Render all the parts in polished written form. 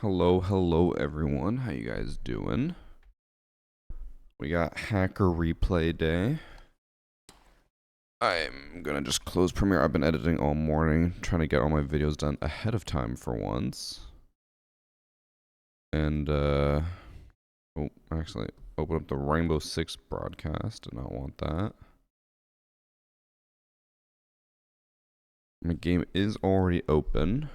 Hello everyone. How you guys doing? We got Hacker Replay Day. I'm gonna just close Premiere. I've been editing all morning, trying to get all my videos done ahead of time for once. And actually open up the Rainbow Six broadcast. Did not want that. My game is already open.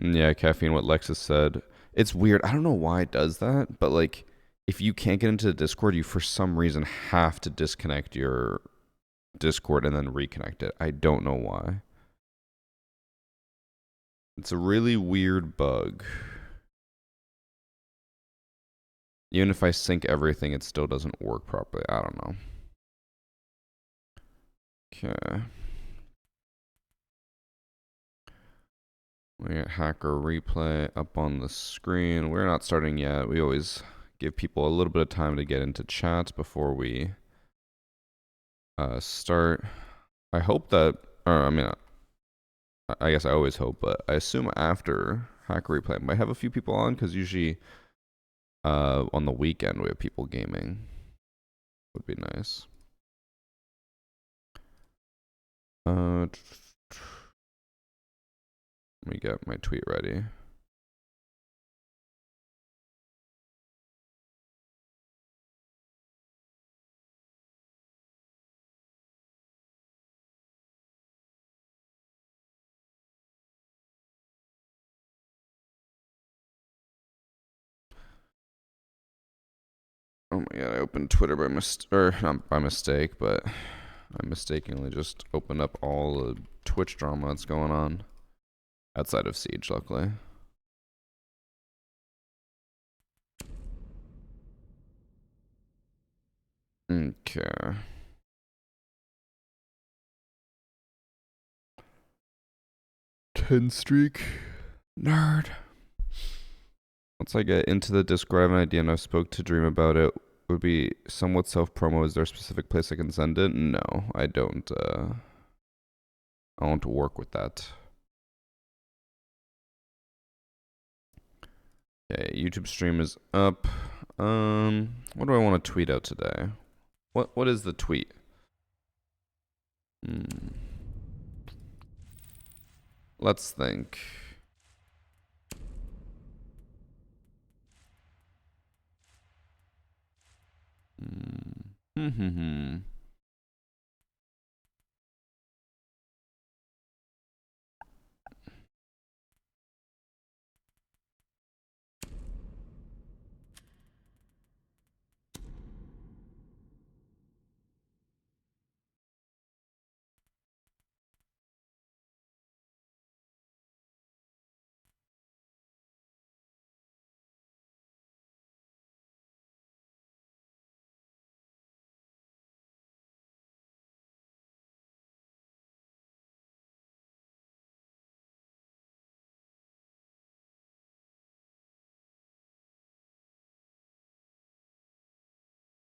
Yeah, caffeine, what Lexus said. It's weird. I don't know why it does that, but like, if you can't get into the Discord, you for some reason have to disconnect your Discord and then reconnect it. I don't know why. It's a really weird bug. Even if I sync everything, it still doesn't work properly. I don't know. Okay. We got Hacker Replay up on the screen. We're not starting yet. We always give people a little bit of time to get into chat before we start. I hope that, I guess I always hope, but I assume after Hacker Replay I might have a few people on, because usually on the weekend we have people gaming. Would be nice. Let me get my tweet ready. Oh my god, I opened Twitter by not by mistake, but I mistakenly just opened up all the Twitch drama that's going on outside of Siege, luckily. Okay. Streak. Nerd. Once I get into the Discord, I have an idea and I spoke to Dream about it. Would be somewhat self-promo. Is there a specific place I can send it? No, I don't. I want to work with that. Okay, YouTube stream is up. What do I want to tweet out today? What is the tweet? Let's think.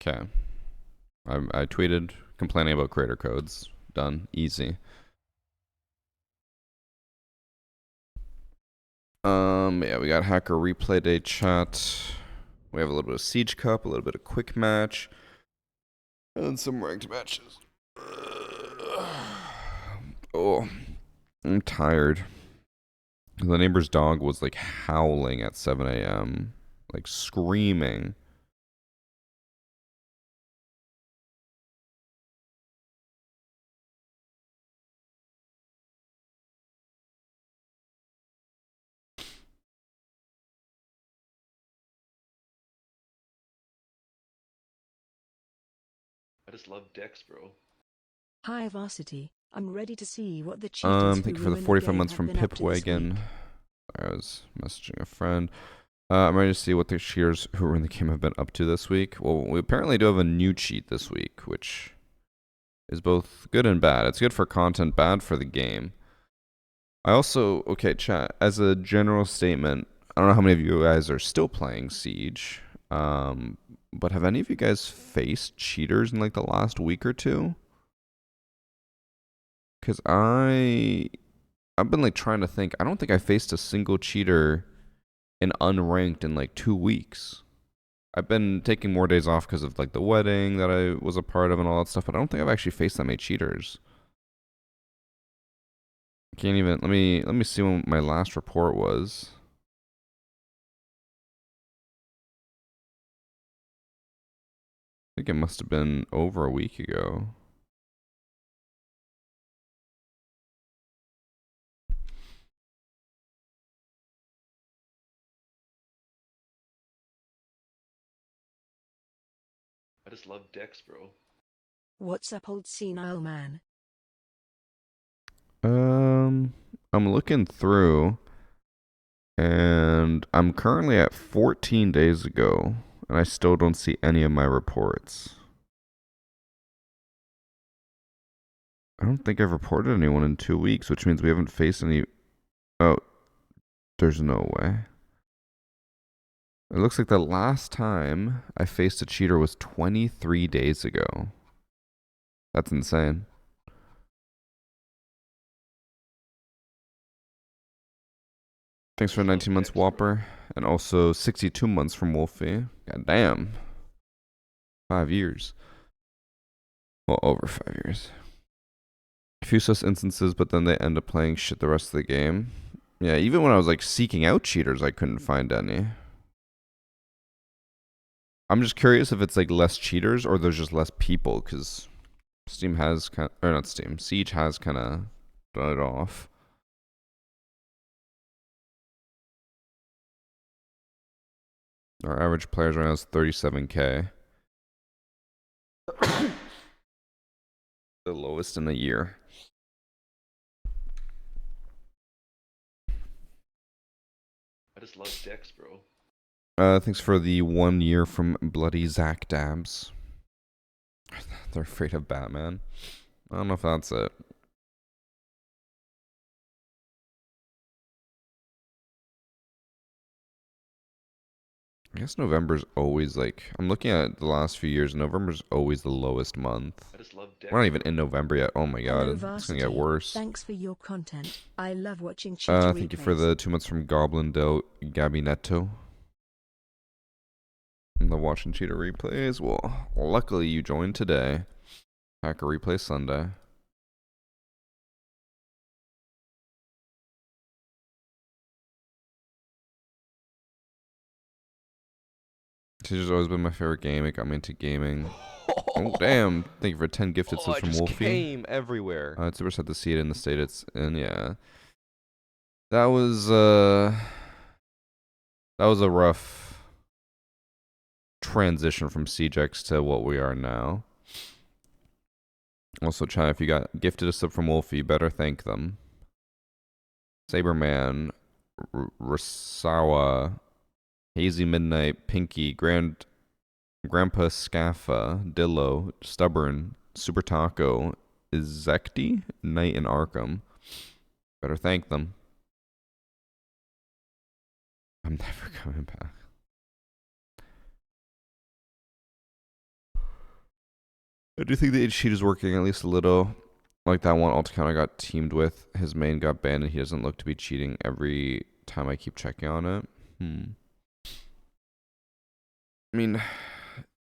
Okay. I tweeted complaining about creator codes. Done. Easy. Yeah, we got Hacker Replay Day chat. We have a little bit of Siege Cup, a little bit of Quick Match, and some ranked matches. Oh, I'm tired. The neighbor's dog was like howling at 7 a.m., like screaming. I just love decks, bro. Hi Varsity, I'm ready to see what the cheaters Thank you for the 45 months from Pipwagon. I was messaging a friend. I'm ready to see what the cheaters who were in the game have been up to this week. Well, we apparently do have a new cheat this week, which is both good and bad. It's good for content, bad for the game. I also, okay, chat, as a general statement, I don't know how many of you guys are still playing Siege. But have any of you guys faced cheaters in like the last week or two? Cause I've been like trying to think. I don't think I faced a single cheater in unranked in like 2 weeks. I've been taking more days off because of like the wedding that I was a part of and all that stuff, but I don't think I've actually faced that many cheaters. Can't even let me see when my last report was. I think it must have been over a week ago. I just love Dex, bro. What's up, old senile man? I'm looking through and I'm currently at 14 days ago and I still don't see any of my reports. I don't think I've reported anyone in 2 weeks, which means we haven't faced any. Oh, there's no way. It looks like the last time I faced a cheater was 23 days ago. That's insane. Thanks for 19 months, Whopper. And also 62 months from Wolfie. God damn. 5 years. Well, over 5 years. A few such instances, but then they end up playing shit the rest of the game. Yeah, even when I was like seeking out cheaters, I couldn't find any. I'm just curious if it's like less cheaters or there's just less people, because Steam has kind of, or not Steam, Siege has kind of done it off. Our average players right now is 37K. The lowest in a year. I just love Dex, bro. Thanks for the 1 year from Bloody Zach Dabs. They're afraid of Batman. I don't know if that's it. I guess November's always like, I'm looking at the last few years, November's always the lowest month. I just love Dex. We're not even in November yet. Oh my god, Hello, it's gonna get worse. Thanks for your content. I love watching cheater Thank you for the 2 months from Goblin Del Gabinetto. And the watching cheater replays. Well, luckily you joined today. Hacker replay Sunday. Cheater's always been my favorite game. It got me into gaming. Oh damn! Thank you for 10 gifted subs from Wolfie. Came everywhere. It's super sad to see it in the state it's in. Yeah, that was a rough transition from CJX to what we are now. Also, Chai, if you got gifted a sub from Wolfie, you better thank them. Saberman, Rasawa, Hazy Midnight, Pinky, Grandpa Scaffa, Dillo, Stubborn, Super Taco, Izekti, Knight in Arkham. Better thank them. I'm never coming back. I do think the age cheat is working at least a little. Like that one alt account I got teamed with, his main got banned and he doesn't look to be cheating every time I keep checking on it. I mean,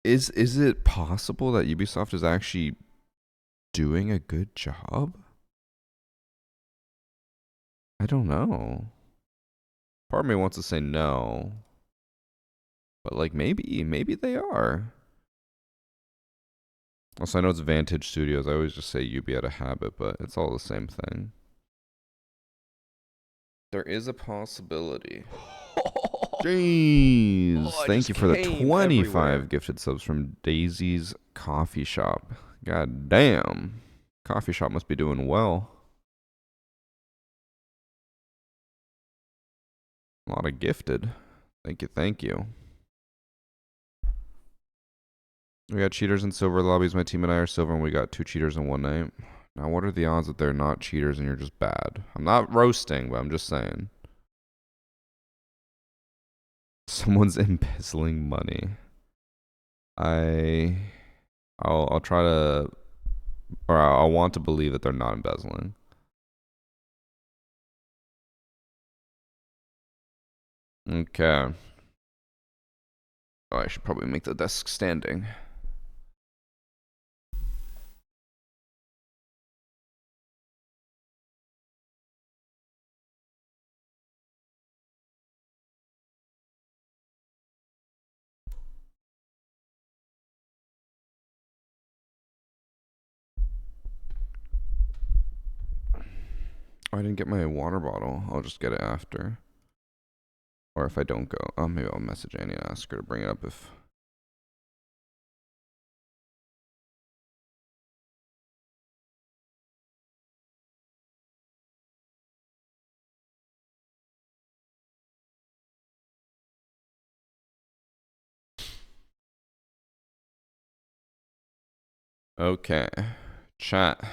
is it possible that Ubisoft is actually doing a good job? I don't know. Part of me wants to say no. But like maybe they are. Also, I know it's Vantage Studios. I always just say Ubi out of habit, but it's all the same thing. There is a possibility. Jeez. Thank you for the 25 gifted subs from Daisy's Coffee Shop. God damn. Coffee Shop must be doing well. A lot of gifted. Thank you, thank you. We got cheaters in silver lobbies. My team and I are silver, and we got 2 cheaters in one night. Now, what are the odds that they're not cheaters and you're just bad? I'm not roasting, but I'm just saying. Someone's embezzling money. I'll try to, or I'll want to believe that they're not embezzling. Okay. Oh, I should probably make the desk standing. Oh, I didn't get my water bottle. I'll just get it after. Or if I don't go, oh, maybe I'll message Annie and ask her to bring it up if. Okay. Chat.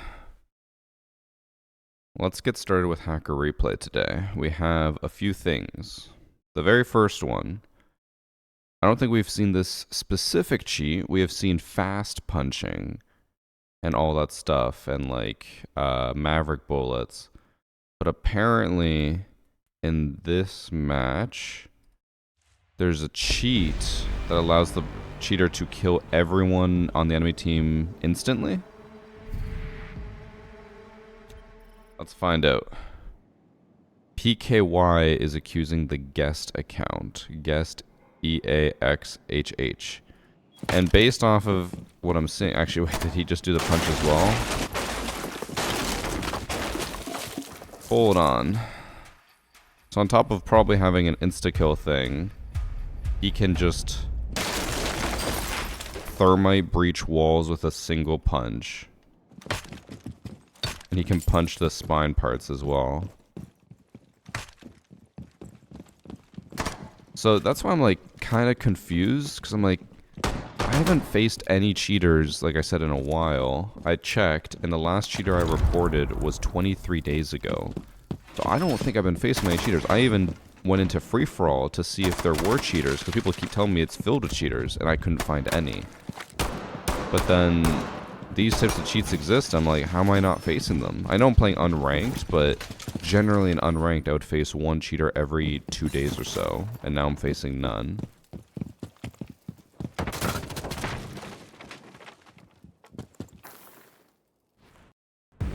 Let's get started with Hacker Replay today. We have a few things. The very first one, I don't think we've seen this specific cheat. We have seen fast punching and all that stuff and like Maverick bullets. But apparently in this match, there's a cheat that allows the cheater to kill everyone on the enemy team instantly. Let's find out. PKY is accusing the guest account. Guest EAXHH. And based off of what I'm seeing, actually, wait, did he just do the punch as well? Hold on. So on top of probably having an insta-kill thing, he can just thermite breach walls with a single punch. And he can punch the spine parts as well. So that's why I'm like kind of confused, because I'm like, I haven't faced any cheaters, like I said, in a while. I checked, and the last cheater I reported was 23 days ago. So I don't think I've been facing many cheaters. I even went into free-for-all to see if there were cheaters, because people keep telling me it's filled with cheaters, and I couldn't find any. But then these types of cheats exist. I'm like, how am I not facing them? I know I'm playing unranked, but generally in unranked, I would face one cheater every 2 days or so, and now I'm facing none.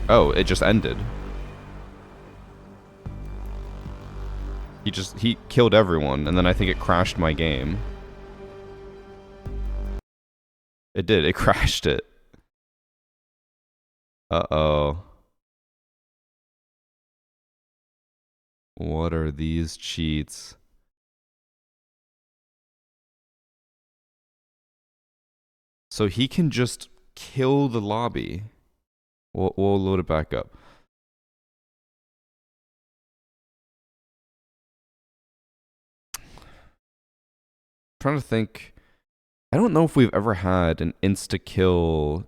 Oh, it just ended. He killed everyone, and then I think it crashed my game. It did, it crashed it. Uh-oh. What are these cheats? So he can just kill the lobby. We'll load it back up. Trying to think. I don't know if we've ever had an insta-kill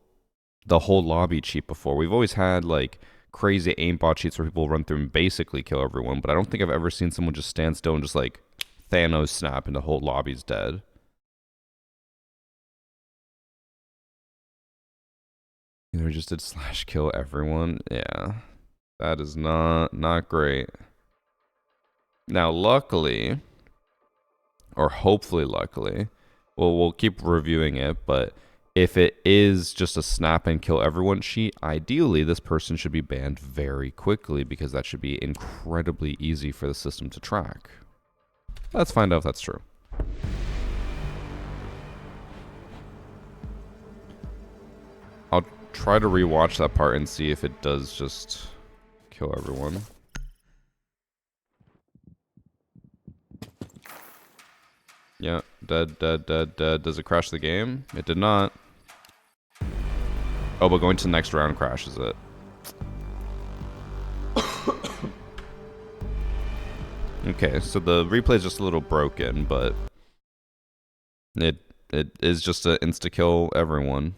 the whole lobby cheat before. We've always had like crazy aimbot cheats where people run through and basically kill everyone, but I don't think I've ever seen someone just stand still and just like Thanos snap and the whole lobby's dead. Either just did slash kill everyone. Yeah. That is not great. Now luckily, or hopefully luckily, well, we'll keep reviewing it, but if it is just a snap and kill everyone cheat, ideally this person should be banned very quickly, because that should be incredibly easy for the system to track. Let's find out if that's true. I'll try to rewatch that part and see if it does just kill everyone. Yeah, dead. Does it crash the game? It did not. Oh, but going to the next round crashes it. Okay, so the replay is just a little broken, but it is just to insta-kill everyone.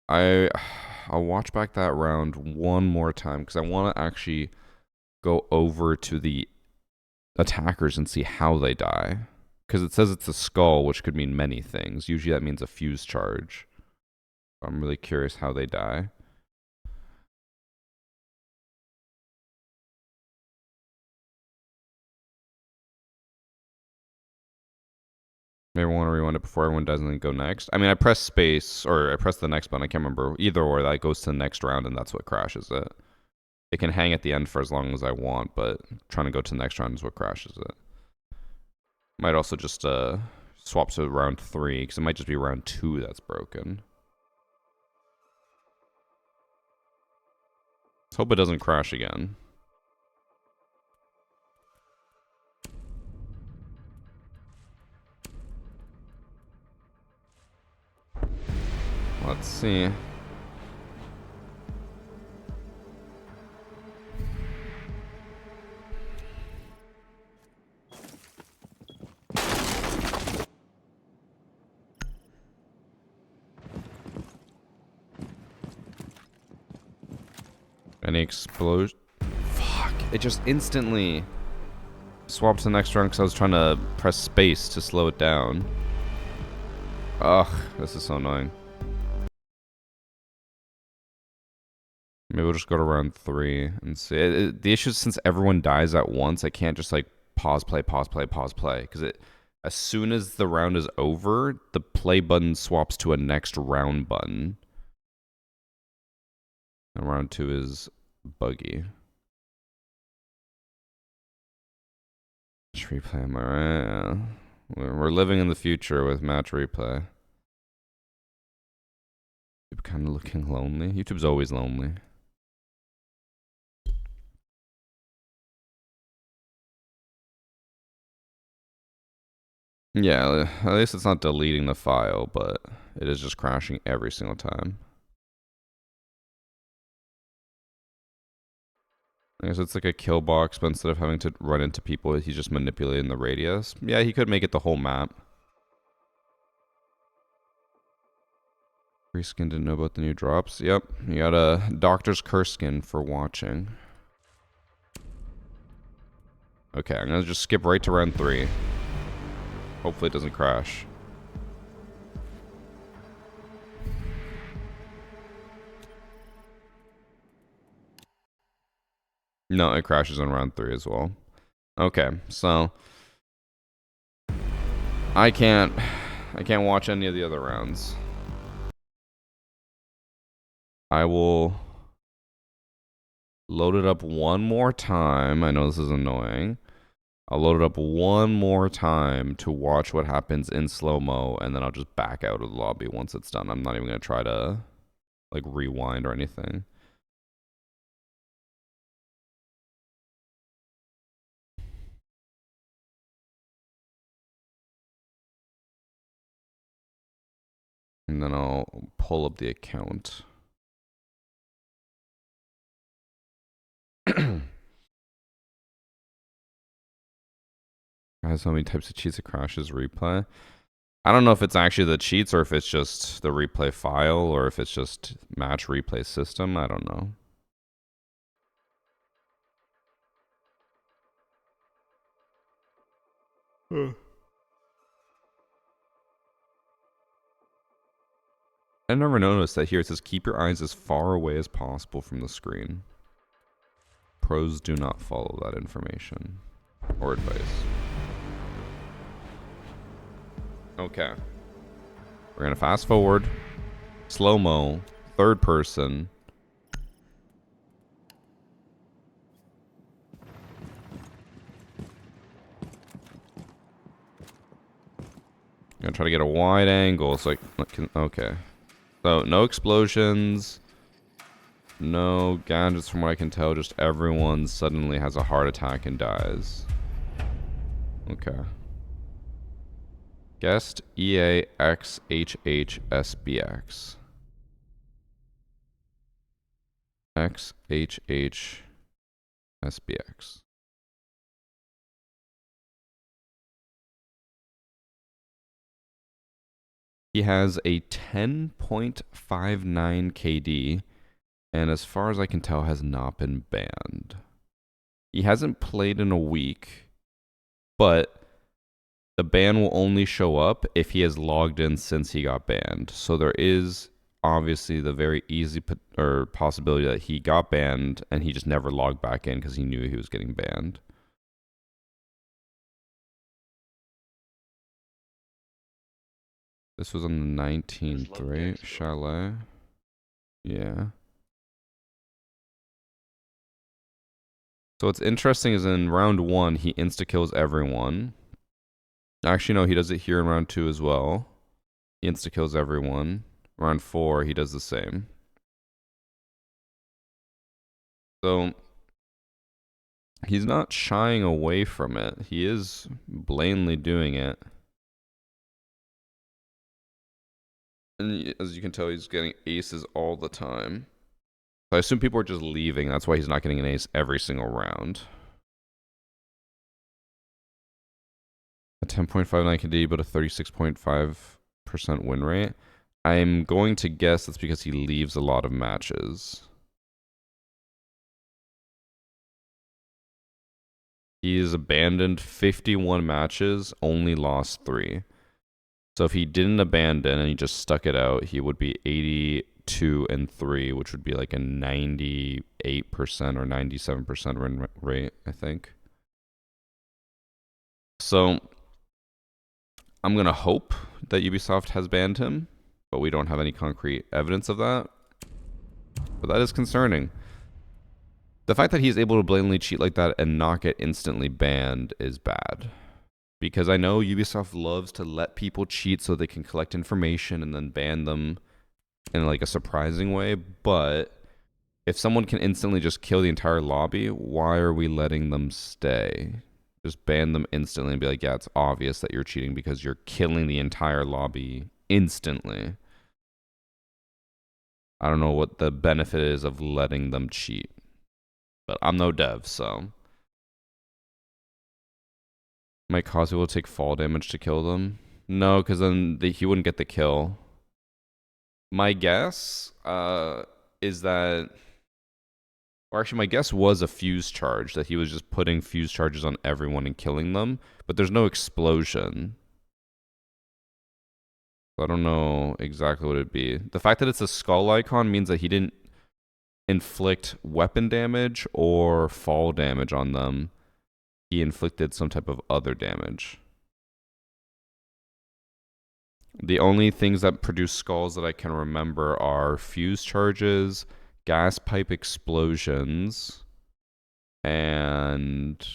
I'll I'll watch back that round one more time because I want to actually go over to the attackers and see how they die. Because it says it's a skull, which could mean many things. Usually that means a fuse charge. I'm really curious how they die. Maybe I want to rewind it before everyone does and then go next. I mean, I press space, or I press the next button. I can't remember. Either or, that goes to the next round, and that's what crashes it. It can hang at the end for as long as I want, but trying to go to the next round is what crashes it. Might also just swap to round 3, because it might just be round 2 that's broken. Let's hope it doesn't crash again. Let's see. Any explosion? Fuck. It just instantly swapped to the next round because I was trying to press space to slow it down. Ugh, this is so annoying. Maybe we'll just go to round 3 and see. The issue is since everyone dies at once, I can't just like pause play, pause play, pause play. Because as soon as the round is over, the play button swaps to a next round button. And round 2 is buggy. Match replay, am I right? Yeah. We're living in the future with match replay. YouTube kind of looking lonely. YouTube's always lonely. Yeah, at least it's not deleting the file, but it is just crashing every single time. I guess it's like a kill box, but instead of having to run into people, he's just manipulating the radius. Yeah, he could make it the whole map. Free skin didn't know about the new drops. Yep, you got a Doctor's Curse skin for watching. Okay, I'm gonna just skip right to round 3. Hopefully it doesn't crash. No, it crashes on round 3 as well. Okay, so I can't watch any of the other rounds. I will load it up one more time. I know this is annoying. I'll load it up one more time to watch what happens in slow-mo, and then I'll just back out of the lobby once it's done. I'm not even going to try to like rewind or anything. And then I'll pull up the account. Guys, how many types of cheats it crashes replay? I don't know if it's actually the cheats or if it's just the replay file or if it's just match replay system. I don't know. I never noticed that here it says keep your eyes as far away as possible from the screen. Pros do not follow that information or advice. Okay. We're gonna fast forward, slow-mo, third person. Gonna try to get a wide angle so I can, okay. So no explosions, no gadgets from what I can tell, just everyone suddenly has a heart attack and dies. Okay. Guest EAXHHSBX. XHHSBX. He has a 10.59 KD and as far as I can tell, has not been banned. He hasn't played in a week, but the ban will only show up if he has logged in since he got banned. So there is obviously the very easy possibility that he got banned and he just never logged back in because he knew he was getting banned. This was on the 19th, right? Chalet. Yeah. So what's interesting is in round 1, he insta-kills everyone. Actually, no, he does it here in round 2 as well. He insta-kills everyone. Round 4, he does the same. So he's not shying away from it. He is blatantly doing it. And as you can tell, he's getting aces all the time. So I assume people are just leaving. That's why he's not getting an ace every single round. A 10.59 KD, but a 36.5% win rate. I'm going to guess that's because he leaves a lot of matches. He has abandoned 51 matches, only lost 3. So if he didn't abandon and he just stuck it out, he would be 82-3, which would be like a 98% or 97% win rate, I think. So I'm going to hope that Ubisoft has banned him, but we don't have any concrete evidence of that. But that is concerning. The fact that he's able to blatantly cheat like that and not get instantly banned is bad. Because I know Ubisoft loves to let people cheat so they can collect information and then ban them in like a surprising way. But if someone can instantly just kill the entire lobby, why are we letting them stay? Just ban them instantly and be like, yeah, it's obvious that you're cheating because you're killing the entire lobby instantly. I don't know what the benefit is of letting them cheat. But I'm no dev, so might cause people to take fall damage to kill them. No, because then he wouldn't get the kill. My guess is that, or actually my guess was a fuse charge, that he was just putting fuse charges on everyone and killing them, but there's no explosion. I don't know exactly what it'd be. The fact that it's a skull icon means that he didn't inflict weapon damage or fall damage on them. He inflicted some type of other damage. The only things that produce skulls that I can remember are fuse charges, gas pipe explosions, and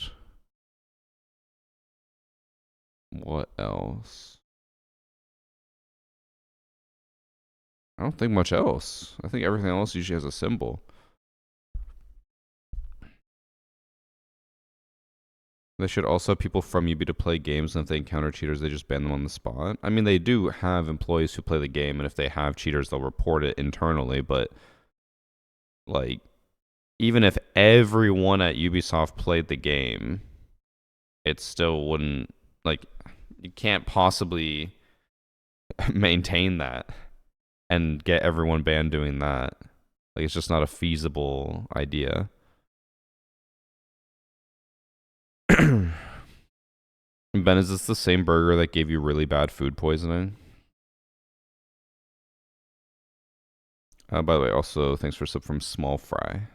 what else? I don't think much else. I think everything else usually has a symbol. They should also have people from UB to play games, and if they encounter cheaters, they just ban them on the spot. I mean, they do have employees who play the game, and if they have cheaters, they'll report it internally, but like, even if everyone at Ubisoft played the game, it still wouldn't, like, you can't possibly maintain that and get everyone banned doing that. Like, it's just not a feasible idea. Ben, is this the same burger that gave you really bad food poisoning? By the way, also, thanks for sub from Small Fry.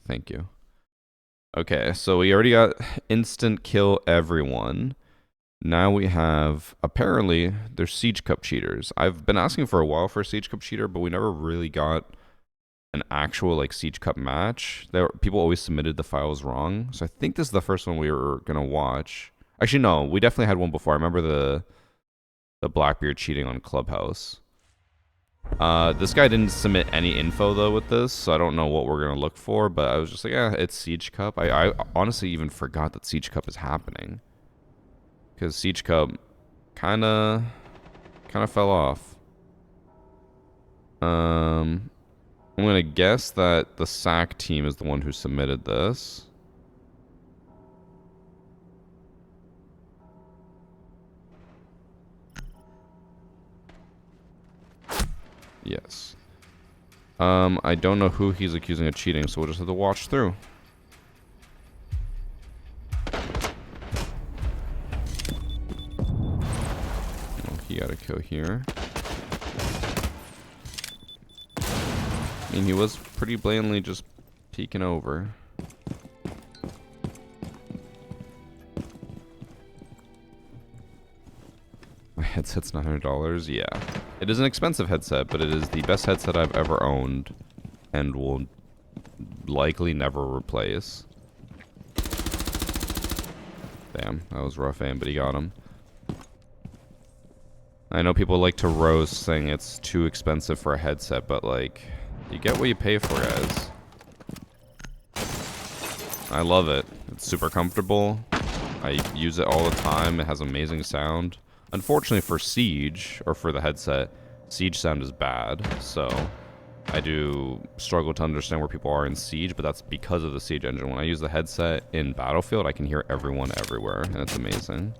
Thank you. Okay, so we already got instant kill everyone. Now we have, apparently, there's Siege Cup cheaters. I've been asking for a while for a Siege Cup cheater, but we never really got an actual, like, Siege Cup match. People always submitted the files wrong. So I think this is the first one we were going to watch. Actually, no, we definitely had one before. I remember the Blackbeard cheating on Clubhouse. This guy didn't submit any info though with this, so I don't know what we're gonna look for, but I was just like, yeah, it's Siege Cup. I honestly even forgot that Siege Cup is happening. Because Siege Cup kinda fell off. I'm gonna guess that the SAC team is the one who submitted this. Yes. I don't know who he's accusing of cheating, so we'll just have to watch through. Oh, he got a kill here. I mean, he was pretty blatantly just peeking over. My headset's $900. Yeah. It is an expensive headset, but it is the best headset I've ever owned and will likely never replace. Damn, that was rough aim, but he got him. I know people like to roast saying it's too expensive for a headset, but like, you get what you pay for, guys. I love it. It's super comfortable. I use it all the time. It has amazing sound. Unfortunately for Siege, or for the headset, Siege sound is bad, so I do struggle to understand where people are in Siege, but that's because of the Siege engine. When I use the headset in Battlefield, I can hear everyone everywhere, and it's amazing.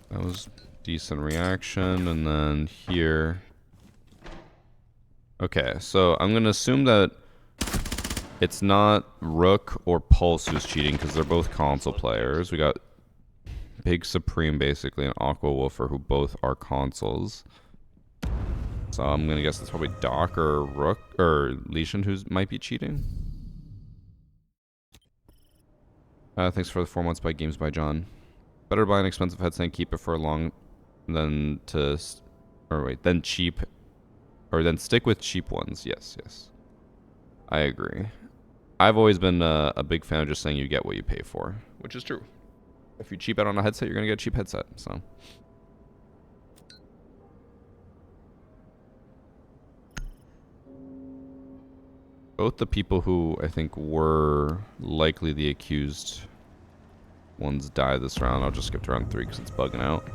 That was decent reaction, and then here... Okay, so I'm going to assume that it's not Rook or Pulse who's cheating, because they're both console players. We got Big Supreme, basically, and Aqua Wolfer, who both are consoles. So I'm going to guess it's probably Doc or Rook, or Lesion who might be cheating. Thanks for the 4 months by Games by John. Better buy an expensive headset and keep it for long than to... Or wait, then cheap... Or then stick with cheap ones. Yes, yes. I agree. I've always been a big fan of just saying you get what you pay for, which is true. If you cheap out on a headset, you're going to get a cheap headset, so. Both the people who I think were likely the accused ones died this round. I'll just skip to round 3 because it's bugging out.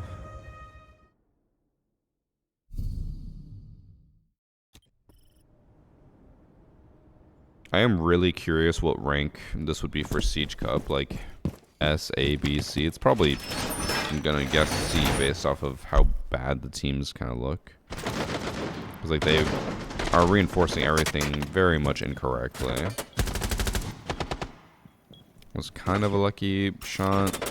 I am really curious what rank this would be for Siege Cup, like S, A, B, C. It's probably, I'm gonna guess C based off of how bad the teams kind of look. Because like they are reinforcing everything very much incorrectly. Was kind of a lucky shot.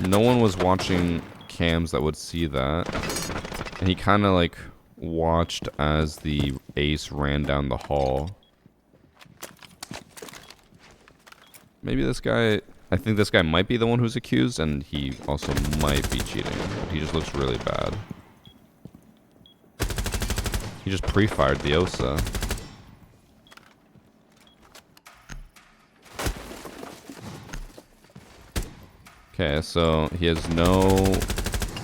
No one was watching cams that would see that. And he kind of like watched as the ace ran down the hall. Maybe this guy... I think this guy might be the one who's accused, and he also might be cheating. But he just looks really bad. He just pre-fired the Osa. Okay, so he has no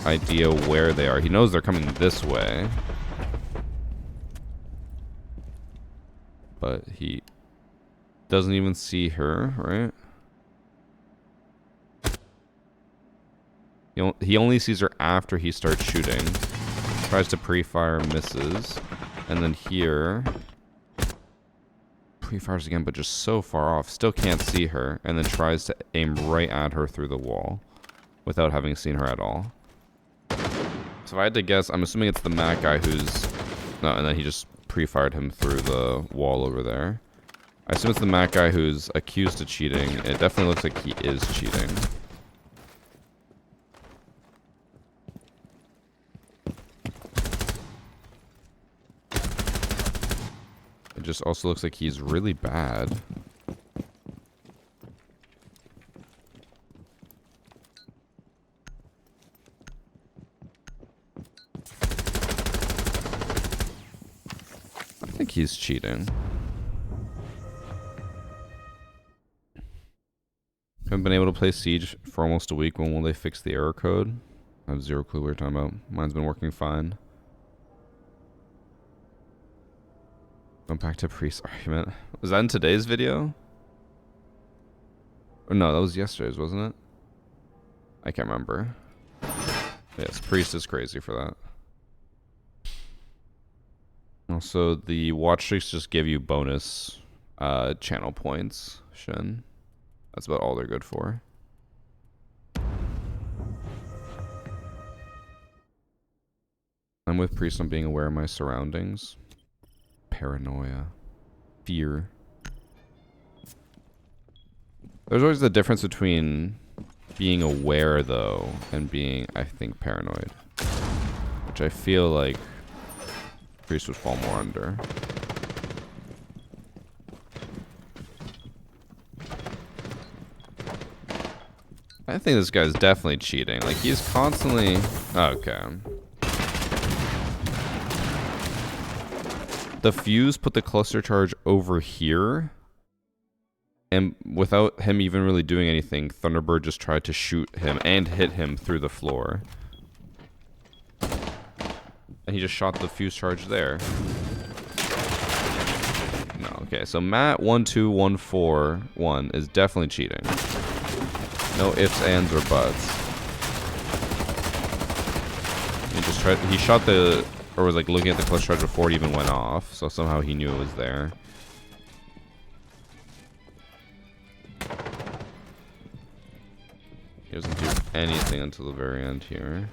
idea where they are. He knows they're coming this way. But he doesn't even see her, right? He only sees her after he starts shooting. Tries to pre-fire, misses. And then here... Pre-fires again, but just so far off. Still can't see her. And then tries to aim right at her through the wall. Without having seen her at all. So if I had to guess, I'm assuming it's the Mac guy who's... No, and then he just pre-fired him through the wall over there. I assume it's the Mac guy who's accused of cheating. It definitely looks like he is cheating. It just also looks like he's really bad. I think he's cheating. Haven't been able to play Siege for almost a week. When will they fix the error code? I have zero clue what you're talking about. Mine's been working fine. Going back to Priest's argument. Was that in today's video? Or no, that was yesterday's, wasn't it? I can't remember. Yes, Priest is crazy for that. Also, the watch streaks just give you bonus channel points, Shin. That's about all they're good for. I'm with Priest on being aware of my surroundings. Paranoia. Fear. There's always the difference between being aware, though, and being, I think, paranoid. Which I feel like Priest would fall more under. I think this guy's definitely cheating. Like, he's constantly... Okay. The fuse put the cluster charge over here. And without him even really doing anything, Thunderbird just tried to shoot him and hit him through the floor. And he just shot the fuse charge there. No, okay, so Matt12141 is definitely cheating. No ifs, ands, or buts. He shot the, or was like looking at the clutch charge before it even went off, so somehow he knew it was there. He doesn't do anything until the very end here.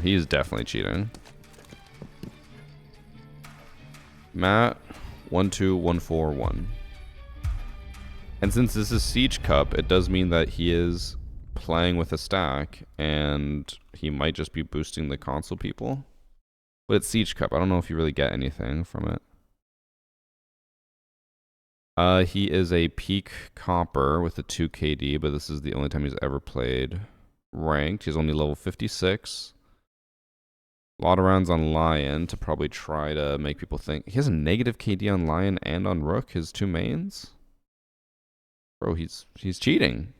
He's definitely cheating. Matt12141. And since this is Siege Cup, it does mean that he is playing with a stack, and he might just be boosting the console people. But it's Siege Cup. I don't know if you really get anything from it. He is a peak copper with a 2 KD, but this is the only time he's ever played ranked. He's only level 56. A lot of rounds on Lion to probably try to make people think. He has a negative KD on Lion and on Rook, his two mains. Bro, he's cheating.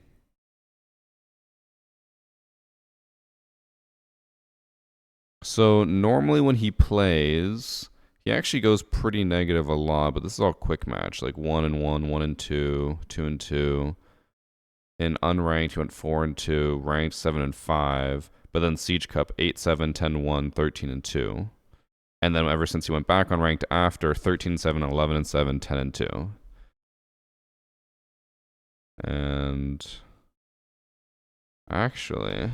So normally when he plays, he actually goes pretty negative a lot, but this is all quick match, like 1-1, 1-2, 2-2. In unranked, he went 4-2, ranked 7-5. But then Siege Cup 8-7, 10-1, 13-2. And then ever since he went back on ranked after 13-7, 11-7, 10-2. And actually,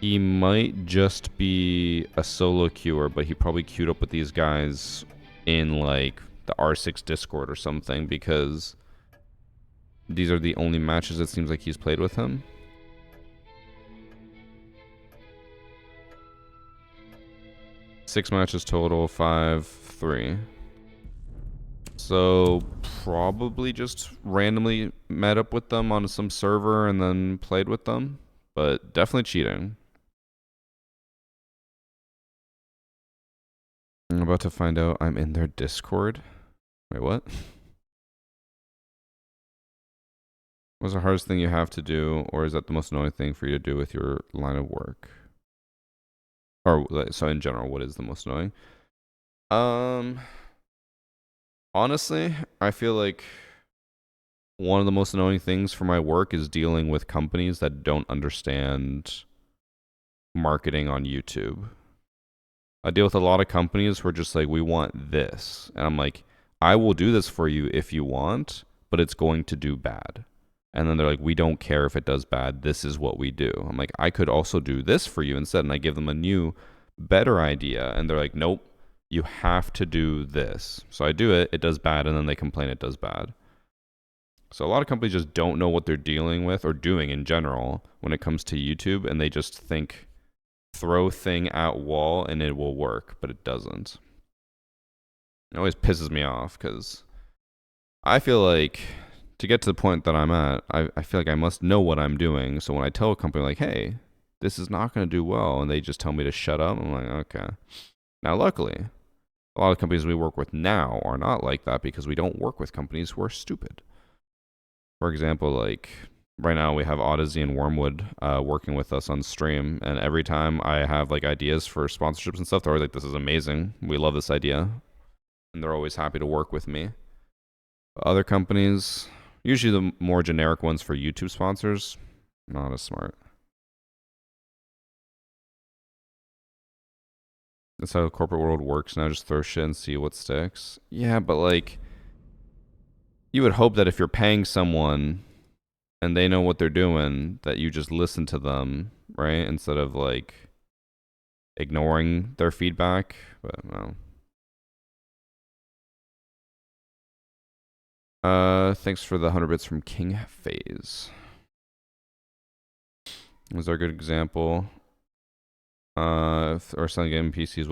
he might just be a solo queuer, but he probably queued up with these guys in like the R6 Discord or something, because these are the only matches it seems like he's played with him. 6 matches total, 5-3. So probably just randomly met up with them on some server and then played with them, but definitely cheating. I'm about to find out I'm in their Discord. Wait, what? What's the hardest thing you have to do, or is that the most annoying thing for you to do with your line of work? Or, so in general, what is the most annoying? Honestly, I feel like one of the most annoying things for my work is dealing with companies that don't understand marketing on YouTube. I deal with a lot of companies who are just like, we want this. And I'm like, I will do this for you if you want, but it's going to do bad. And then they're like, we don't care if it does bad. This is what we do. I'm like, I could also do this for you instead. And I give them a new, better idea. And they're like, nope, you have to do this. So I do it. It does bad. And then they complain it does bad. So a lot of companies just don't know what they're dealing with or doing in general when it comes to YouTube. And they just think, throw thing at wall and it will work. But it doesn't. It always pisses me off because I feel like to get to the point that I'm at, I feel like I must know what I'm doing. So when I tell a company like, hey, this is not going to do well, and they just tell me to shut up, I'm like, okay. Now, luckily, a lot of companies we work with now are not like that because we don't work with companies who are stupid. For example, like right now we have Odyssey and Wormwood working with us on stream, and every time I have like ideas for sponsorships and stuff, they're always like, "This is amazing. We love this idea," and they're always happy to work with me. Other companies, usually the more generic ones for YouTube sponsors, not as smart. That's how the corporate world works now. Just throw shit and see what sticks. Yeah, but like, you would hope that if you're paying someone and they know what they're doing, that you just listen to them, right? Instead of like ignoring their feedback. But no. Thanks for the 100 bits from King Phase. Was there a good example? Or selling game PCs,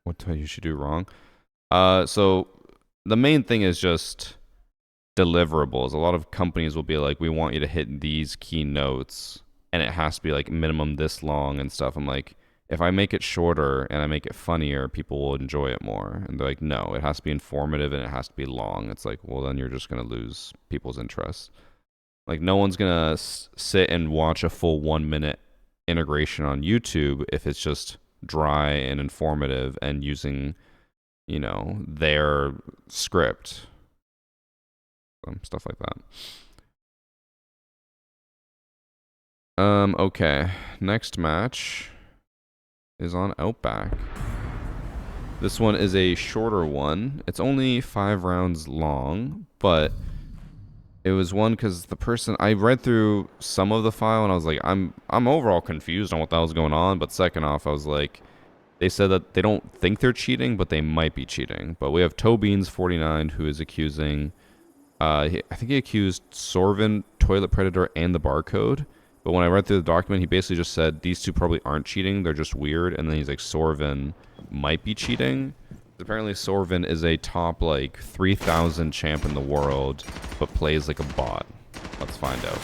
what you should do wrong? So the main thing is just deliverables. A lot of companies will be like, we want you to hit these key notes, and it has to be like minimum this long and stuff. I'm like, if I make it shorter and I make it funnier, people will enjoy it more. And they're like, no, it has to be informative and it has to be long. It's like, well, then you're just gonna lose people's interest. Like, no one's gonna sit and watch a full 1 minute integration on YouTube if it's just dry and informative and using, you know, their script. Stuff like that. Okay. Next match is on Outback. This one is a shorter one. It's only 5 rounds long, but it was one because the person, I read through some of the file and I was like, I'm overall confused on what the hell's going on. But second off, I was like, they said that they don't think they're cheating, but they might be cheating. But we have Tobeans49 who is accusing, I think he accused Sorvin, Toilet Predator, and the Barcode. But when I read through the document, he basically just said these two probably aren't cheating. They're just weird. And then he's like, Sorvin might be cheating. Apparently Sorvin is a top like 3,000 champ in the world, but plays like a bot. Let's find out.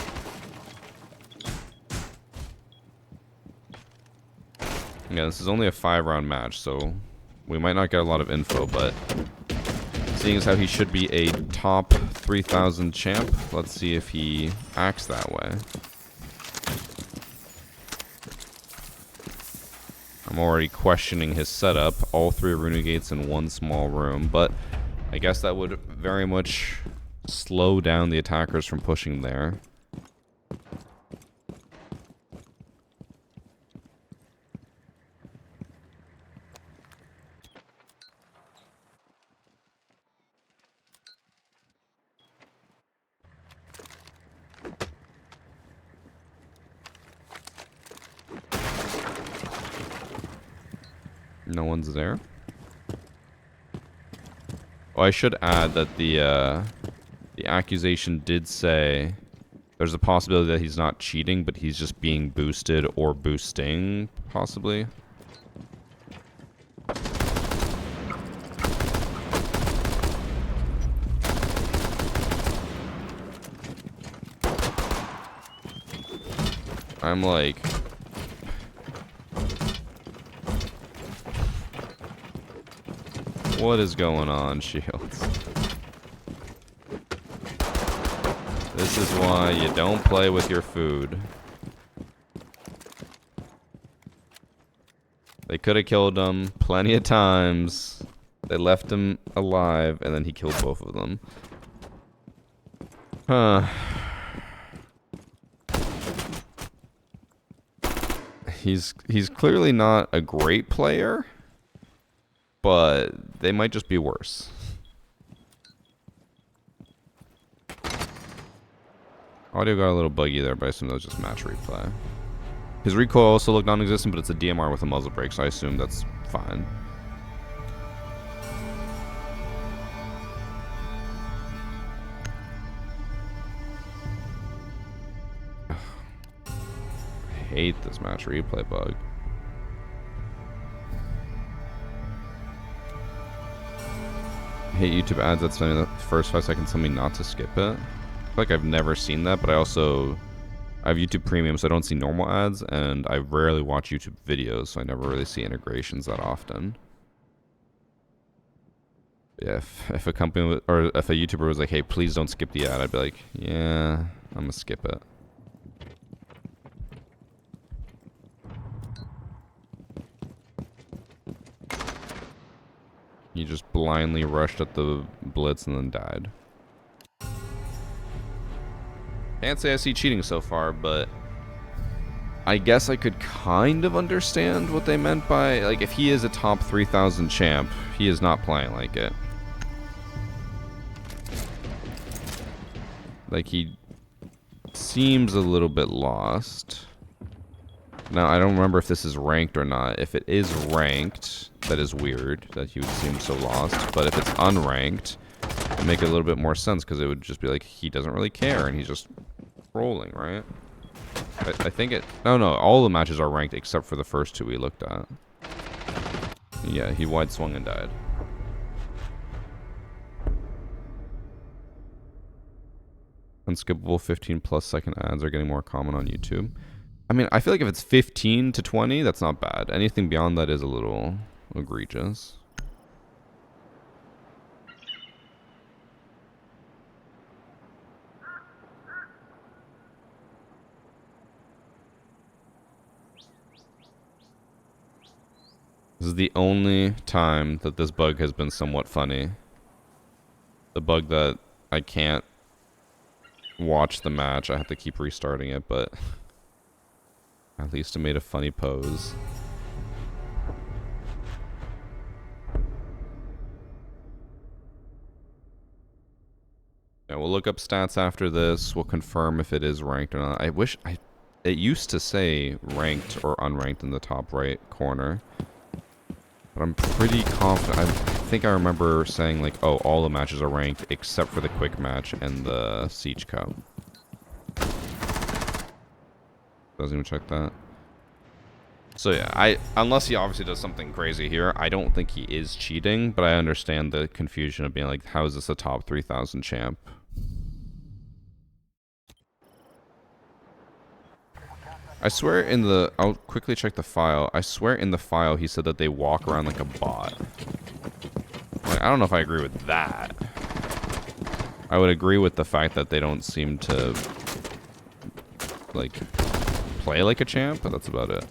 Yeah, this is only a 5-round match, so we might not get a lot of info, but seeing as how he should be a top 3,000 champ, let's see if he acts that way. I'm already questioning his setup. All 3 Runegates in one small room, but I guess that would very much slow down the attackers from pushing there. No one's there. Oh, I should add that the accusation did say there's a possibility that he's not cheating, but he's just being boosted or boosting, possibly. I'm like... What is going on, Shields? This is why you don't play with your food. They could have killed him plenty of times. They left him alive, and then he killed both of them. Huh. He's clearly not a great player, but they might just be worse. Audio got a little buggy there, but I assume that was just match replay. His recoil also looked non-existent, but it's a DMR with a muzzle brake, so I assume that's fine. I hate this match replay bug. I hate YouTube ads that tell me the first 5 seconds tell me not to skip it. I feel like I've never seen that, but I have YouTube Premium, so I don't see normal ads, and I rarely watch YouTube videos, so I never really see integrations that often. Yeah, if a company or if a YouTuber was like, "Hey, please don't skip the ad," I'd be like, "Yeah, I'm gonna skip it." He just blindly rushed at the blitz and then died. Can't say I see cheating so far, but I guess I could kind of understand what they meant by, like, if he is a top 3,000 champ, he is not playing like it. Like, he seems a little bit lost. Now, I don't remember if this is ranked or not. If it is ranked, that is weird that he would seem so lost. But if it's unranked, it would make a little bit more sense because it would just be like he doesn't really care and he's just rolling, right? I think it... No, all the matches are ranked except for the first two we looked at. Yeah, he wide swung and died. Unskippable 15+ second ads are getting more common on YouTube. I mean, I feel like if it's 15 to 20, that's not bad. Anything beyond that is a little egregious. This is the only time that this bug has been somewhat funny. The bug that I can't watch the match. I have to keep restarting it, but at least it made a funny pose. Yeah, we'll look up stats after this. We'll confirm if it is ranked or not. I wish it used to say ranked or unranked in the top right corner. But I'm pretty confident. I think I remember saying, like, oh, all the matches are ranked except for the quick match and the Siege Cup. Doesn't even check that. So yeah, unless he obviously does something crazy here, I don't think he is cheating, but I understand the confusion of being like, how is this a top 3,000 champ? I swear in the... I'll quickly check the file. I swear in the file he said that they walk around like a bot. Like, I don't know if I agree with that. I would agree with the fact that they don't seem to, like, play like a champ, but that's about it.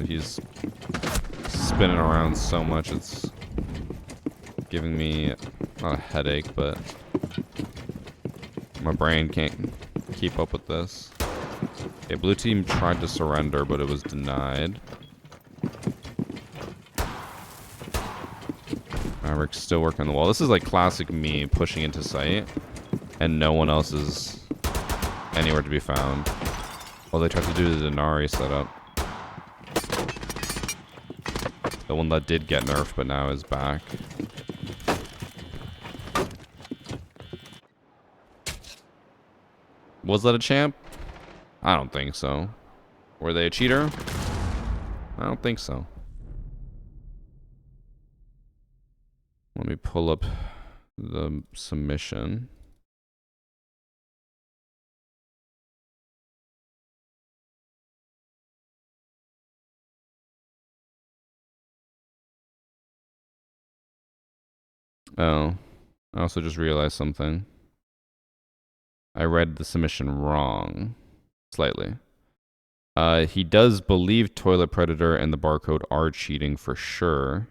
He's spinning around so much, it's giving me not a headache, but my brain can't keep up with this. Okay, blue team tried to surrender, but it was denied. Maverick's still working on the wall. This is like classic me pushing into sight, and no one else is anywhere to be found. Well, they tried to do the Denari setup. The one that did get nerfed, but now is back. Was that a champ? I don't think so. Were they a cheater? I don't think so. Let me pull up the submission. Oh, I also just realized something. I read the submission wrong. Slightly. He does believe Toilet Predator and the Barcode are cheating for sure.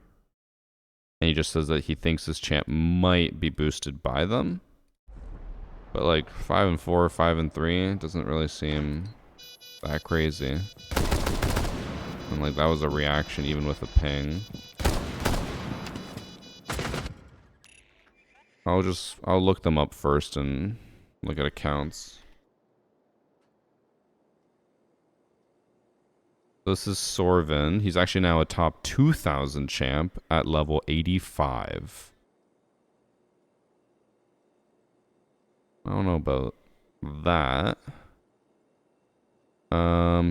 And he just says that he thinks his champ might be boosted by them. But like 5 and 4, 5 and 3 doesn't really seem that crazy. And like that was a reaction even with a ping. I'll look them up first and look at accounts. This is Sorvin. He's actually now a top 2,000 champ at level 85. I don't know about that.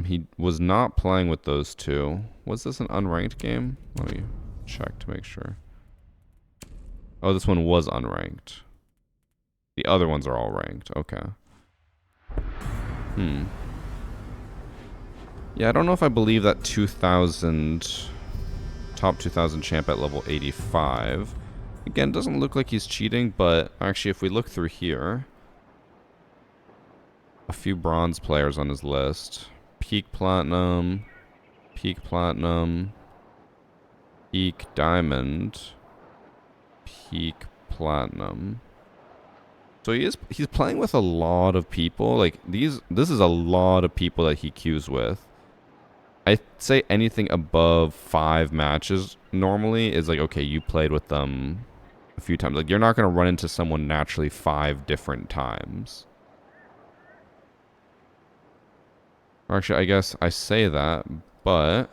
He was not playing with those two. Was this an unranked game? Let me check to make sure. Oh, this one was unranked. The other ones are all ranked. Okay. Yeah, I don't know if I believe that 2,000 top 2000 champ at level 85. Again, doesn't look like he's cheating, but actually if we look through here, a few bronze players on his list. Peak platinum, peak diamond, peak platinum. So he's playing with a lot of people. Like this is a lot of people that he queues with. I'd say anything above 5 matches normally is like, okay, you played with them a few times. Like you're not gonna run into someone naturally 5 different times. Actually, I guess I say that, but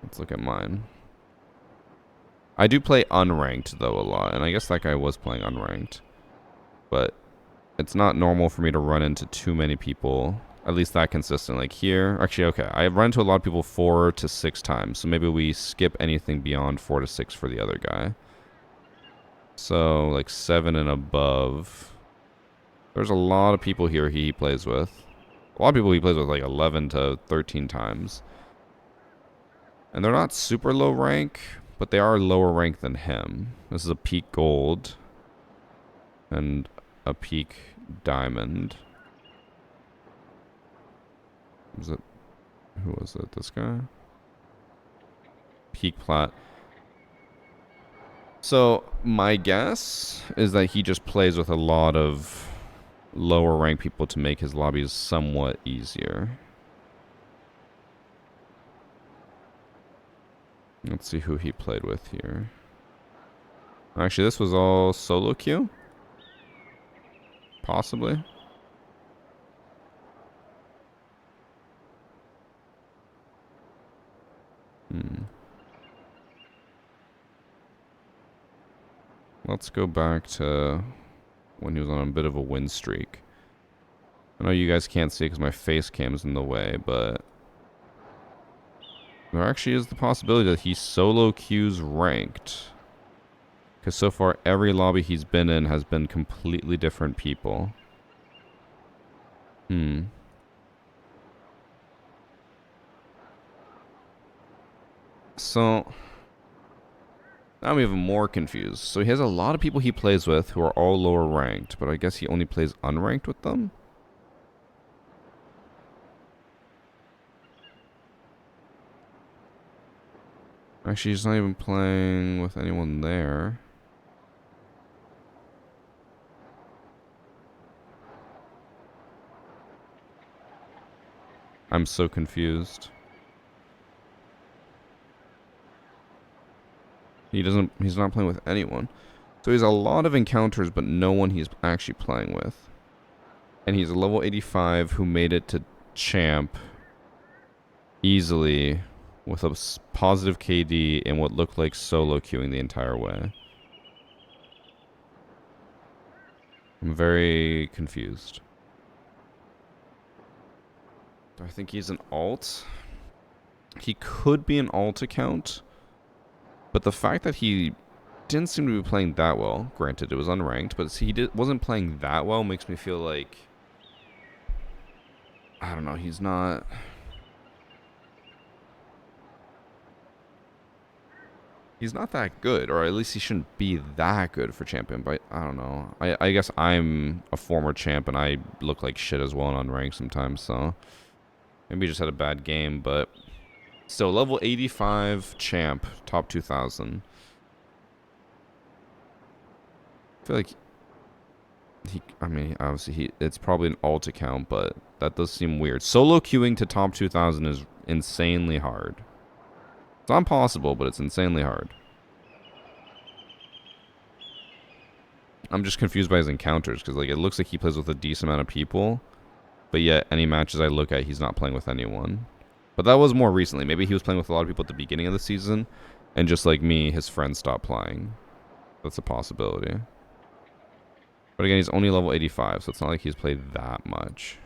let's look at mine. I do play unranked, though, a lot. And I guess that guy was playing unranked. But it's not normal for me to run into too many people, at least that consistent. Like here, actually, okay, I run into a lot of people 4 to 6 times. So maybe we skip anything beyond 4 to 6 for the other guy. So, like 7 and above. There's a lot of people here he plays with. A lot of people he plays with like 11 to 13 times. And they're not super low rank, but they are lower rank than him. This is a peak gold and a peak diamond. Was it? Who was it? This guy? Peak plat. So my guess is that he just plays with a lot of lower rank people to make his lobbies somewhat easier. Let's see who he played with here. Actually, this was all solo queue? Possibly. Let's go back to when he was on a bit of a win streak. I know you guys can't see because my face cam's in the way, but there actually is the possibility that he solo queues ranked. Because so far, every lobby he's been in has been completely different people. So now I'm even more confused. So he has a lot of people he plays with who are all lower ranked, but I guess he only plays unranked with them? Actually, he's not even playing with anyone there. I'm so confused. He's not playing with anyone. So he's a lot of encounters, but no one he's actually playing with. And he's a level 85 who made it to champ easily with a positive KD and what looked like solo queuing the entire way. I'm very confused. Do I think he's an alt? He could be an alt account. But the fact that he didn't seem to be playing that well, granted it was unranked, but wasn't playing that well makes me feel like, I don't know, he's not that good, or at least he shouldn't be that good for champion, but I don't know. I guess I'm a former champ and I look like shit as well in unranked sometimes, so maybe he just had a bad game, but still, level 85 champ, top 2000. I feel like I mean, obviously it's probably an alt account, but that does seem weird. Solo queuing to top 2000 is insanely hard. It's not impossible, but it's insanely hard. I'm just confused by his encounters, because like it looks like he plays with a decent amount of people, but yet any matches I look at, he's not playing with anyone. But that was more recently. Maybe he was playing with a lot of people at the beginning of the season, and just like me, his friends stopped playing. That's a possibility. But again, he's only level 85, so it's not like he's played that much.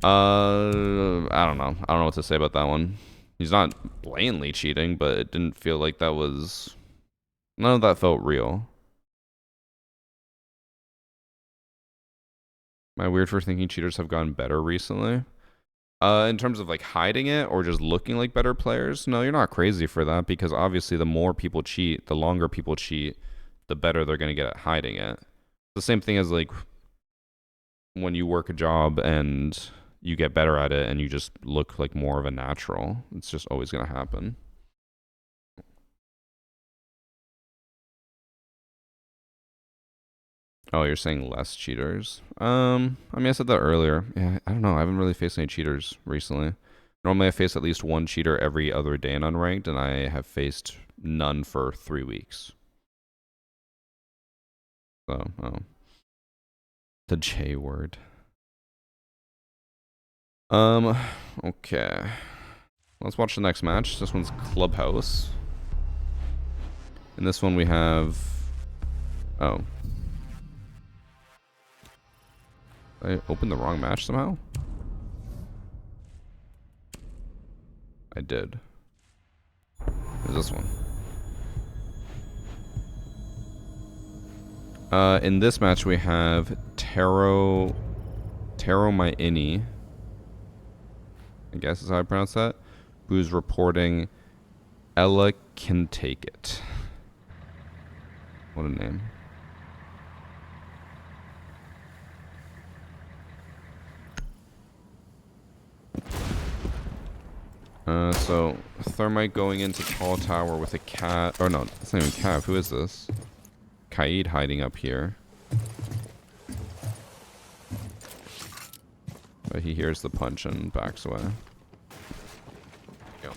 I don't know. I don't know what to say about that one. He's not blatantly cheating, but it didn't feel like that was... None of that felt real. Am I weird for thinking cheaters have gotten better recently? In terms of like hiding it or just looking like better players, no, you're not crazy for that because obviously the more people cheat, the longer people cheat, the better they're gonna get at hiding it. The same thing as like when you work a job and you get better at it and you just look like more of a natural. It's just always gonna happen. Oh, you're saying less cheaters? I mean, I said that earlier. Yeah, I don't know. I haven't really faced any cheaters recently. Normally, I face at least one cheater every other day in unranked, and I have faced none for 3 weeks. So, the J word. Okay. Let's watch the next match. This one's Clubhouse. In this one, we have. Oh. I opened the wrong match somehow? I did. Where's this one? In this match we have Taro Maini, I guess is how I pronounce that, who's reporting Ella Can Take It. What a name. So Thermite going into tall tower with a cat. Oh no, it's not even Cav. Who is this? Kaid hiding up here. But he hears the punch and backs away. Go.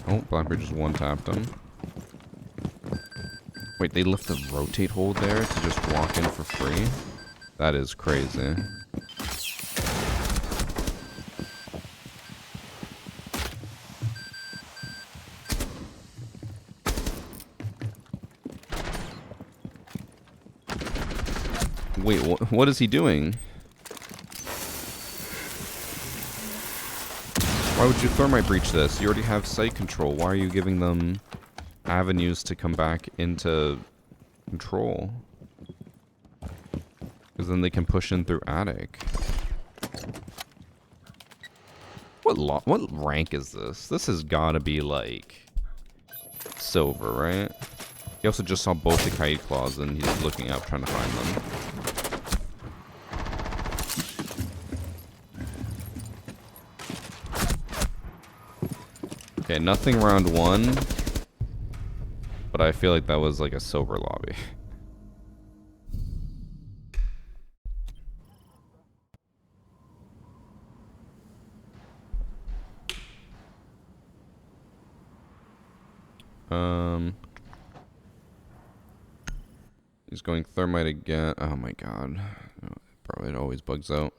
Oh, Blackbeard just one-tapped him. Wait, they left the rotate hold there to just walk in for free? That is crazy. Wait, what is he doing? Why would you Thermite breach this? You already have site control. Why are you giving them avenues to come back into control? Because then they can push in through attic. What rank is this? This has got to be like silver, right? He also just saw both the Kaid claws and he's looking up trying to find them. Okay, nothing round one. But I feel like that was like a silver lobby. He's going Thermite again. Oh my god. Bro, it always bugs out.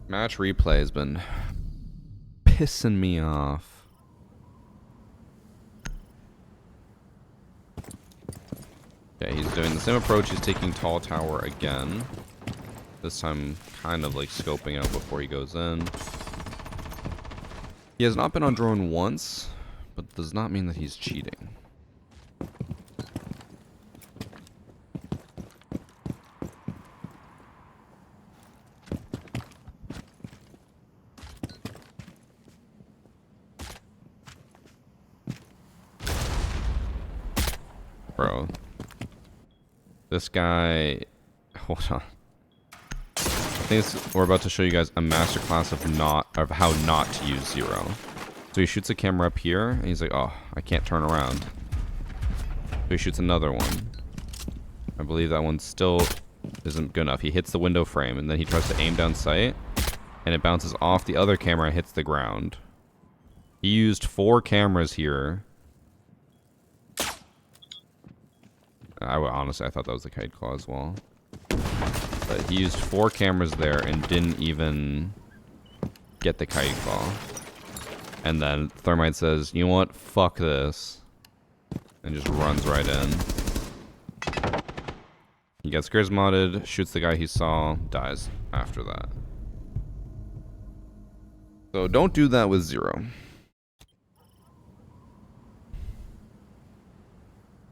Match replay has been pissing me off. Okay, he's doing the same approach. He's taking tall tower again. This time kind of like scoping out before he goes in. He has not been on drone once, but does not mean that he's cheating. Bro. This guy... Hold on. I think we're about to show you guys a masterclass of how not to use zero. So he shoots a camera up here, and he's like, oh, I can't turn around. So he shoots another one. I believe that one still isn't good enough. He hits the window frame, and then he tries to aim down sight, and it bounces off the other camera and hits the ground. He used 4 cameras here. Honestly, I thought that was the Kite Claw as well. But he used 4 cameras there and didn't even get the Kite Claw. And then Thermite says, you know what? Fuck this. And just runs right in. He gets Grizz modded, shoots the guy he saw, dies after that. So don't do that with zero.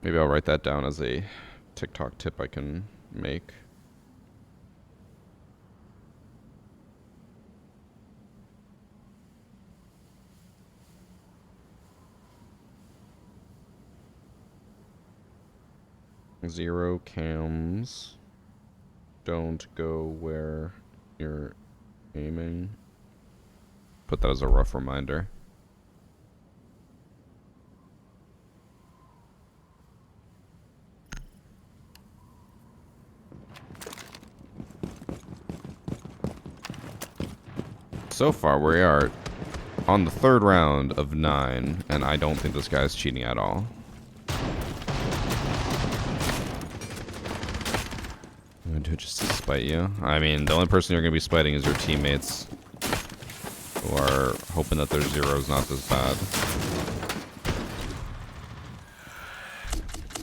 Maybe I'll write that down as a TikTok tip I can make. Zero cams. Don't go where you're aiming. Put that as a rough reminder. So far, we are on the 3rd round of 9, and I don't think this guy's cheating at all. I'm gonna do it just to spite you. I mean, the only person you're gonna be spiting is your teammates, who are hoping that their zero's not this bad.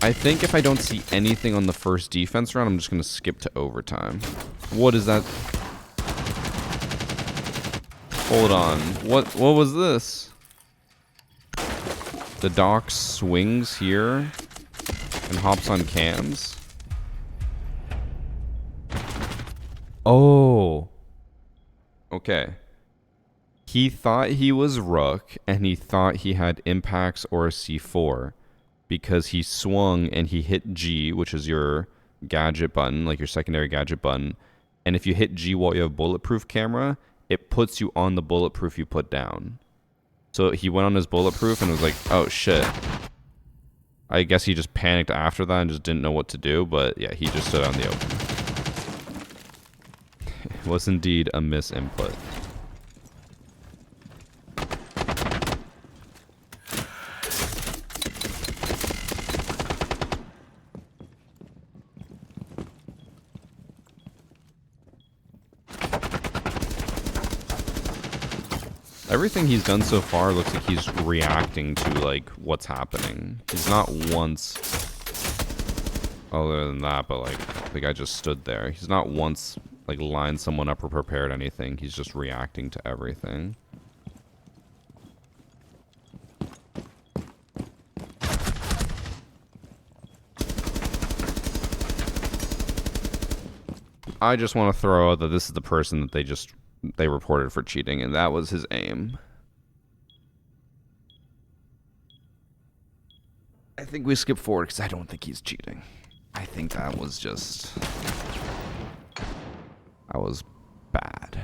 I think if I don't see anything on the first defense round, I'm just gonna skip to overtime. What is that? Hold on. What was this? The doc swings here and hops on cams. Oh. Okay. He thought he was Rook and he thought he had impacts or a C4 because he swung and he hit G, which is your gadget button, like your secondary gadget button. And if you hit G while you have bulletproof camera, it puts you on the bulletproof you put down. So he went on his bulletproof and was like, oh shit. I guess he just panicked after that and just didn't know what to do, but yeah, he just stood on the open. It was indeed a misinput. Everything he's done so far looks like he's reacting to, like, what's happening. He's not once... Other than that, but, like, the guy just stood there. He's not once, like, lined someone up or prepared anything. He's just reacting to everything. I just want to throw out that this is the person that they reported for cheating, and that was his aim. I think we skip forward because I don't think he's cheating. I think that was just... That was bad.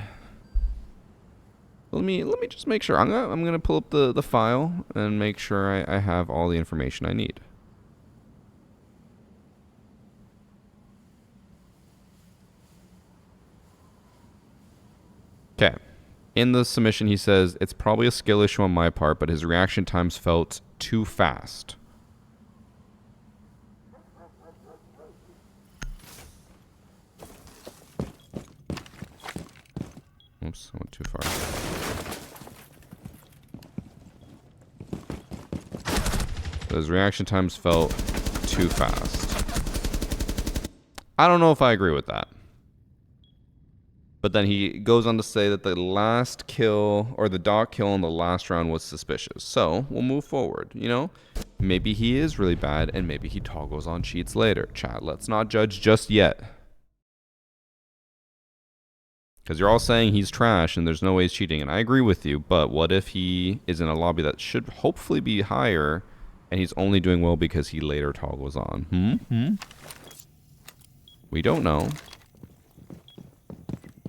Let me just make sure. I'm gonna pull up the file and make sure I have all the information I need. Okay. In the submission, he says, it's probably a skill issue on my part, but his reaction times felt too fast. Oops, I went too far. His reaction times felt too fast. I don't know if I agree with that. But then he goes on to say that the last kill, or the dot kill in the last round was suspicious. So, we'll move forward, you know? Maybe he is really bad, and maybe he toggles on cheats later. Chat, let's not judge just yet. Because you're all saying he's trash, and there's no way he's cheating, and I agree with you, but what if he is in a lobby that should hopefully be higher, and he's only doing well because he later toggles on? We don't know.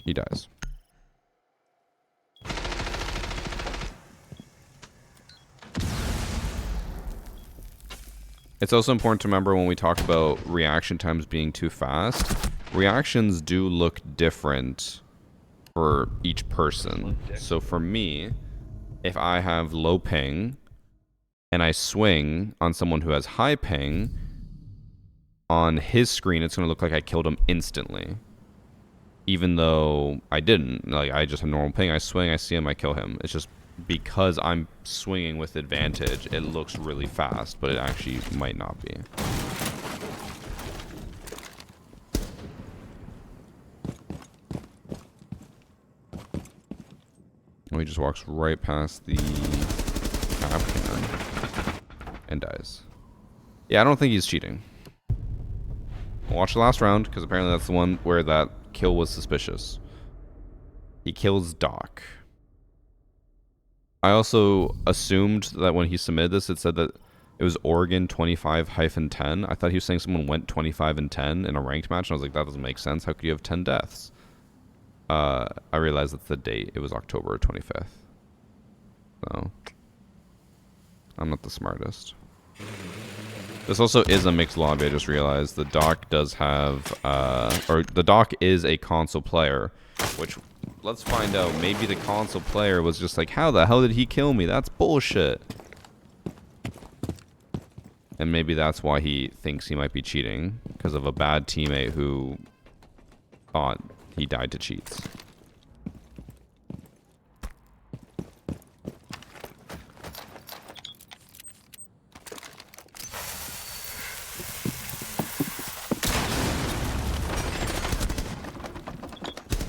He dies. It's also important to remember when we talk about reaction times being too fast, reactions do look different for each person. So for me, if I have low ping and I swing on someone who has high ping, on his screen it's going to look like I killed him instantly. Even though I didn't. Like, I just have normal ping, I swing, I see him, I kill him. It's just because I'm swinging with advantage, it looks really fast, but it actually might not be. Oh, he just walks right past the cap can and dies. Yeah, I don't think he's cheating. Watch the last round, because apparently that's the one where that kill was suspicious. He kills Doc. I also assumed that when he submitted this, it said that it was Oregon 25-10. I thought he was saying someone went 25-10 in a ranked match, and I was like, that doesn't make sense. How could you have 10 deaths? I realized that's the date. It was October 25th. So, I'm not the smartest. This also is a mixed lobby, I just realized. The Doc does have, or the Doc is a console player, which, let's find out. Maybe the console player was just like, how the hell did he kill me? That's bullshit. And maybe that's why he thinks he might be cheating, because of a bad teammate who thought he died to cheats.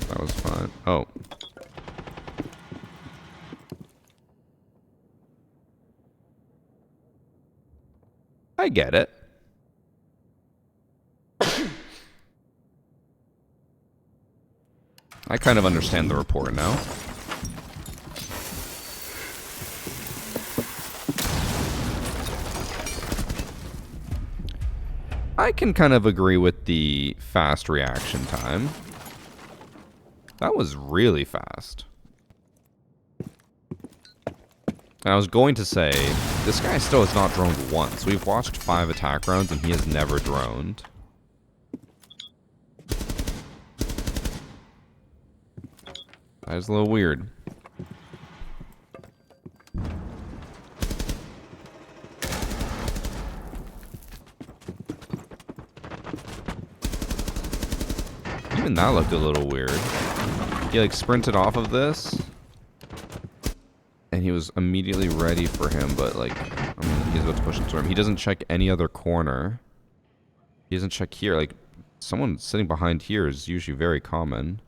That was fine. Oh. I get it. I kind of understand the report now. I can kind of agree with the fast reaction time. That was really fast. And I was going to say, this guy still has not droned once. We've watched 5 attack rounds and he has never droned. That is a little weird. Even that looked a little weird. He like sprinted off of this. And he was immediately ready for him, but like, I mean, he's about to push into him. He doesn't check any other corner. He doesn't check here. Like, someone sitting behind here is usually very common.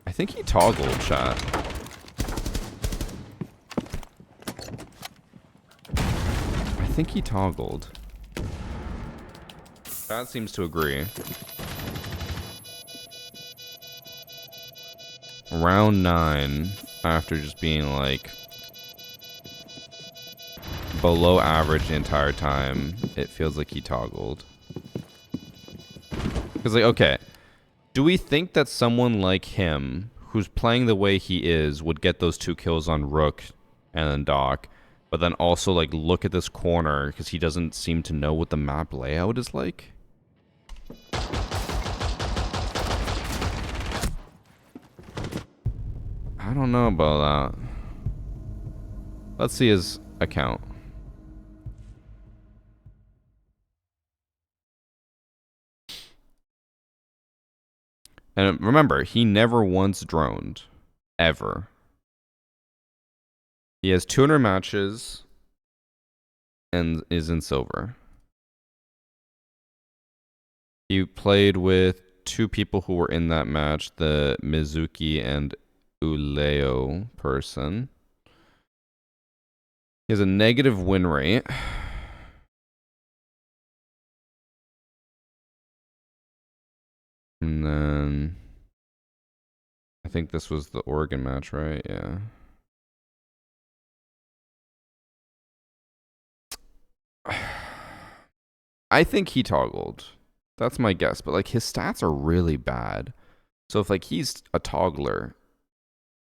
I think he toggled, chat. I think he toggled. That seems to agree. Round 9, after just being like below average the entire time, it feels like he toggled. Because like, okay, do we think that someone like him, who's playing the way he is, would get those 2 kills on Rook and then Doc, but then also like look at this corner because he doesn't seem to know what the map layout is like? I don't know about that. Let's see his account. And remember, he never once droned. Ever. He has 200 matches and is in silver. He played with 2 people who were in that match, the Mizuki and Uleo person. He has a negative win rate. And then I think this was the Oregon match, right? Yeah. I think he toggled. That's my guess, but like his stats are really bad. So if like he's a toggler,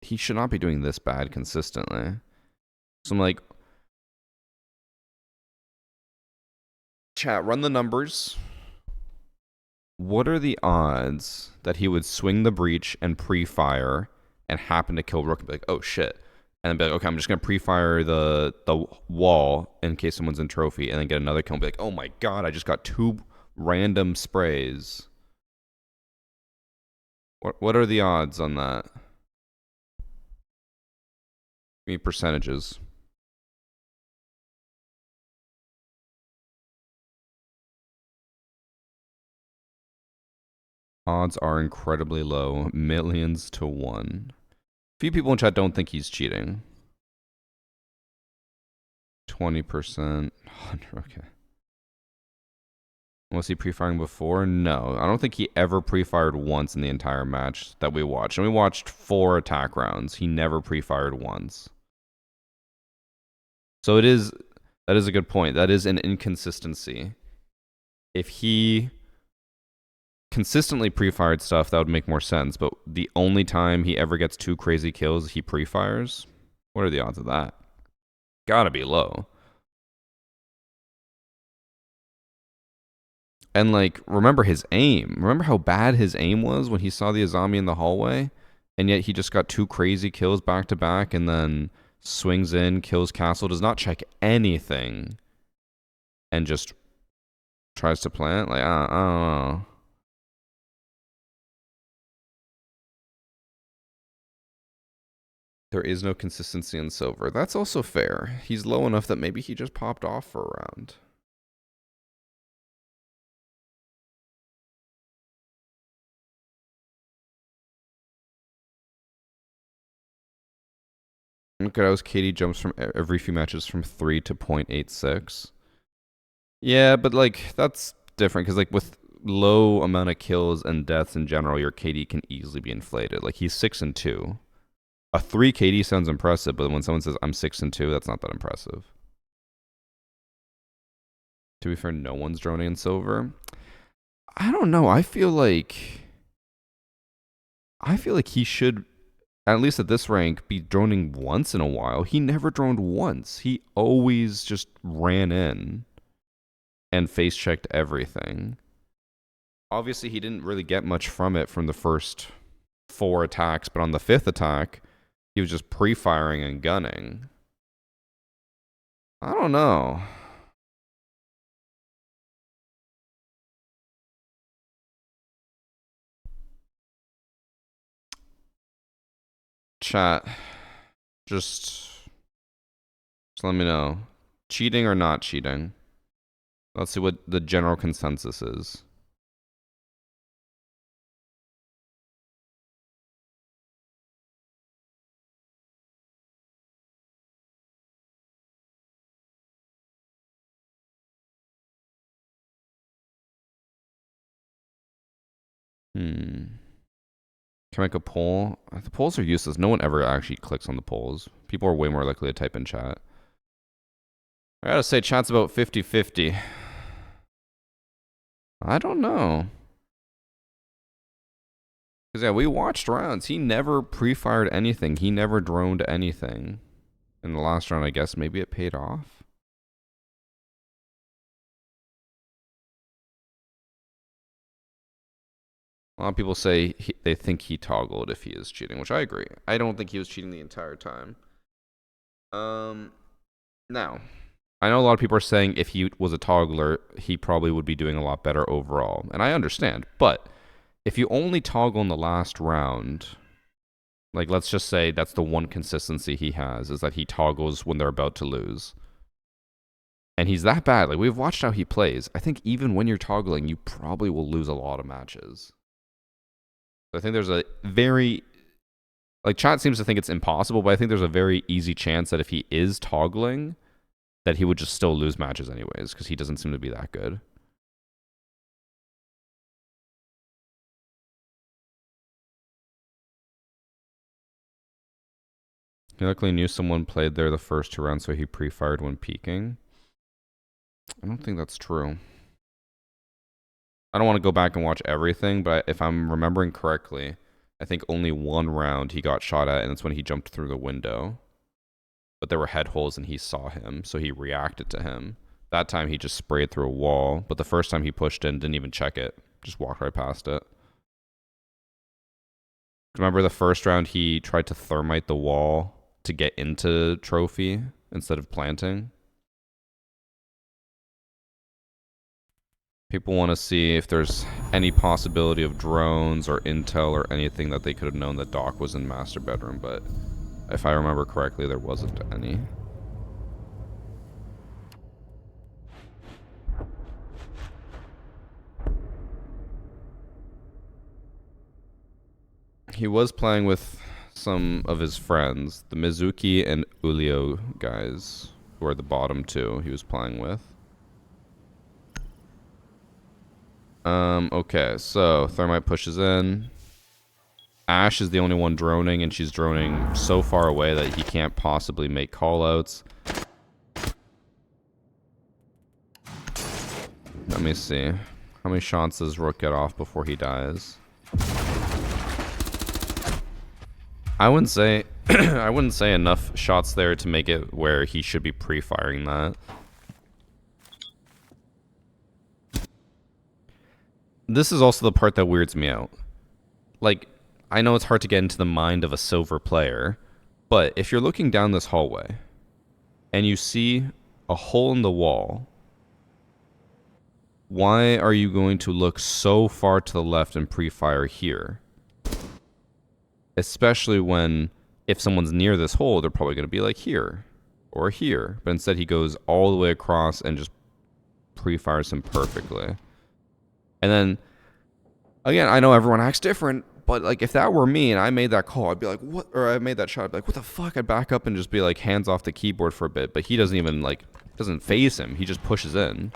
he should not be doing this bad consistently. So I'm like, chat, run the numbers. What are the odds that he would swing the breach and pre-fire and happen to kill Rook and be like, oh shit. And then be like, okay, I'm just going to pre-fire the wall in case someone's in trophy, and then get another kill and be like, oh my god, I just got 2 random sprays. What are the odds on that? Give me percentages. Odds are incredibly low. Millions to 1. Few people in chat don't think he's cheating. 20%. Okay. Was he pre-firing before? No. I don't think he ever pre-fired once in the entire match that we watched. And we watched 4 attack rounds. He never pre-fired once. So that is a good point. That is an inconsistency. If he consistently pre-fired stuff, that would make more sense. But the only time he ever gets 2 crazy kills, he pre-fires? What are the odds of that? Gotta be low. And, like, remember his aim. Remember how bad his aim was when he saw the Azami in the hallway? And yet he just got 2 crazy kills back to back and then swings in, kills Castle, does not check anything, and just tries to plant? Like, I don't know. There is no consistency in Silver. That's also fair. He's low enough that maybe he just popped off for a round. Look at how KD jumps from every few matches from 3 to 0.86. Yeah, but like that's different because like with low amount of kills and deaths in general, your KD can easily be inflated. Like he's 6-2. A 3 KD sounds impressive, but when someone says I'm 6-2, that's not that impressive. To be fair, no one's droning in Silver. I don't know. I feel like he should, at least at this rank, be droning once in a while. He never droned once. He always just ran in and face checked everything. Obviously, he didn't really get much from it from the first 4 attacks, but on the 5th attack, he was just pre-firing and gunning. I don't know. Chat, just let me know. Cheating or not cheating? Let's see what the general consensus is. Can I make a poll? The polls are useless. No one ever actually clicks on the polls. People are way more likely to type in chat. I gotta say, chat's about 50-50. I don't know. Because, yeah, we watched rounds. He never pre-fired anything. He never droned anything. In the last round, I guess maybe it paid off. A lot of people say they think he toggled if he is cheating, which I agree. I don't think he was cheating the entire time. Now, I know a lot of people are saying if he was a toggler, he probably would be doing a lot better overall. And I understand. But if you only toggle in the last round, like let's just say that's the one consistency he has, is that he toggles when they're about to lose. And he's that bad. Like we've watched how he plays. I think even when you're toggling, you probably will lose a lot of matches. I think there's a very, like chat seems to think it's impossible, but I think there's a very easy chance that if he is toggling, that he would just still lose matches anyways, because he doesn't seem to be that good. He luckily knew someone played there the first 2 rounds, so he pre-fired when peeking. I don't think that's true. I don't want to go back and watch everything, but if I'm remembering correctly, I think only 1 round he got shot at, and it's when he jumped through the window. But there were head holes and he saw him, so he reacted to him. That time he just sprayed through a wall, but the first time he pushed in, didn't even check it. Just walked right past it. Remember the first round he tried to thermite the wall to get into trophy instead of planting? People want to see if there's any possibility of drones or intel or anything that they could have known that Doc was in master bedroom, but if I remember correctly, there wasn't any. He was playing with some of his friends, the Mizuki and Ulio guys. Or the bottom two he was playing with. Okay, so Thermite pushes in. Ash is the only one droning, and she's droning so far away that he can't possibly make callouts. Let me see. How many shots does Rook get off before he dies? I wouldn't say I wouldn't say enough shots there to make it where he should be pre-firing that. This is also the part that weirds me out. Like, I know it's hard to get into the mind of a silver player, but if you're looking down this hallway and you see a hole in the wall, why are you going to look so far to the left and pre-fire here? Especially when, if someone's near this hole, they're probably going to be like here or here. But instead he goes all the way across and just pre-fires him perfectly. And then, again, I know everyone acts different, but like if that were me and I made that call, I'd be like, what? Or I made that shot, I'd be like, what the fuck? I'd back up and just be like hands off the keyboard for a bit. But he doesn't even like, doesn't phase him. He just pushes in.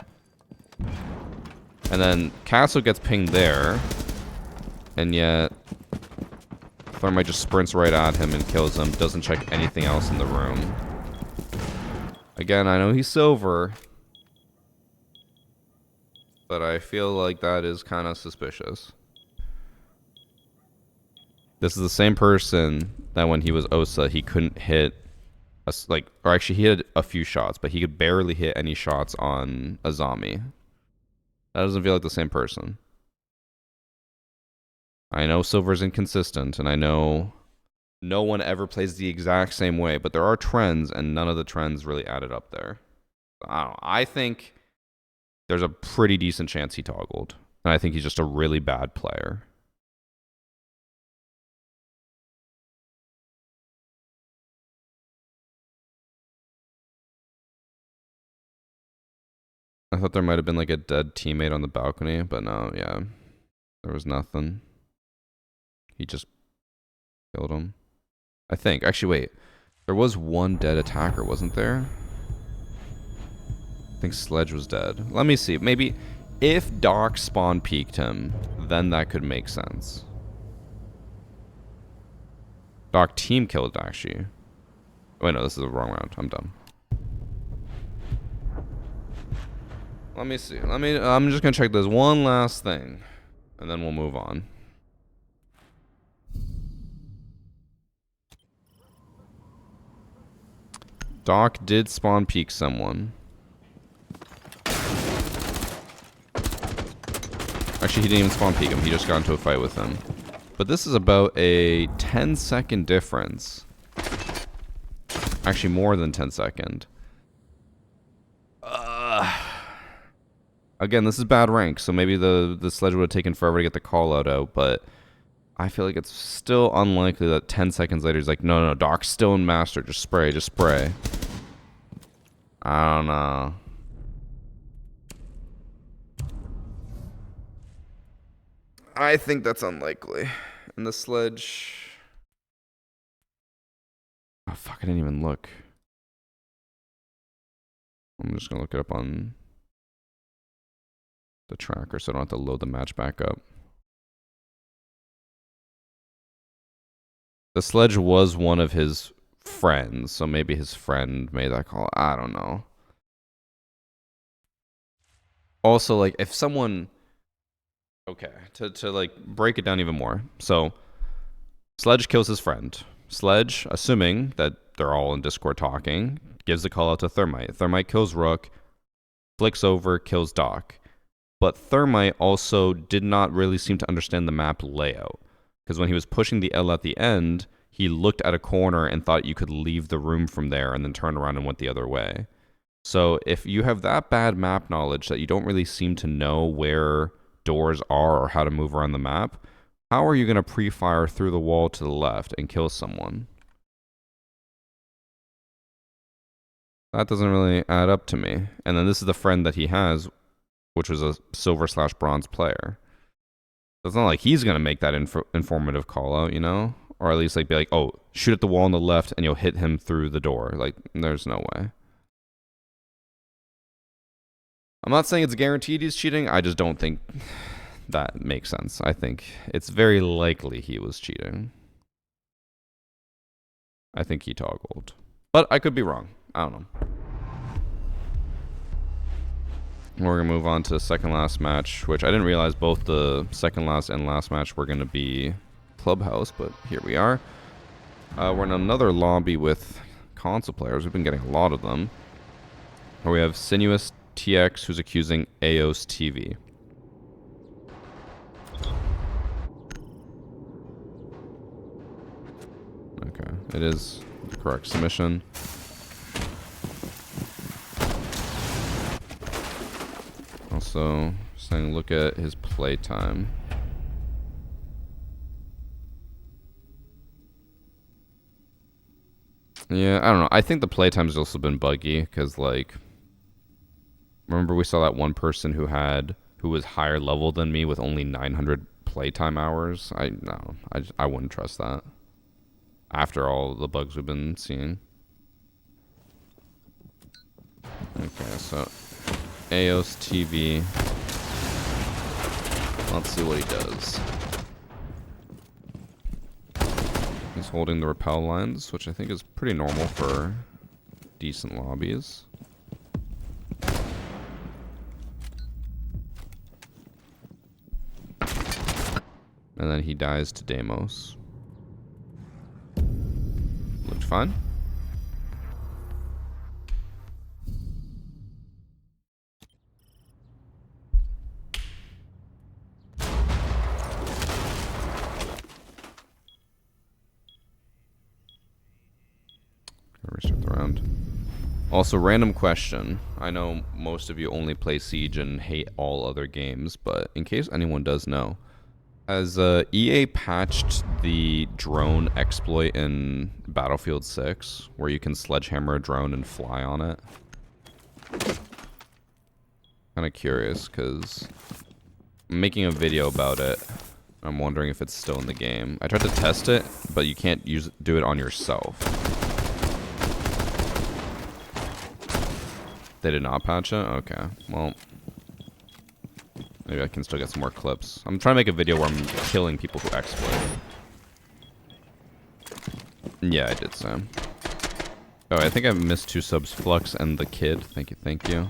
And then Castle gets pinged there. And yet Thermite just sprints right at him and kills him. Doesn't check anything else in the room. Again, I know he's silver, but I feel like that is kind of suspicious. This is the same person that when he was Osa, he couldn't hit, or actually he had a few shots, but he could barely hit any shots on Azami. That doesn't feel like the same person. I know Silver's inconsistent, and I know no one ever plays the exact same way, but there are trends, and none of the trends really added up there. I don't know. I think there's a pretty decent chance he toggled, and I think he's just a really bad player. I thought there might have been like a dead teammate on the balcony, but no, yeah. There was nothing. He just killed him. I think. Actually, wait. There was one dead attacker, wasn't there? I think Sledge was dead. Let me see. Maybe if Doc spawn peeked him, then that could make sense. Doc team killed, actually. Wait, no, this is the wrong round. I'm dumb. Let me see. I'm just gonna check this one last thing, and then we'll move on. Doc did spawn peek someone. Actually, he didn't even spawn peek him. He just got into a fight with him. But this is about a 10-second difference. Actually, more than 10-second. Again, this is bad rank, so maybe the Sledge would have taken forever to get the call out, but I feel like it's still unlikely that 10 seconds later he's like, no, Doc's still in Master. Just spray, just spray. I don't know. I think that's unlikely. And the Sledge... Oh, fuck, I didn't even look. I'm just gonna look it up on the tracker so I don't have to load the match back up. The Sledge was one of his friends, so maybe his friend made that call. I don't know. Also, like, if someone... Okay, to like, break it down even more. So, Sledge kills his friend. Sledge, assuming that they're all in Discord talking, gives the call out to Thermite. Thermite kills Rook, flicks over, kills Doc. But Thermite also did not really seem to understand the map layout. Because when he was pushing the L at the end, he looked at a corner and thought you could leave the room from there and then turn around and went the other way. So if you have that bad map knowledge that you don't really seem to know where doors are or how to move around the map, how are you going to pre-fire through the wall to the left and kill someone? That doesn't really add up to me. And then this is the friend that he has, which was a silver/bronze player. It's not like he's going to make that informative call out, you know? Or at least like be like, oh, shoot at the wall on the left and you'll hit him through the door. Like, there's no way. I'm not saying it's guaranteed he's cheating. I just don't think that makes sense. I think it's very likely he was cheating. I think he toggled. But I could be wrong. I don't know. We're going to move on to the second last match, which I didn't realize both the second last and last match were going to be Clubhouse, but here we are. We're in another lobby with console players. We've been getting a lot of them. Where we have Sinuous TX, who's accusing AOS TV. Okay, it is the correct submission. Also, saying look at his playtime. Yeah, I don't know. I think the playtime's also been buggy because, like, remember we saw that one person who was higher level than me with only 900 playtime hours. I wouldn't trust that. After all the bugs we've been seeing. Okay, so AOS TV. Let's see what he does. He's holding the repel lines, which I think is pretty normal for decent lobbies. And then he dies to Deimos. Looked fine. Restart the round. Also, random question. I know most of you only play Siege and hate all other games, but in case anyone does know, has EA patched the drone exploit in Battlefield 6, where you can sledgehammer a drone and fly on it? Kind of curious, because I'm making a video about it. I'm wondering if it's still in the game. I tried to test it, but you can't do it on yourself. They did not patch it? Okay, well, maybe I can still get some more clips. I'm trying to make a video where I'm killing people who exploit. Yeah, I did, Sam. Oh, I think I missed 2 subs, Flux and the Kid. Thank you, thank you.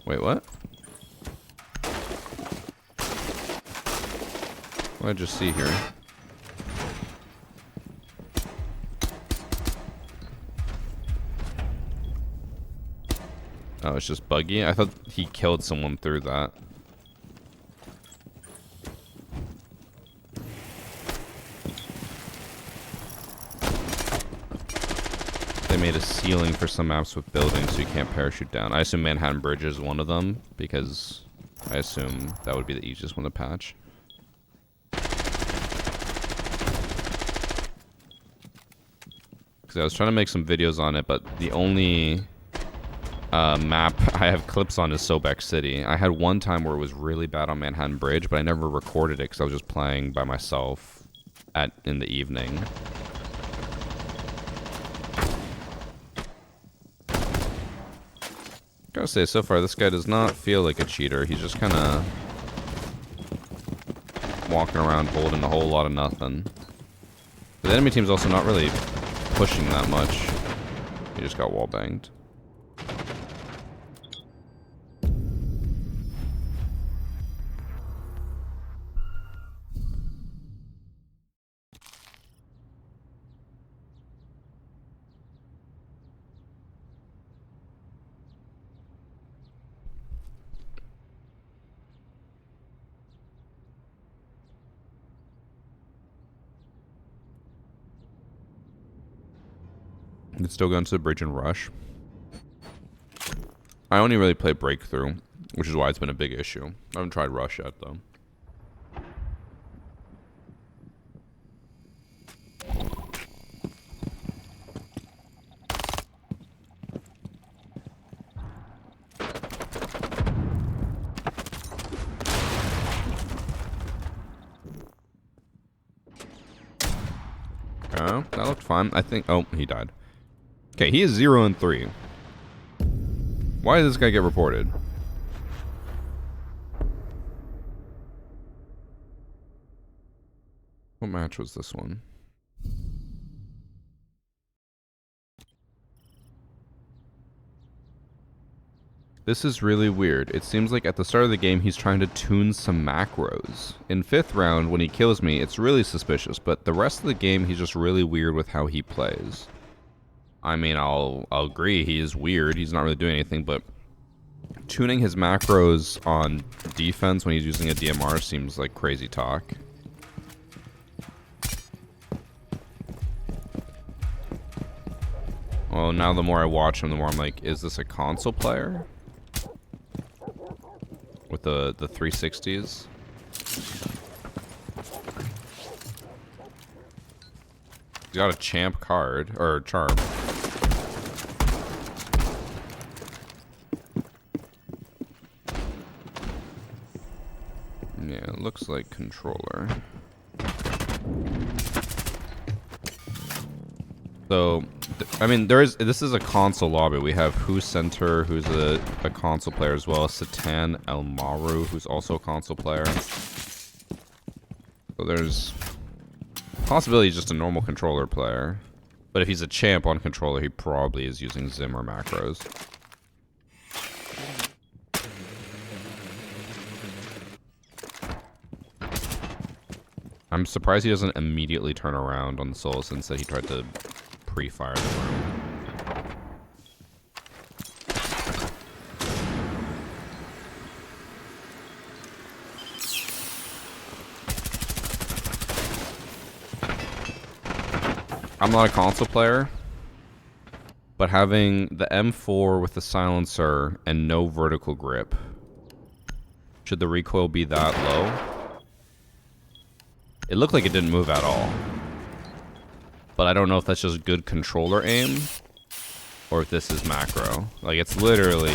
Wait, what? What did I just see here? Oh, it's just buggy? I thought he killed someone through that. They made a ceiling for some maps with buildings so you can't parachute down. I assume Manhattan Bridge is one of them, because I assume that would be the easiest one to patch. Because I was trying to make some videos on it, but the only map I have clips on is Sobek City. I had one time where it was really bad on Manhattan Bridge, but I never recorded it because I was just playing by myself in the evening. Gotta say, so far this guy does not feel like a cheater. He's just kind of walking around holding a whole lot of nothing. But the enemy team's also not really pushing that much. He just got wall banged. It's still going to the bridge and rush. I only really play breakthrough, which is why it's been a big issue. I haven't tried rush yet, though. Okay, that looked fine. I think... Oh, he died. Okay, he is 0 and 3. Why did this guy get reported? What match was this one? This is really weird. It seems like at the start of the game, he's trying to tune some macros. In 5th round, when he kills me, it's really suspicious, but the rest of the game, he's just really weird with how he plays. I mean, I'll agree, he is weird. He's not really doing anything, but tuning his macros on defense when he's using a DMR seems like crazy talk. Well, now the more I watch him, the more I'm like, is this a console player? With the 360s. He's got a champ card, or charm. Yeah, it looks like controller. So, I mean, this is a console lobby. We have Who's Center, who's a console player as well. Satan Elmaru, who's also a console player. So there's possibility he's just a normal controller player. But if he's a champ on controller, he probably is using Zim or macros. I'm surprised he doesn't immediately turn around on the solo since that he tried to pre-fire the room. I'm not a console player, but having the M4 with the silencer and no vertical grip, should the recoil be that low? It looked like it didn't move at all. But I don't know if that's just good controller aim or if this is macro. Like, it's literally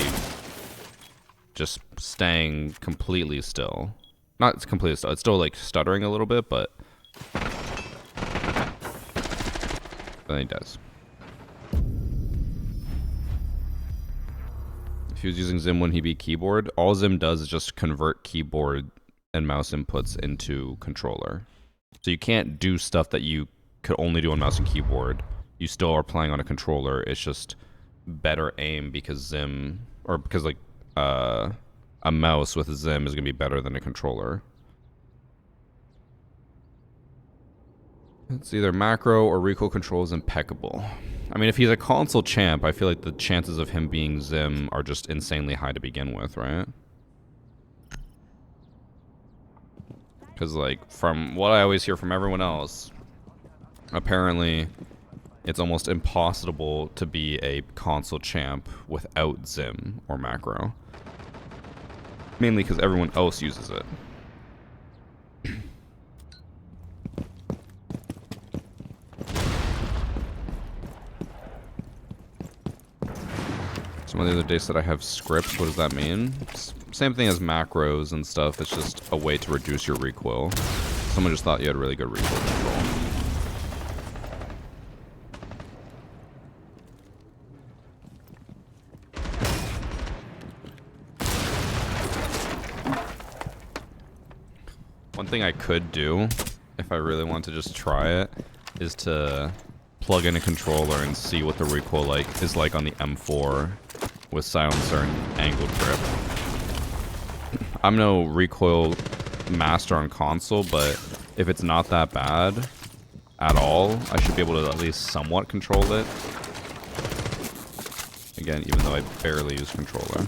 just staying completely still. Not completely still. It's still, like, stuttering a little bit, but then he does. If he was using Zim, wouldn't he be keyboard? All Zim does is just convert keyboard and mouse inputs into controller. So you can't do stuff that you could only do on mouse and keyboard. You still are playing on a controller. It's just better aim because Zim, or because like a mouse with a Zim is going to be better than a controller. It's either macro or recoil control is impeccable. I mean, if he's a console champ, I feel like the chances of him being Zim are just insanely high to begin with, right? Because, like, from what I always hear from everyone else, apparently it's almost impossible to be a console champ without Zim or macro. Mainly because everyone else uses it. Some of the other days said I have scripts. What does that mean? Same thing as macros and stuff. It's just a way to reduce your recoil. Someone just thought you had really good recoil control. One thing I could do, if I really want to just try it, is to plug in a controller and see what the recoil is like on the M4 with silencer and angled grip. I'm no recoil master on console, but if it's not that bad at all, I should be able to at least somewhat control it. Again, even though I barely use controller.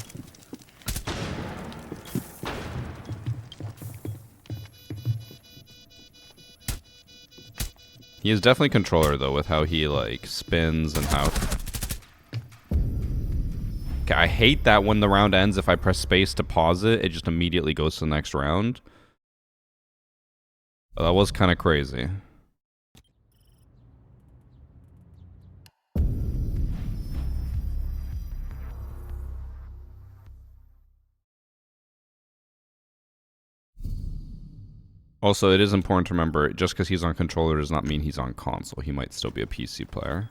He is definitely controller though, with how he like spins and how. Okay, I hate that when the round ends, if I press space to pause it, it just immediately goes to the next round. But that was kind of crazy. Also, it is important to remember, just because he's on controller does not mean he's on console. He might still be a PC player.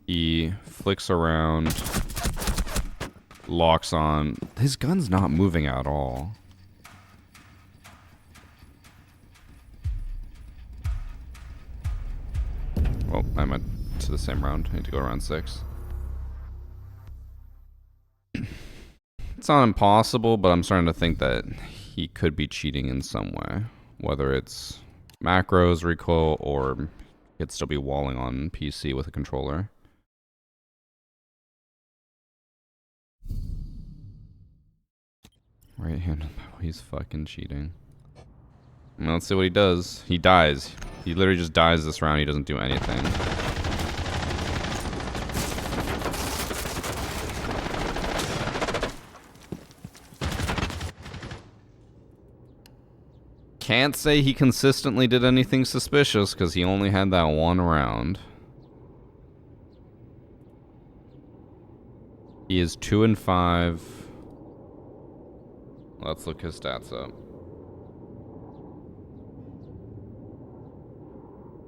He flicks around, locks on. His gun's not moving at all. Well, I went to the same round. I need to go to round 6. It's not impossible, but I'm starting to think that he could be cheating in some way. Whether it's macros, recoil, or he could still be walling on PC with a controller. Right-handed, he's fucking cheating. Well, let's see what he does. He dies. He literally just dies this round. He doesn't do anything. Can't say he consistently did anything suspicious because he only had that one round. He is 2 and 5. Let's look his stats up.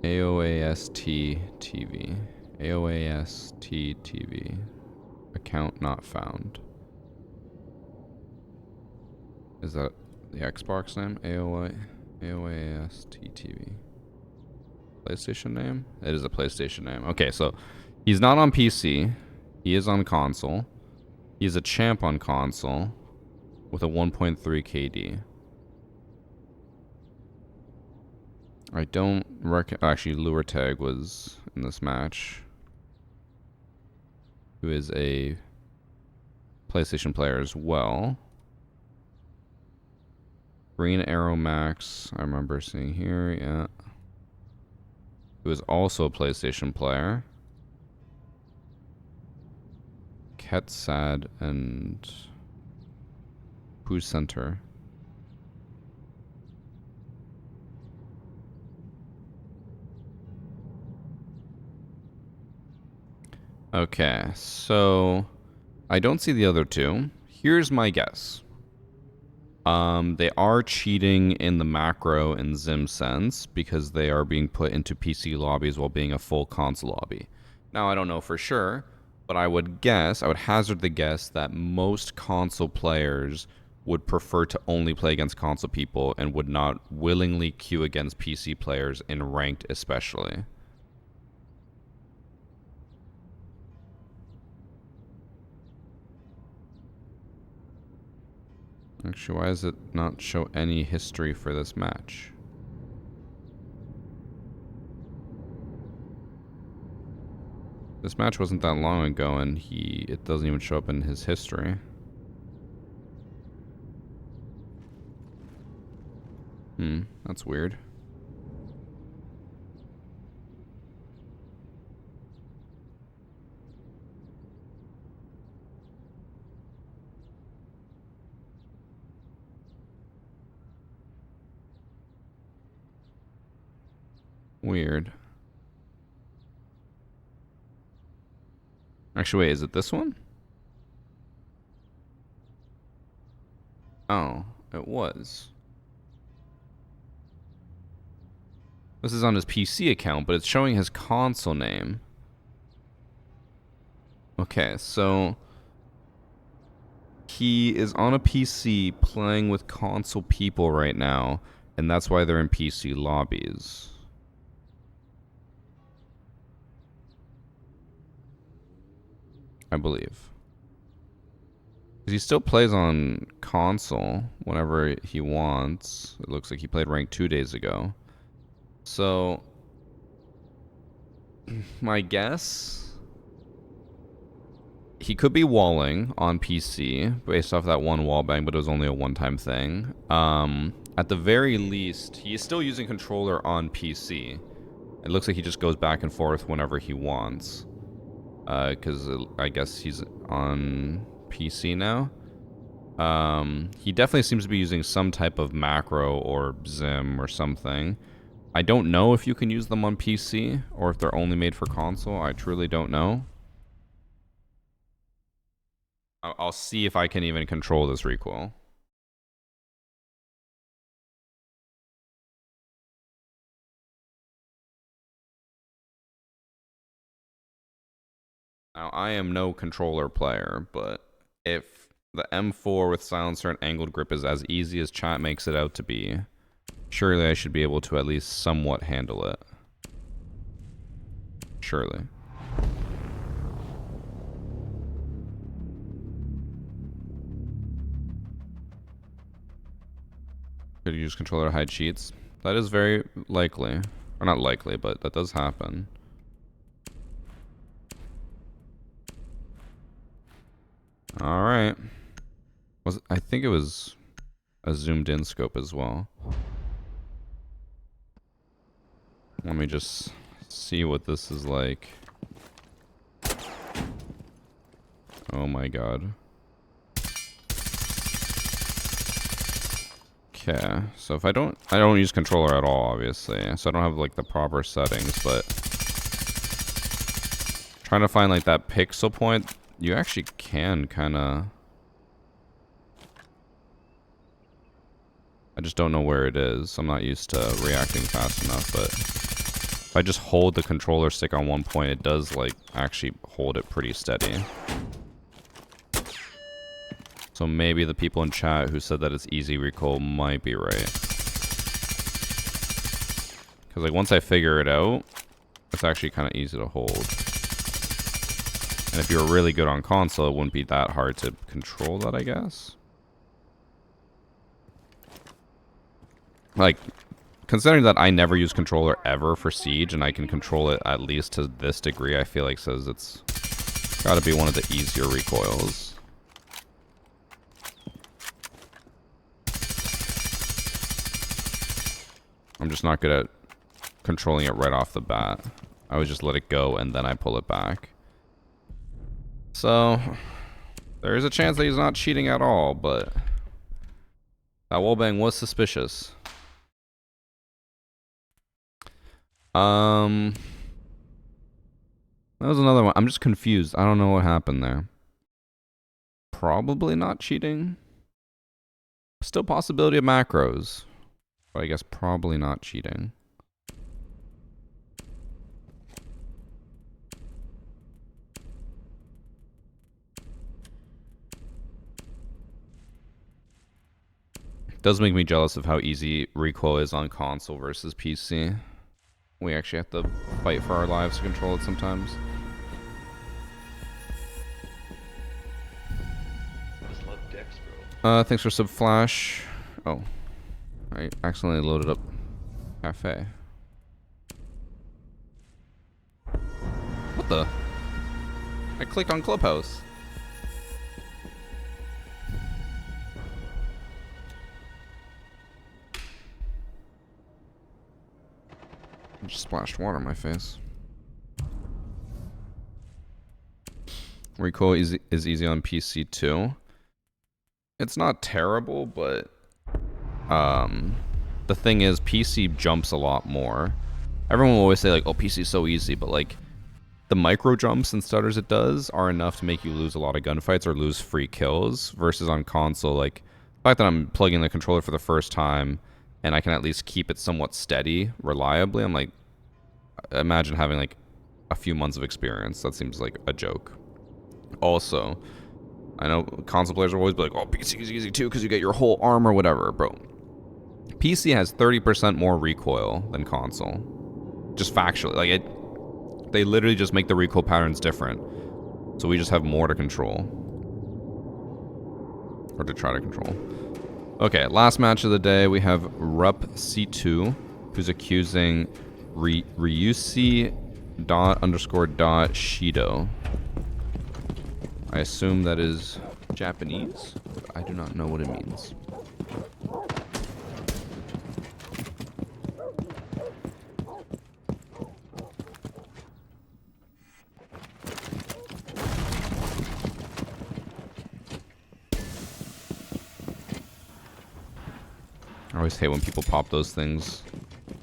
AOAST TV. AOAST TV. Account not found. Is that the Xbox name? AOAST TV. PlayStation name? It is a PlayStation name. Okay, so he's not on PC. He is on console. He's a champ on console with a 1.3 KD. I don't reckon. Actually, Lure Tag was in this match, who is a PlayStation player as well. Green Arrow Max, I remember seeing here, yeah. Who is also a PlayStation player. Ketsad and Pooh Center. Okay, so I don't see the other two. Here's my guess. They are cheating in the macro and Zim sense because they are being put into PC lobbies while being a full console lobby. Now, I don't know for sure, but I would hazard the guess that most console players would prefer to only play against console people and would not willingly queue against PC players in ranked especially. Actually, why does it not show any history for this match? This match wasn't that long ago, and it doesn't even show up in his history. That's weird. Weird. Actually, wait, is it this one? Oh, it was. This is on his PC account, but it's showing his console name. Okay, so he is on a PC playing with console people right now, and that's why they're in PC lobbies. I believe. He still plays on console whenever he wants. It looks like he played rank 2 days ago. So, my guess, he could be walling on PC based off that one wall bang, but it was only a one-time thing. At the very least, he is still using controller on PC. It looks like he just goes back and forth whenever he wants. Because I guess he's on PC now. He definitely seems to be using some type of macro or Zim or something. I don't know if you can use them on PC or if they're only made for console. I truly don't know. I'll see if I can even control this recoil. I am no controller player, but if the M4 with silencer and angled grip is as easy as chat makes it out to be, surely I should be able to at least somewhat handle it. Surely. Could you use controller to hide cheats? That is very likely. Or not likely, but that does happen. Alright. I think it was a zoomed in scope as well. Let me just see what this is like. Oh my god. Okay, so if I don't use controller at all, obviously, so I don't have like the proper settings, but trying to find like that pixel point, you actually can kind of. I just don't know where it is. I'm not used to reacting fast enough, but if I just hold the controller stick on one point, it does like actually hold it pretty steady. So maybe the people in chat who said that it's easy recoil might be right. Because like once I figure it out, it's actually kind of easy to hold. And if you're really good on console, it wouldn't be that hard to control that, I guess. Like, considering that I never use controller ever for Siege, and I can control it at least to this degree, I feel like says it's gotta be one of the easier recoils. I'm just not good at controlling it right off the bat. I would just let it go and then I pull it back. So, there is a chance that he's not cheating at all, but that wallbang was suspicious. That was another one. I'm just confused. I don't know what happened there. Probably not cheating. Still possibility of macros. But I guess probably not cheating. Does make me jealous of how easy recoil is on console versus PC. We actually have to fight for our lives to control it sometimes. I just love Dex, bro. Thanks for sub flash. Oh, I accidentally loaded up Cafe. What the? I clicked on Clubhouse. I just splashed water on my face. Recoil is easy on PC too. It's not terrible, but the thing is, PC jumps a lot more. Everyone will always say like, "Oh, PC is so easy," but like, the micro jumps and stutters it does are enough to make you lose a lot of gunfights or lose free kills. Versus on console, like the fact that I'm plugging the controller for the first time and I can at least keep it somewhat steady, reliably. I'm like, imagine having like a few months of experience. That seems like a joke. Also, I know console players will always be like, "Oh, PC is easy too because you get your whole arm or whatever," bro. PC has 30% more recoil than console. Just factually. Like, they literally just make the recoil patterns different. So we just have more to control. Or to try to control. Okay, last match of the day. We have Rup C2, who's accusing Ryusi _. Shido. I assume that is Japanese. I do not know what it means. I always hate when people pop those things.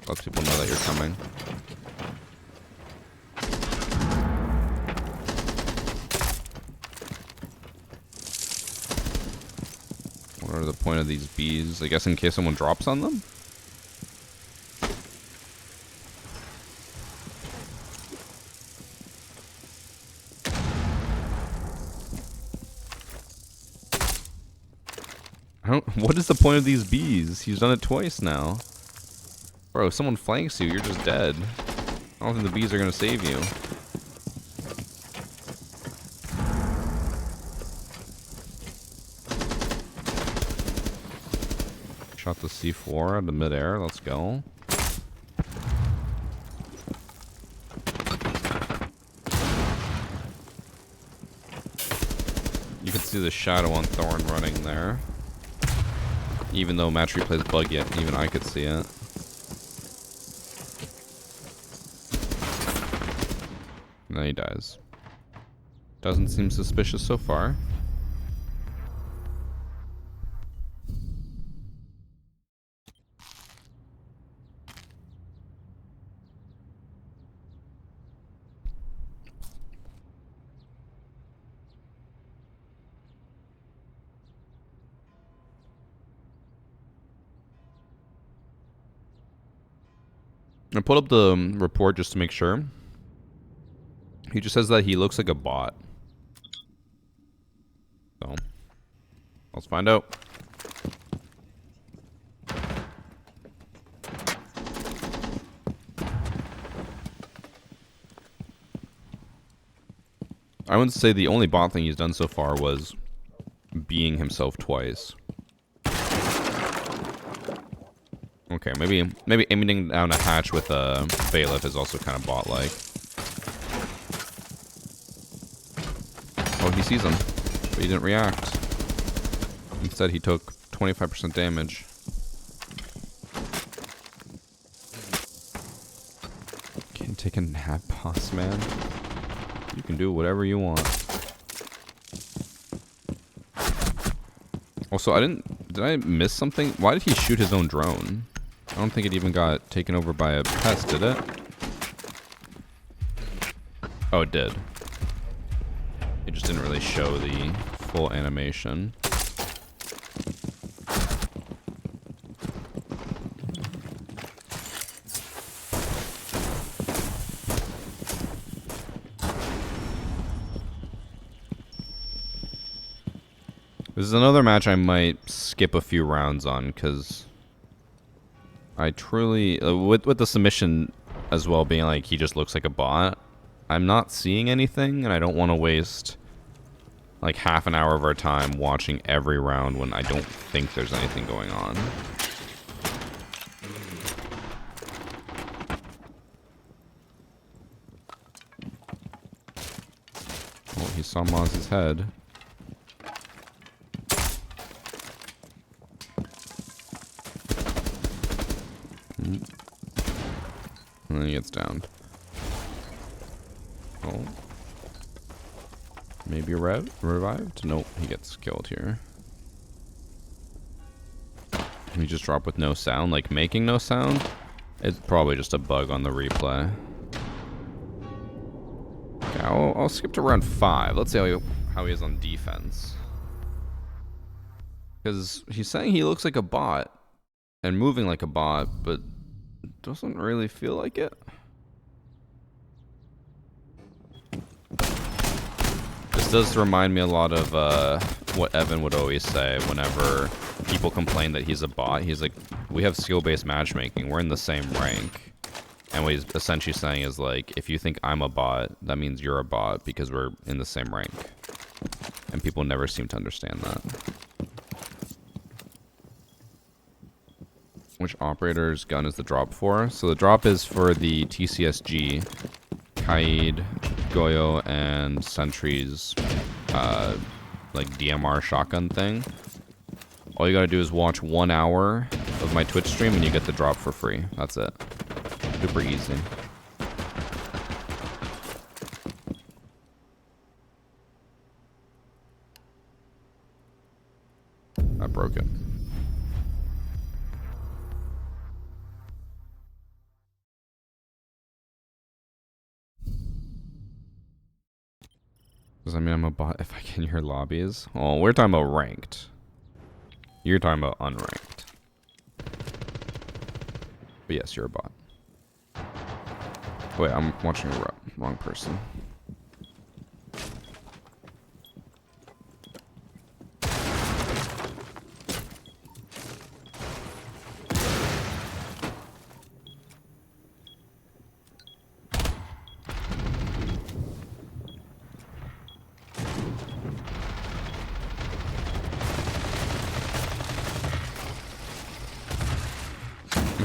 Lets people know that you're coming. What are the point of these bees? I guess in case someone drops on them? What is the point of these bees? He's done it twice now. Bro, if someone flanks you, you're just dead. I don't think the bees are gonna save you. Shot the C4 out of midair. Let's go. You can see the shadow on Thorn running there. Even though match replay's bug yet, even I could see it. And then he dies. Doesn't seem suspicious so far. I pulled up the report just to make sure. He just says that he looks like a bot. So, let's find out. I wouldn't say the only bot thing he's done so far was being himself twice. Okay, maybe aiming down a hatch with a bailiff is also kind of bot-like. Oh, he sees him, but he didn't react. Instead, he took 25% damage. Can't take a nap, boss man. You can do whatever you want. Also, did I miss something? Why did he shoot his own drone? I don't think it even got taken over by a pest, did it? Oh, it did. It just didn't really show the full animation. This is another match I might skip a few rounds on, because I truly, with the submission as well being like he just looks like a bot, I'm not seeing anything, and I don't want to waste like half an hour of our time watching every round when I don't think there's anything going on. Oh, he saw Moz's head. And then he gets downed. Oh. Maybe revived? Nope, he gets killed here. Can he just drop with no sound? Like making no sound? It's probably just a bug on the replay. Okay, I'll skip to round 5. Let's see how he is on defense. Because he's saying he looks like a bot and moving like a bot, but doesn't really feel like it. This does remind me a lot of what Evan would always say whenever people complain that he's a bot. He's like, we have skill-based matchmaking. We're in the same rank. And what he's essentially saying is like, if you think I'm a bot, that means you're a bot because we're in the same rank. And people never seem to understand that. Which operator's gun is the drop for? So the drop is for the TCSG, Kaid, Goyo, and Sentry's like DMR shotgun thing. All you gotta do is watch 1 hour of my Twitch stream and you get the drop for free. That's it. Super easy. I broke it. Does that mean I'm a bot if I get in your lobbies? Oh, we're talking about ranked. You're talking about unranked. But yes, you're a bot. Wait, I'm watching the wrong person.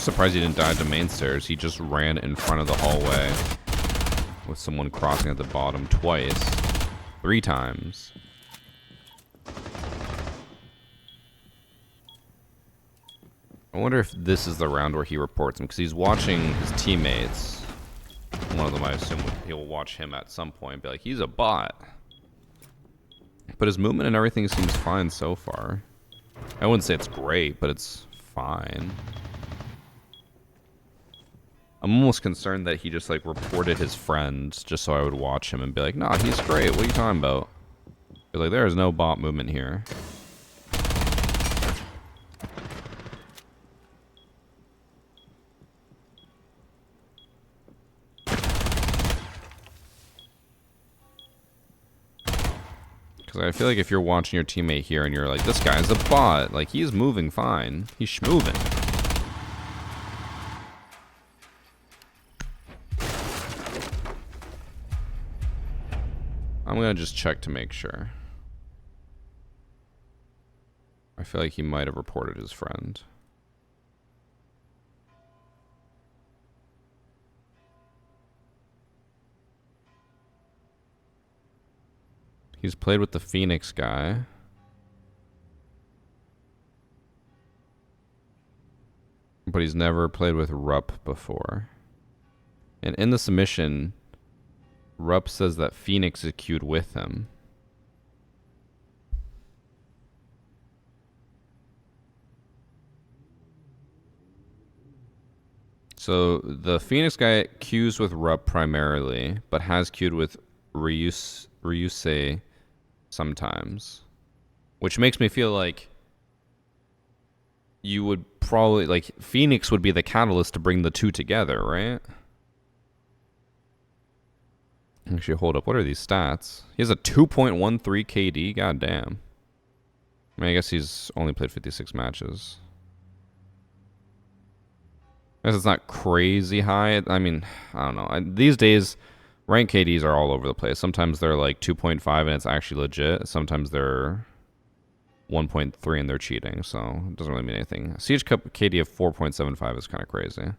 surprised he didn't die at the main stairs. He just ran in front of the hallway with someone crossing at the bottom twice. 3 times. I wonder if this is the round where he reports him, because he's watching his teammates. One of them, I assume, he'll watch him at some point and be like, he's a bot. But his movement and everything seems fine so far. I wouldn't say it's great, but it's fine. I'm almost concerned that he just like reported his friend just so I would watch him and be like, nah, he's great. What are you talking about? Be like, there is no bot movement here. Because I feel like if you're watching your teammate here and you're like, this guy's a bot, like he's moving fine. He's schmoving. I'm gonna just check to make sure. I feel like he might have reported his friend. He's played with the Phoenix guy. But he's never played with Rupp before. And in the submission, Rupp says that Phoenix is queued with him. So the Phoenix guy queues with Rupp primarily, but has queued with Ryusei sometimes. Which makes me feel like you would probably, like, Phoenix would be the catalyst to bring the two together, right? Actually, hold up. What are these stats? He has a 2.13 KD. God damn. I mean, I guess he's only played 56 matches. I guess it's not crazy high. I mean, I don't know. These days, rank KDs are all over the place. Sometimes they're like 2.5 and it's actually legit. Sometimes they're 1.3 and they're cheating. So it doesn't really mean anything. Siege Cup KD of 4.75 is kind of crazy.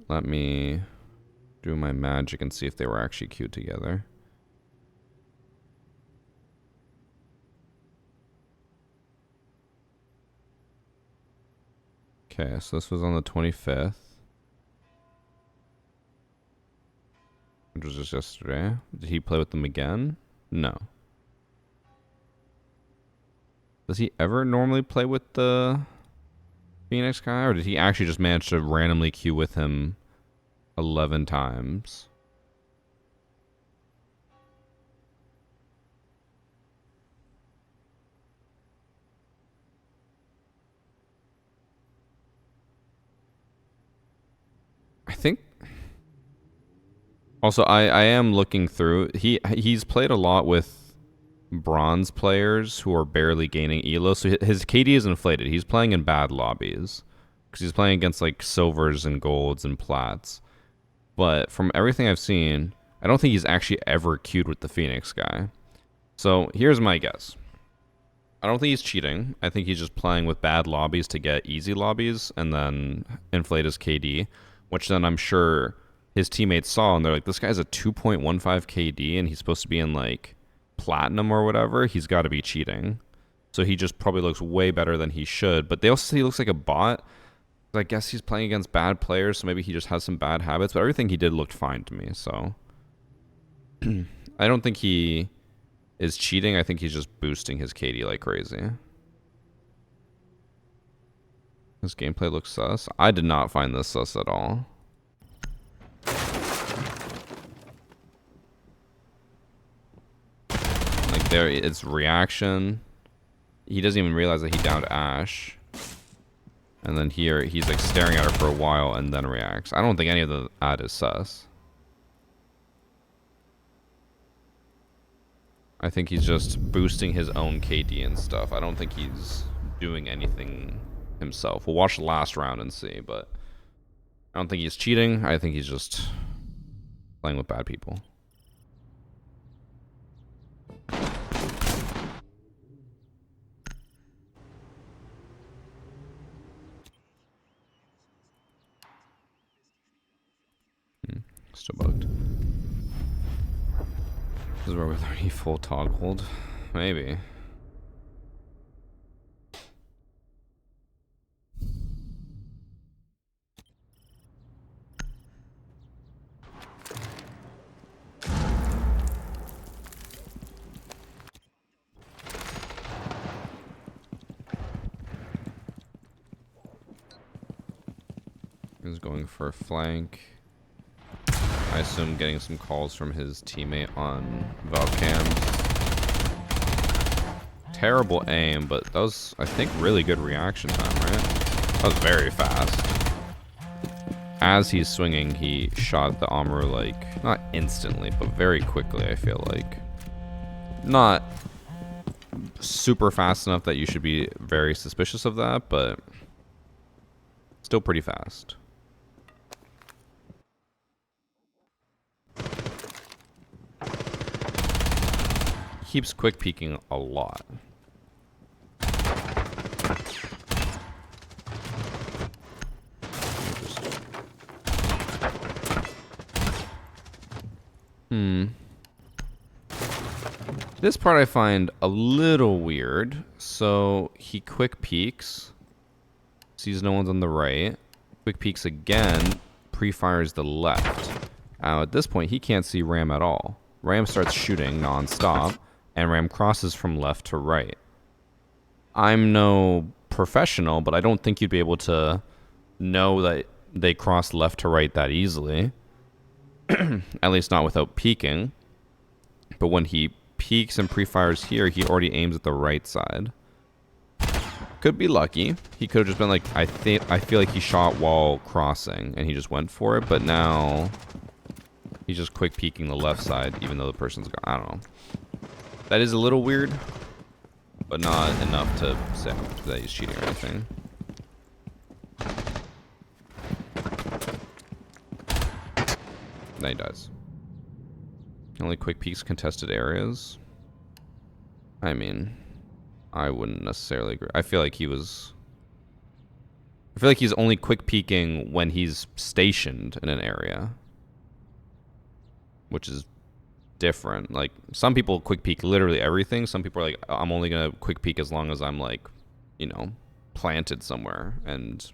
Let me do my magic and see if they were actually queued together. Okay, so this was on the 25th. Which was just yesterday. Did he play with them again? No. Does he ever normally play with the Phoenix guy? Or did he actually just manage to randomly queue with him 11 times? I think. Also, I am looking through. He's played a lot with bronze players who are barely gaining elo, so his KD is inflated. He's playing in bad lobbies because he's playing against like silvers and golds and plats. But from everything I've seen, I don't think he's actually ever queued with the Phoenix guy. So here's my guess. I don't think he's cheating. I think he's just playing with bad lobbies to get easy lobbies and then inflate his KD, which then I'm sure his teammates saw and they're like, this guy's a 2.15 KD and he's supposed to be in like platinum or whatever. He's got to be cheating. So he just probably looks way better than he should. But they also say he looks like a bot. I guess he's playing against bad players, so maybe he just has some bad habits. But everything he did looked fine to me, so I don't think he is cheating. I think he's just boosting his KD like crazy. His gameplay looks sus. I did not find this sus at all. Like there, it's reaction. He doesn't even realize that he downed Ash. And then here, he's like staring at her for a while and then reacts. I don't think any of the ad is sus. I think he's just boosting his own KD and stuff. I don't think he's doing anything himself. We'll watch the last round and see, but I don't think he's cheating. I think he's just playing with bad people. Still bugged. This is where we're 30 full toggled. Maybe. He's going for a flank. I assume getting some calls from his teammate on Valcam. Terrible aim, but that was, I think, really good reaction time, right? That was very fast. As he's swinging, he shot the Amaru, like, not instantly, but very quickly, I feel like. Not super fast enough that you should be very suspicious of that, but still pretty fast. Keeps quick peeking a lot. This part I find a little weird. So he quick peeks, sees no one's on the right, quick peeks again, pre-fires the left. Now at this point he can't see Ram at all. Ram starts shooting non-stop, and Ram crosses from left to right. I'm no professional, but I don't think you'd be able to know that they cross left to right that easily. At least not without peeking. But when he peeks and pre-fires here, he already aims at the right side. Could be lucky. He could have just been like, I feel like he shot while crossing, and he just went for it, but now he's just quick peeking the left side, even though the person's gone. I don't know. That is a little weird, but not enough to say that he's cheating or anything. Then he dies. Only quick peeks contested areas. I mean, I wouldn't necessarily agree. I feel like he's only quick peeking when he's stationed in an area, which is different. Like, some people quick peek literally everything. Some people are like, I'm only gonna quick peek as long as I'm, like, you know, planted somewhere. And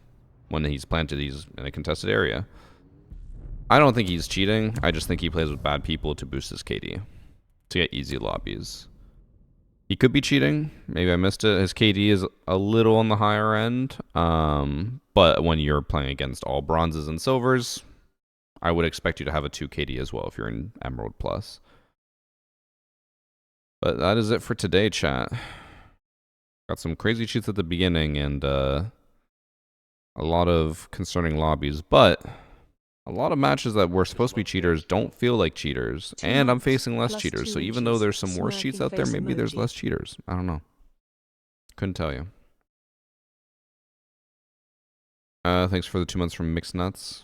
when he's planted, he's in a contested area. I don't think he's cheating. I just think he plays with bad people to boost his KD, to get easy lobbies. He could be cheating. Maybe I missed it. His KD is a little on the higher end. But when you're playing against all bronzes and silvers, I would expect you to have a 2 KD as well if you're in Emerald Plus. But that is it for today, chat. Got some crazy cheats at the beginning and a lot of concerning lobbies, but a lot of matches that were supposed to be cheaters don't feel like cheaters, and I'm facing less cheaters. So even though there's some worse cheats out there, maybe there's less cheaters. I don't know. Couldn't tell you. Thanks for the 2 months from Mixed Nuts.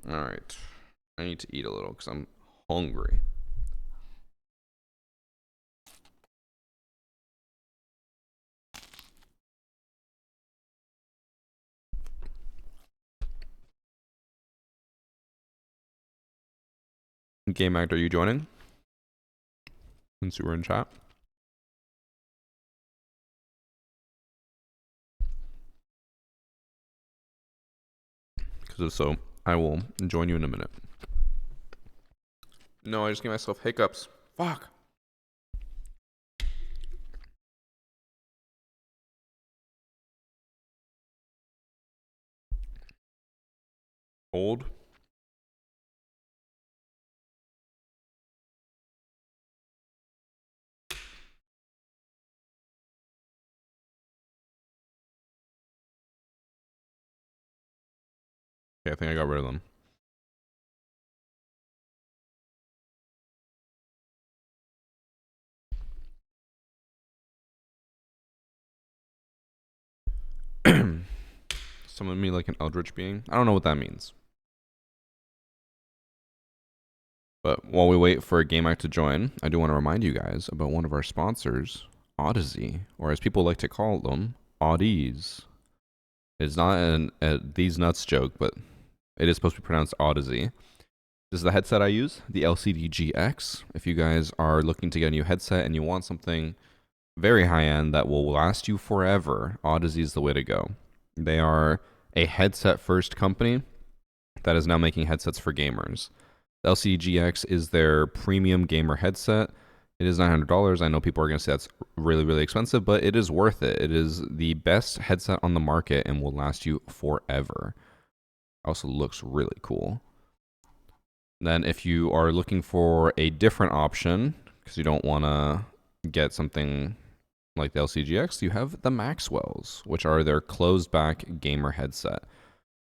Alright. I need to eat a little because I'm hungry. Game Act, are you joining? Since you were in chat. Because if so, I will join you in a minute. No, I just gave myself hiccups. Fuck. Old. Okay, I think I got rid of them. Summon me like an eldritch being. I don't know what that means. But while we wait for GameAct to join, I do want to remind you guys about one of our sponsors, Odyssey, or as people like to call them, Oddies. It's not a These Nuts joke, but it is supposed to be pronounced Odyssey. This is the headset I use, the LCD GX. If you guys are looking to get a new headset and you want something very high-end that will last you forever, Odyssey is the way to go. They are a headset-first company that is now making headsets for gamers. The LCD GX is their premium gamer headset. It is $900. I know people are going to say that's really, really expensive, but it is worth it. It is the best headset on the market and will last you forever. Also looks really cool. Then if you are looking for a different option, because you don't want to get something like the LCGX, you have the Maxwells, which are their closed back gamer headset.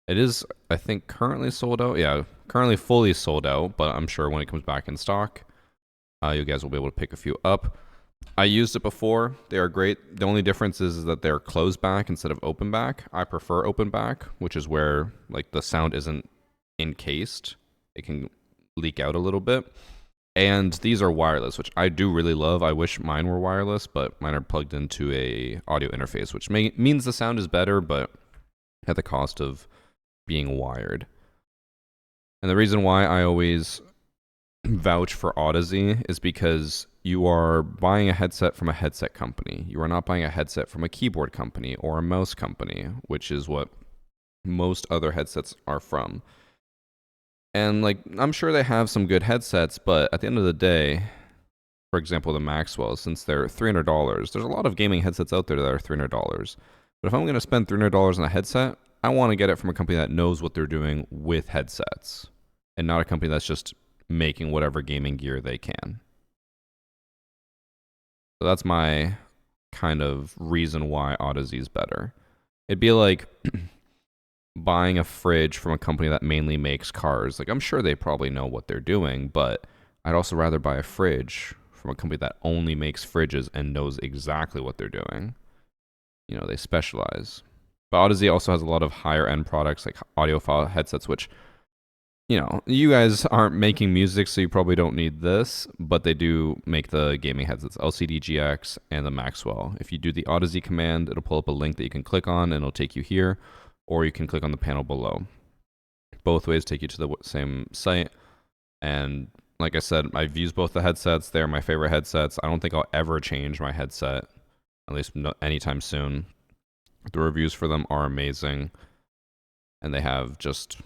It is, I think, currently sold out. Yeah, currently fully sold out, but I'm sure when it comes back in stock, you guys will be able to pick a few up. I used it before. They are great. The only difference is that they're closed back instead of open back. I prefer open back, which is where like the sound isn't encased. It can leak out a little bit. And these are wireless, which I do really love. I wish mine were wireless, but mine are plugged into a audio interface, which means the sound is better, but at the cost of being wired. And the reason why I always vouch for Odyssey is because you are buying a headset from a headset company. You are not buying a headset from a keyboard company or a mouse company, which is what most other headsets are from. And like, I'm sure they have some good headsets, but at the end of the day, for example, the Maxwell, since they're $300, there's a lot of gaming headsets out there that are $300. But if I'm going to spend $300 on a headset, I want to get it from a company that knows what they're doing with headsets and not a company that's just making whatever gaming gear they can. So that's my kind of reason why Odyssey is better. It'd be like buying a fridge from a company that mainly makes cars. Like, I'm sure they probably know what they're doing, but I'd also rather buy a fridge from a company that only makes fridges and knows exactly what they're doing. You know, they specialize. But Odyssey also has a lot of higher end products like audiophile headsets, which, you know, you guys aren't making music, so you probably don't need this, but they do make the gaming headsets, LCD GX and the Maxwell. If you do the Odyssey command, it'll pull up a link that you can click on and it'll take you here, or you can click on the panel below. Both ways take you to the same site. And like I said, I've used both the headsets. They're my favorite headsets. I don't think I'll ever change my headset, at least anytime soon. The reviews for them are amazing, and they have just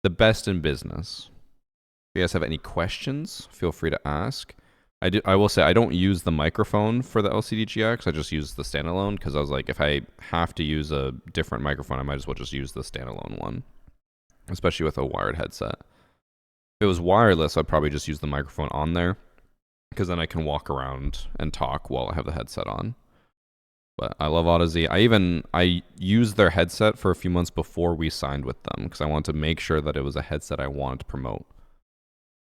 the best in business. If you guys have any questions, feel free to ask. I will say I don't use the microphone for the LCD GX. I just use the standalone because I was like, if I have to use a different microphone, I might as well just use the standalone one, especially with a wired headset. If it was wireless, I'd probably just use the microphone on there because then I can walk around and talk while I have the headset on. But I love Odyssey. I used their headset for a few months before we signed with them because I wanted to make sure that it was a headset I wanted to promote.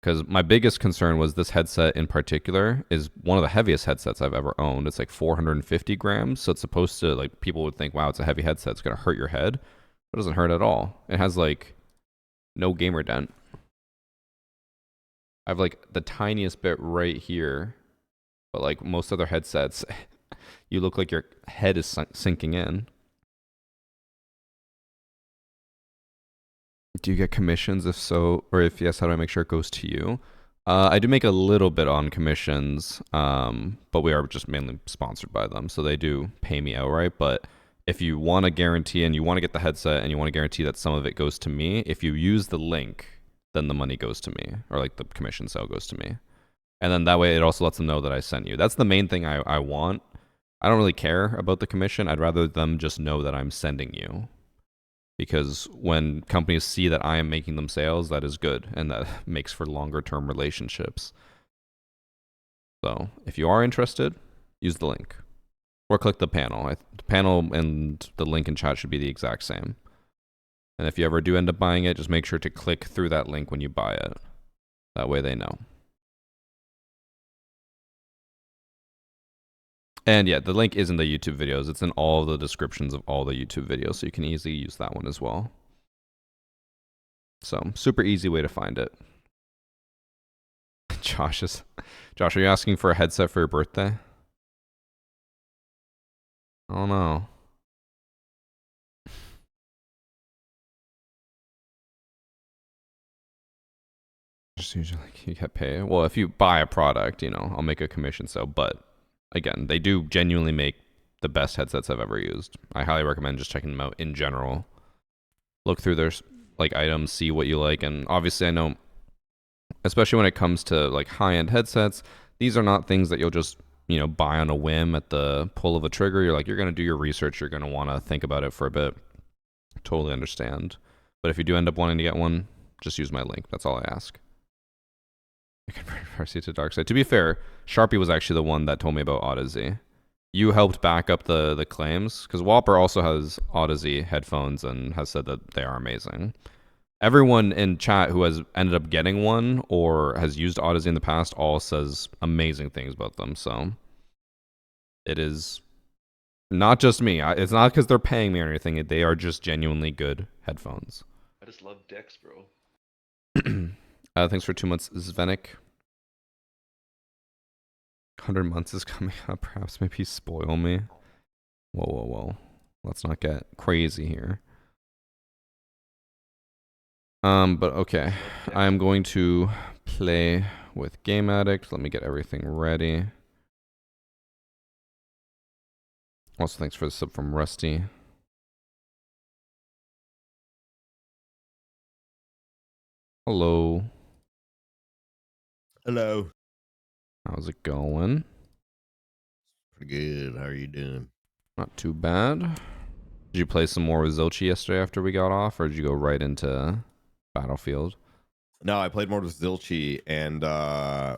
Because my biggest concern was this headset in particular is one of the heaviest headsets I've ever owned. It's like 450 grams. So it's supposed to, like, people would think, wow, it's a heavy headset. It's going to hurt your head. But it doesn't hurt at all. It has like no gamer dent. I have like the tiniest bit right here. But like most other headsets, you look like your head is sinking in. Do you get commissions? If so, or if yes, how do I make sure it goes to you? I do make a little bit on commissions, but we are just mainly sponsored by them, so they do pay me outright. But if you want a guarantee and you want to get the headset and you want to guarantee that some of it goes to me, if you use the link, then the money goes to me, or like the commission sale goes to me. And then that way it also lets them know that I sent you. That's the main thing I want. I don't really care about the commission. I'd rather them just know that I'm sending you. Because when companies see that I am making them sales, that is good, and that makes for longer term relationships. So if you are interested, use the link. Or click the panel. The panel and the link in chat should be the exact same. And if you ever do end up buying it, just make sure to click through that link when you buy it. That way they know. And yeah, the link is in the YouTube videos. It's in all the descriptions of all the YouTube videos, so you can easily use that one as well. So super easy way to find it. Josh, are you asking for a headset for your birthday? Oh no. Just usually you get paid. Well, if you buy a product, I'll make a commission. But again, they do genuinely make the best headsets I've ever used. I highly recommend just checking them out in general. Look through their items, see what you like, and obviously I know, especially when it comes to high-end headsets, these are not things that you'll just buy on a whim at the pull of a trigger. You're going to do your research. You're going to want to think about it for a bit. Totally understand. But if you do end up wanting to get one, just use my link. That's all I ask. I converted Varsity to Dark Side. To be fair, Sharpie was actually the one that told me about Odyssey. You helped back up the claims, because Whopper also has Odyssey headphones and has said that they are amazing. Everyone in chat who has ended up getting one or has used Odyssey in the past all says amazing things about them. So it is not just me. It's not because they're paying me or anything. They are just genuinely good headphones. I just love decks, bro. Thanks for 2 months, Zvenik. 100 months is coming up. Perhaps maybe spoil me. Whoa. Let's not get crazy here. But okay. I'm going to play with Game Addict. Let me get everything ready. Also, thanks for the sub from Rusty. Hello. Hello. How's it going? Pretty good. How are you doing? Not too bad. Did you play some more with Zilchi yesterday after we got off, or did you go right into Battlefield? No, I played more with Zilchi, and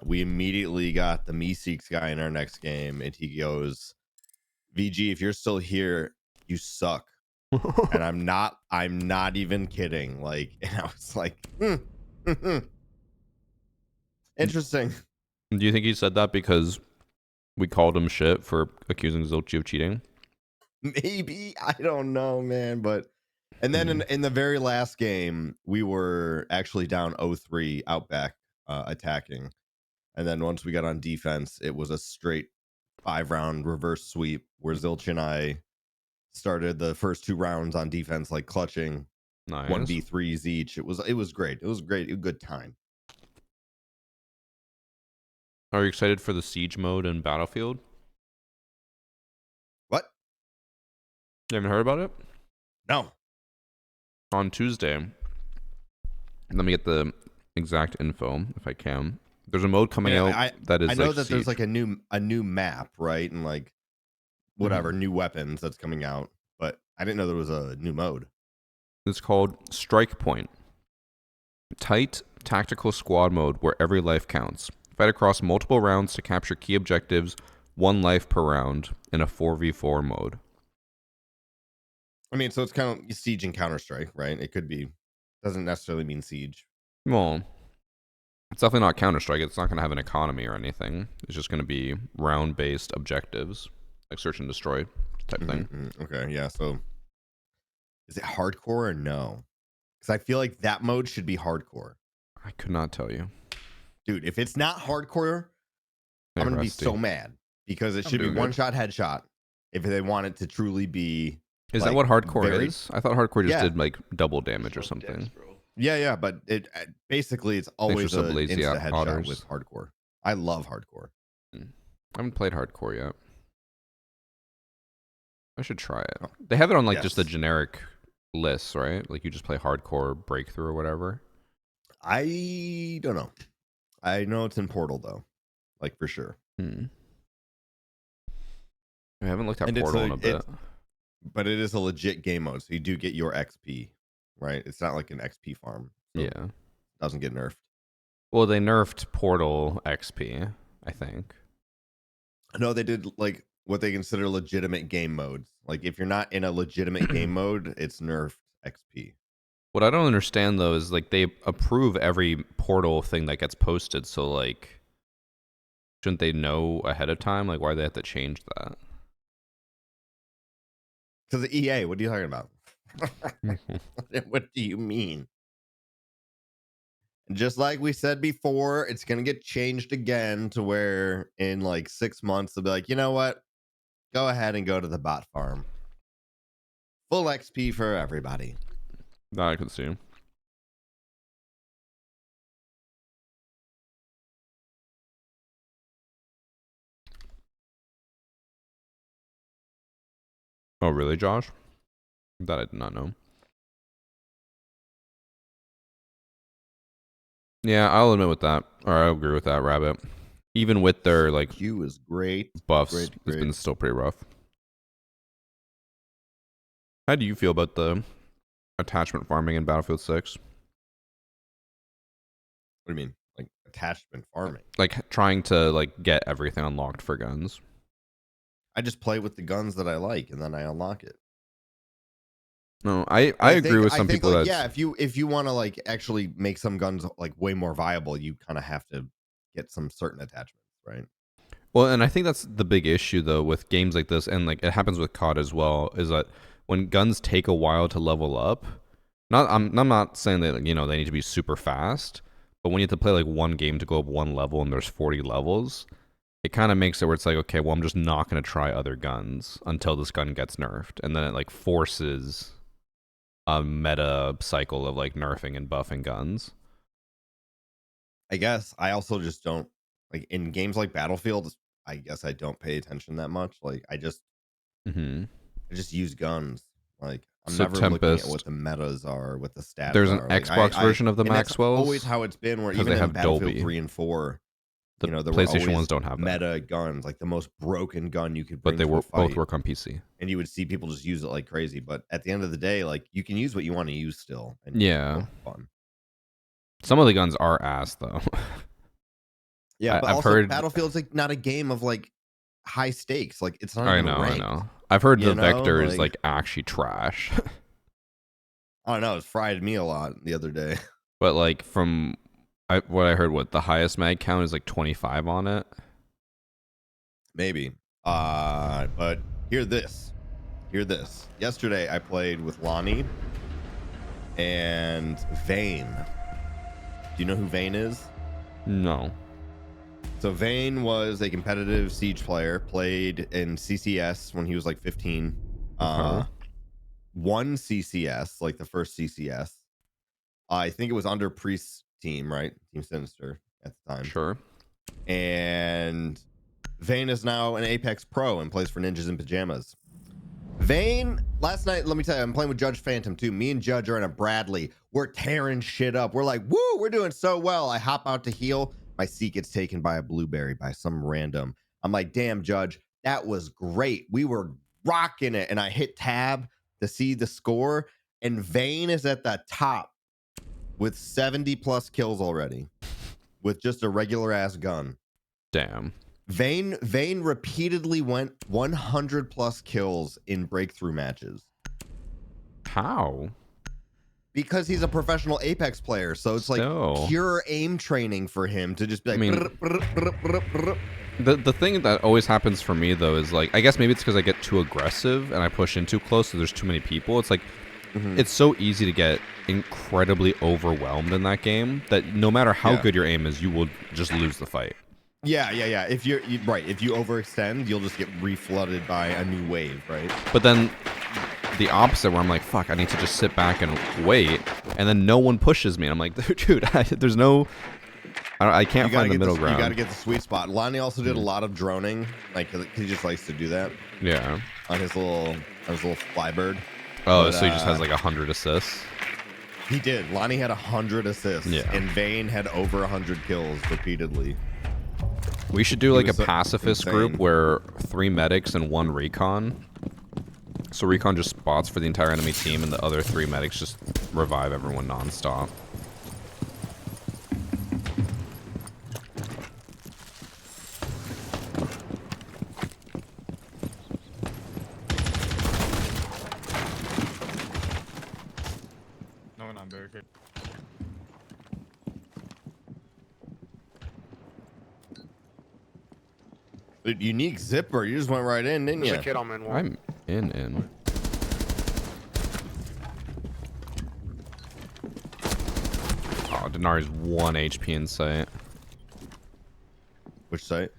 we immediately got the Meeseeks guy in our next game, and he goes, VG, if you're still here, you suck. And I'm not even kidding. And I was like, interesting. Do you think he said that because we called him shit for accusing Zilchi of cheating? Maybe. I don't know, man. But and then in the very last game, we were actually down 0-3 Outback attacking. And then once we got on defense, it was a straight 5-round reverse sweep where Zilch and I started the first 2 rounds on defense, clutching. Nice. 1v3s each. It was great. It was great. A good time. Are you excited for the siege mode in Battlefield? What? You haven't heard about it? No. On Tuesday. Let me get the exact info if I can. There's a mode coming out that is. I know that siege. there's a new map, right? And whatever new weapons that's coming out, but I didn't know there was a new mode. It's called Strike Point. Tight tactical squad mode where every life counts. Fight across multiple rounds to capture key objectives, 1 life per round in a 4v4 mode. I mean, so it's kind of Siege and Counter-Strike, right? It could be. Doesn't necessarily mean Siege. Well, it's definitely not Counter-Strike. It's not going to have an economy or anything. It's just going to be round-based objectives, like search and destroy type thing. Okay, yeah. So is it hardcore or no? Because I feel like that mode should be hardcore. I could not tell you. Dude, if it's not hardcore, I'm going to be so mad. Because it should be one-shot headshot if they want it to truly be... Is that what hardcore is? I thought hardcore just did double damage or something. Decks, yeah, but it basically it's always an insta headshot otters. With hardcore. I love hardcore. I haven't played hardcore yet. I should try it. They have it on just the generic lists, right? You just play hardcore breakthrough or whatever. I don't know. I know it's in Portal though, for sure. I haven't looked at Portal in a bit. But it is a legit game mode, so you do get your XP, right? It's not like an XP farm. So yeah. It doesn't get nerfed. Well, they nerfed Portal XP, I think. No, they did what they consider legitimate game modes. If you're not in a legitimate game mode, it's nerfed XP. What I don't understand though is they approve every Portal thing that gets posted, so Shouldn't they know ahead of time? Like, why do they have to change that? Because of EA, what are you talking about? What do you mean? And just like we said before, it's going to get changed again to where in like 6 months, they'll be like, you know what? Go ahead and go to the bot farm. Full XP for everybody. That I can see. Oh, really, Josh? That I did not know. Yeah, I'll admit with that, or I'll agree with that, Rabbit. Even with their like Q is great. buffs, Great. it's been still pretty rough. How do you feel about the attachment farming in Battlefield 6? What do you mean? Like attachment farming? Like trying to like get everything unlocked for guns. I just play with the guns that I like and then I unlock it. No, I agree with some people like, that yeah, if you want to like actually make some guns like way more viable, you kind of have to get some certain attachments, right? Well, and I think that's the big issue though with games like this, and like it happens with COD as well, is that when guns take a while to level up, I'm not saying that like, you know, they need to be super fast, but when you have to play like one game to go up one level and there's 40 levels, it kind of makes it where it's like, okay, well, I'm just not going to try other guns until this gun gets nerfed, and then it like forces a meta cycle of like nerfing and buffing guns. I guess I also just don't like in games like Battlefield. I guess I don't pay attention that much. Like I just use guns. Like I'm So never Tempest, looking at what the metas are, what the stats there's are. an Like, Xbox version of the and that's Maxwells. always how it's been. Where 'cause even they in have Battlefield Dolby. 3 and 4, The you know, there PlayStation were always ones don't have that. meta guns, like the most broken gun you could bring But they to a both fight, work on PC. and you would see people just use it like crazy. But at the end of the day, like you can use what you want to use still, and Yeah. it's fun. Some of the guns are ass though. Yeah, but I've also heard Battlefield's like not a game of like high stakes. Like it's not I even know, ranked. I know. I've heard You the know, Vector is like- like actually trash. I don't know. It fried me a lot the other day. But like from what I heard, what the highest mag count is like 25 on it. Maybe. But hear this. Yesterday I played with Lonnie and Vane. Do you know who Vane is? No. So Vane was a competitive Siege player, played in CCS when he was like 15. Won CCS, like the first CCS. I think it was under Priest's team, right? Team Sinister at the time. Sure. And Vane is now an Apex Pro and plays for Ninjas in Pajamas. Vane, last night, let me tell you, I'm playing with Judge Phantom too. Me and Judge are in a Bradley. We're tearing shit up. We're like, woo, we're doing so well. I hop out to heal. My seat gets taken by a blueberry, by some random. I'm like, damn, Judge, that was great. We were rocking it. And I hit tab to see the score. And Vane is at the top with 70 plus kills already with just a regular ass gun. Damn. Vane repeatedly went 100 plus kills in breakthrough matches. How? Because he's a professional Apex player, so it's like pure aim training for him to just be like. I mean, the thing that always happens for me though is like, I guess maybe it's because I get too aggressive and I push in too close, so there's too many people. It's like it's so easy to get incredibly overwhelmed in that game that no matter how good your aim is, you will just lose the fight. Yeah. If you're right, if you overextend, you'll just get reflooded by a new wave, right? But then the opposite, where I'm like, fuck, I need to just sit back and wait, and then no one pushes me. And I'm like, dude, there's no, I can't find the middle ground. You got to get the sweet spot. Lonnie also did a lot of droning, like he just likes to do that. Yeah. On his little flybird. Oh, so he just has like 100 assists. He did. Lonnie had 100 assists, and Vane had over 100 kills repeatedly. We should do like a pacifist group where 3 medics and 1 recon. So recon just spots for the entire enemy team, and the other 3 medics just revive everyone nonstop. No, not barricade. The unique zipper. You just went right in, didn't There's you? a kid on main wall. I'm in. Oh, Denari's 1 HP in sight. Which site?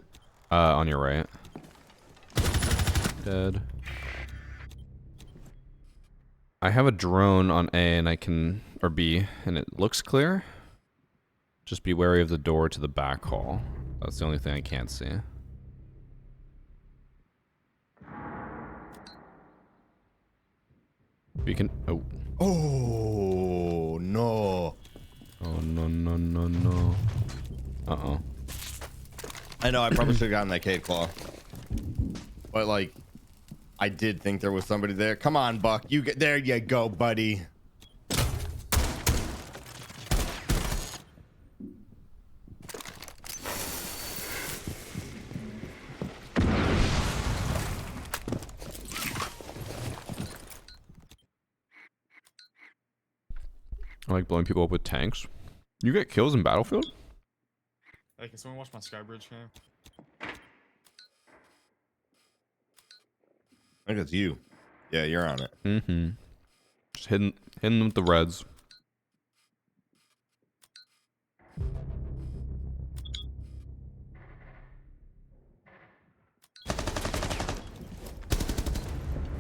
On your right. Dead. I have a drone on A and I can, or B, and it looks clear. Just be wary of the door to the back hall. That's the only thing I can't see. We can, oh. Oh, no. Oh, no. Uh-oh. I know, I probably should have gotten that Cade Claw. But, like, I did think there was somebody there. Come on, Buck. There you go, buddy. I like blowing people up with tanks. You get kills in Battlefield? Hey, can someone watch my Skybridge cam? I think it's you. Yeah, you're on it. Mm-hmm. Just hitting them with the reds.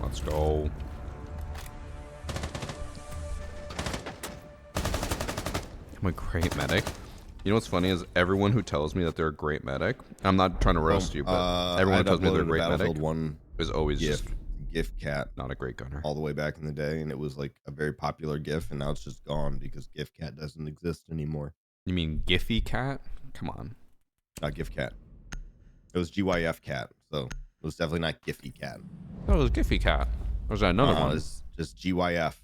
Let's go. I'm a great medic. You know what's funny is everyone who tells me that they're a great medic, I'm not trying to roast you, but everyone who tells me they're a great medic is always just GIF cat not a great gunner. all the way back in the day, and it was like a very popular GIF, and now it's just gone because GIF cat doesn't exist anymore. You mean Giphy cat? Come on. Not GIF cat. It was GYF cat, so it was definitely not Giphy cat. Oh, it was Giphy cat. Or was that another one? It's just GYF.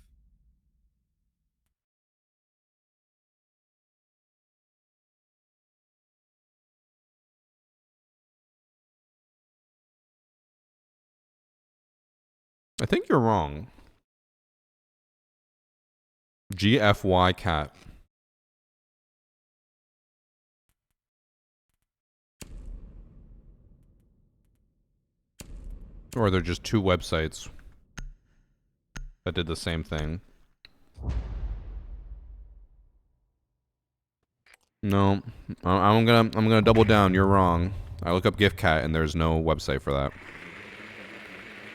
I think you're wrong. GFY cat. Or they're just two websites that did the same thing. No, I'm gonna double down. You're wrong. I look up GIFCat and there's no website for that.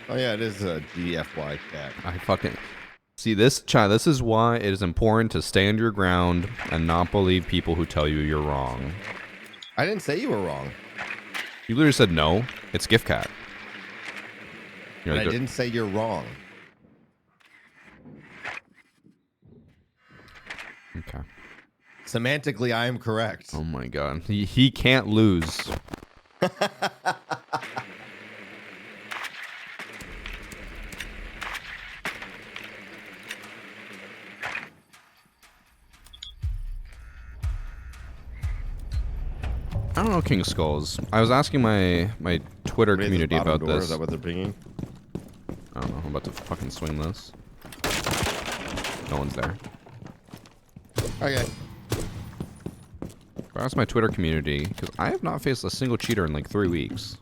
Oh yeah, it is a GFY cat. I fucking see this, Chai. This is why it is important to stand your ground and not believe people who tell you you're wrong. I didn't say you were wrong. You literally said no. It's GIFCat. I didn't say you're wrong. Okay. Semantically, I am correct. Oh my god. He can't lose. I don't know King Skulls. I was asking my Twitter community about this. Is that what they're pinging? I don't know. I'm about to fucking swing this. No one's there. Okay. I asked my Twitter community, because I have not faced a single cheater in like 3 weeks.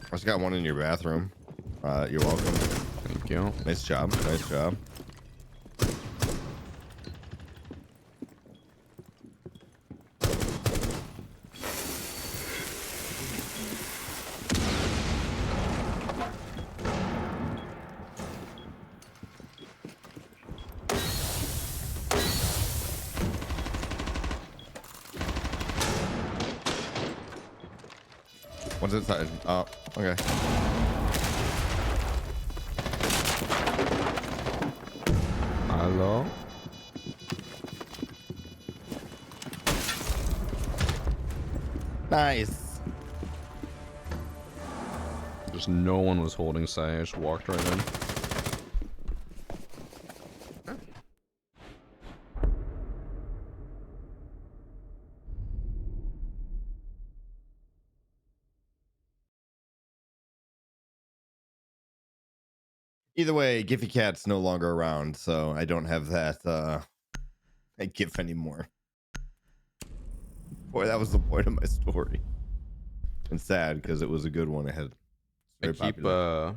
I just got one in your bathroom. You're welcome. Thank you. Nice job. Nice job. One's inside. Oh, okay. Hello? Nice. Just no one was holding sight. I just walked right in. Either way, Giphy Cat's no longer around, so I don't have that GIF anymore. Boy, that was the point of my story. And sad because it was a good one. It had very popular.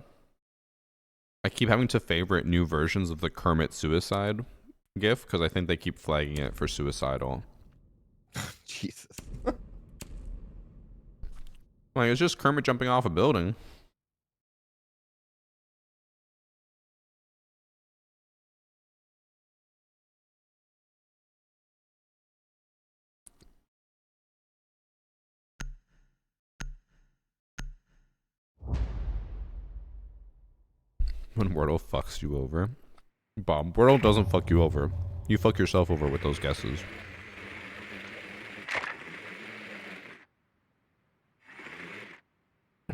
I keep having to favorite new versions of the Kermit suicide GIF because I think they keep flagging it for suicidal. Jesus. Like, it's just Kermit jumping off a building. When Wordle fucks you over. Bob, Wordle doesn't fuck you over. You fuck yourself over with those guesses.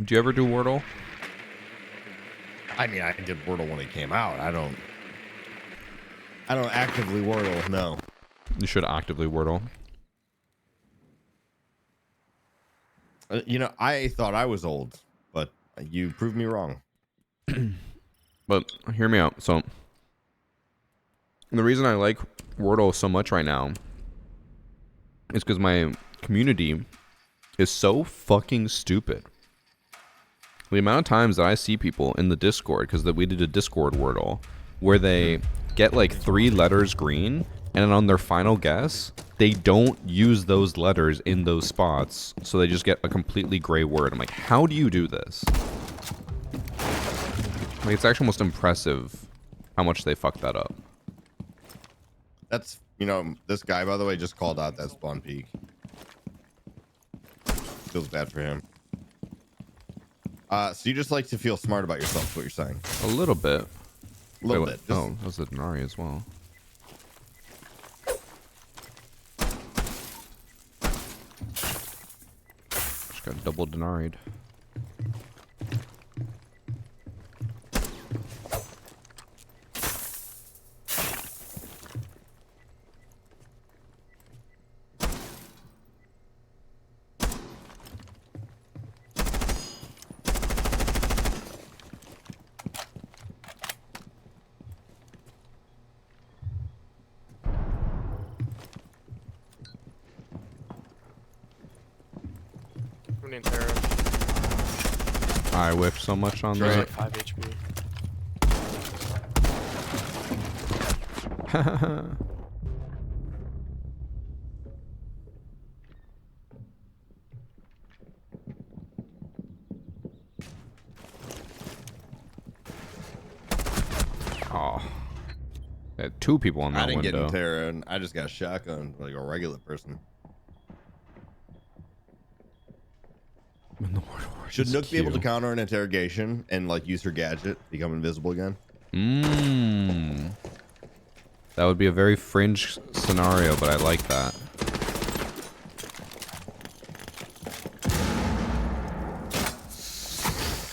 Do you ever do Wordle? I mean, I did Wordle when it came out. I don't actively Wordle, no. You should actively Wordle. You know, I thought I was old, but you proved me wrong. But hear me out. So, the reason I like Wordle so much right now is because my community is so fucking stupid. The amount of times that I see people in the Discord, because we did a Discord Wordle, where they get like 3 letters green, and on their final guess, they don't use those letters in those spots, so they just get a completely gray word. I'm like, how do you do this? Like, it's actually almost impressive how much they fucked that up. That's, you know, this guy, by the way, just called out that spawn peak. Feels bad for him. So you just like to feel smart about yourself, is what you're saying? A little bit. A little bit. Just... Oh, that was a Denari as well. Just got double Denari'd. I whiffed so much on There's that. like 5 HP. Oh. I had 2 people on that I didn't window. get in Terra, and I just got shotgun like a regular person. When the Word War Should is Nook be able to Q. counter an interrogation and like use her gadget, become invisible again? That would be a very fringe scenario, but I like that.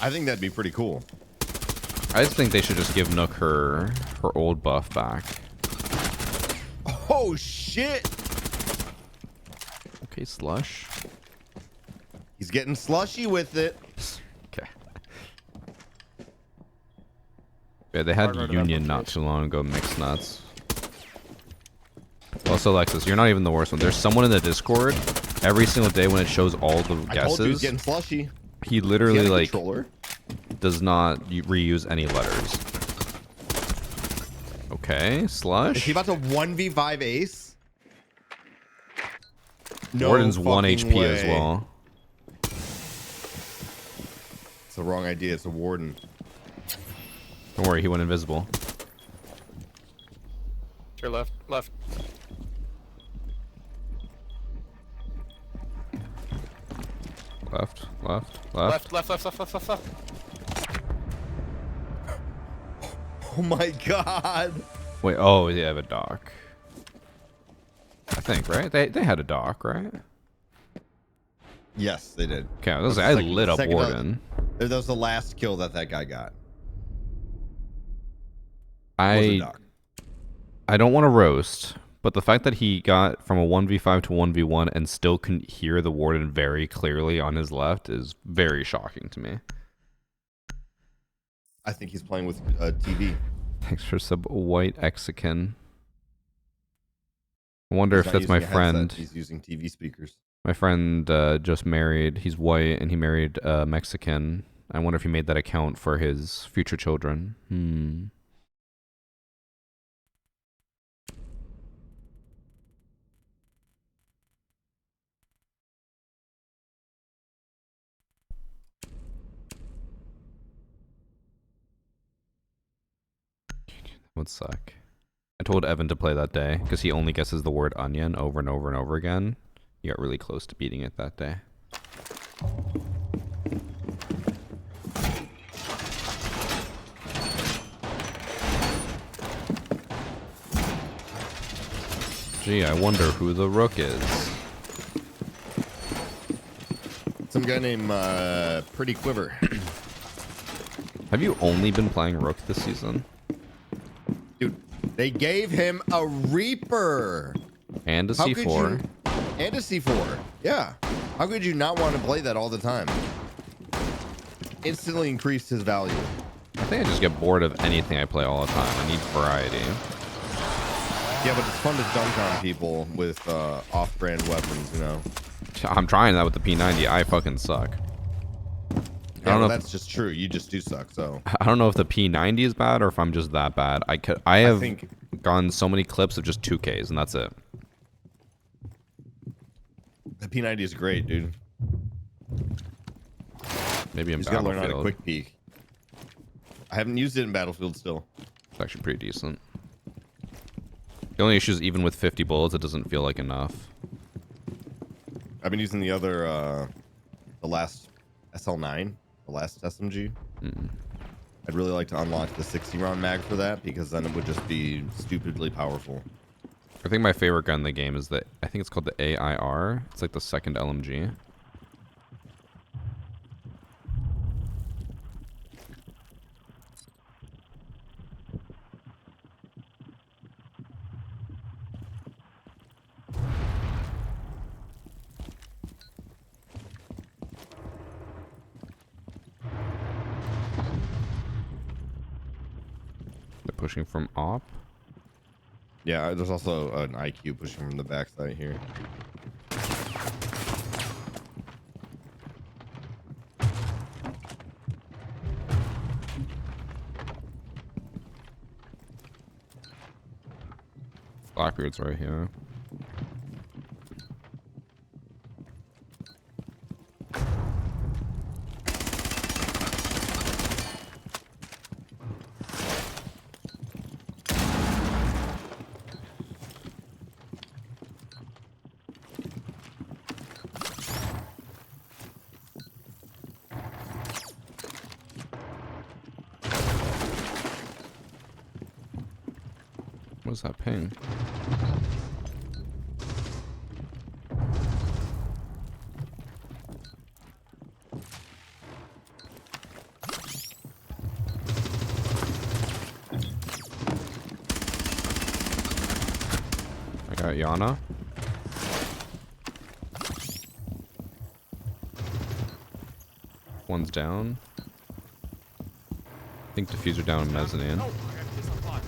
I think that'd be pretty cool. I just think they should just give Nook her old buff back. Oh shit! Okay, Slush. He's getting slushy with it. Okay. Yeah, they had Hard Union not too long ago, mixed nuts. Also, Lexus, you're not even the worst one. There's someone in the Discord every single day when it shows all the I told you he's guesses. getting slushy. He literally like controller? does not reuse any letters. Okay, Slush. Is he about to 1v5 ace? No Warden's 1 fucking HP as way. well. It's the wrong idea. It's a warden. Don't worry, he went invisible. To your left. Left. Left. Left. Oh my god. Wait, oh, they have a dock. I think, right? They had a dock, right? Yes, they did. Okay, I was like, I lit up second- Warden. That was the last kill that guy got. Was a I dock. don't want to roast, but the fact that he got from a 1v5 to 1v1 and still can hear the Warden very clearly on his left is very shocking to me. I think he's playing with TV. Thanks for sub white Mexican. I wonder He's if not that's my using a headset, friend. He's using TV speakers. My friend just married. He's white and he married Mexican. I wonder if he made that account for his future children. Would suck. I told Evan to play that day because he only guesses the word onion over and over and over again. He got really close to beating it that day. Gee, I wonder who the rook is. Some guy named Pretty Quiver. Have you only been playing rook this season? Dude, they gave him a Reaper. And a How could C4. you- And a C4. Yeah. How could you not want to play that all the time? Instantly increased his value. I think I just get bored of anything I play all the time. I need variety. Yeah, but it's fun to dunk on people with off-brand weapons, you know? I'm trying that with the P90. I fucking suck. Yeah, don't know well, if- that's just true. You just do suck, so. I don't know if the P90 is bad or if I'm just that bad. I have think- gone so many clips of just 2Ks and that's it. The P90 is great, dude. Maybe in You just gotta learn how to Battlefield. quick peek. I haven't used it in Battlefield still. It's actually pretty decent. The only issue is even with 50 bullets, it doesn't feel like enough. I've been using the other, the last SL9, the last SMG. I'd really like to unlock the 60 round mag for that because then it would just be stupidly powerful. I think my favorite gun in the game is I think it's called the AIR. It's like the second LMG. They're pushing from op. Yeah, there's also an IQ pushing from the backside here. Blackbeard's right here. What's that ping? I got Yana. One's down. I think diffuser down in mezzanine. No, I got this on fire.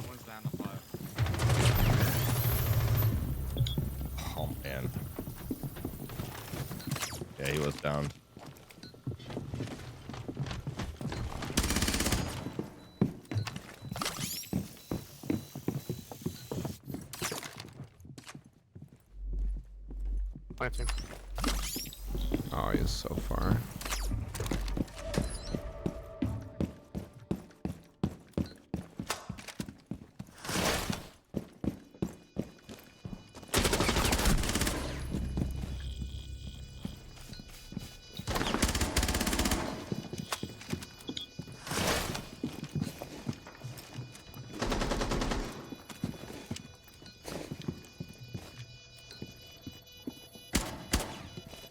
One's down the fire. Oh man. Yeah, he was down. Planting. Oh, he's so far.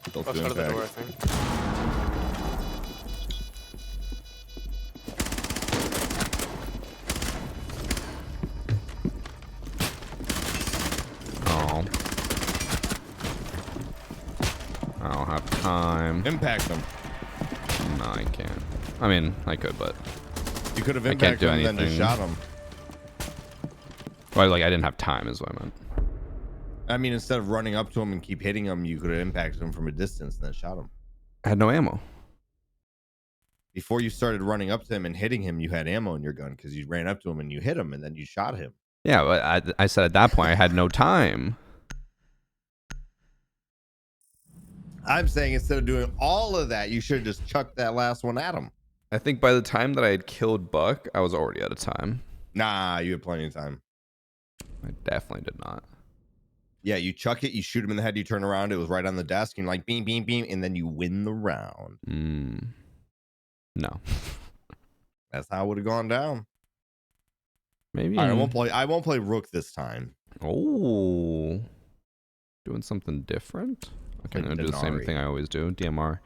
Still Left two side of the impact. door, I think. Oh. I don't have time. Impact him. I can't. I mean, I could, but You could have I can't impacted do him and then just anything. shot him. well, like I didn't have time, is what I meant. I mean, instead of running up to him and keep hitting him, you could have impacted him from a distance and then shot him. I had no ammo. Before you started running up to him and hitting him, you had ammo in your gun because you ran up to him and you hit him and then you shot him. Yeah, but I said at that point I had no time. I'm saying instead of doing all of that, you should have just chucked that last one at him. I think by the time that I had killed Buck, I was already out of time. Nah, you had plenty of time. I definitely did not. Yeah, you chuck it, you shoot him in the head, you turn around, it was right on the desk, and you're like, beam, beam, beam, and then you win the round. No. That's how it would have gone down. Maybe. All right, I won't play Rook this time. Oh. Doing something different? Okay, I'm Play going to do the same Denari. thing I always do. DMR.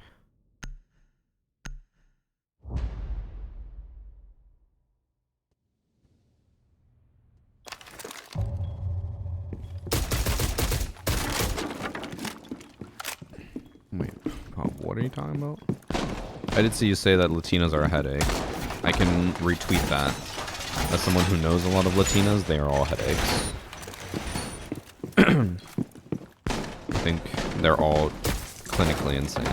Wait, what are you talking about? I did see you say that Latinas are a headache. I can retweet that. As someone who knows a lot of Latinas, they are all headaches. I think they're all clinically insane.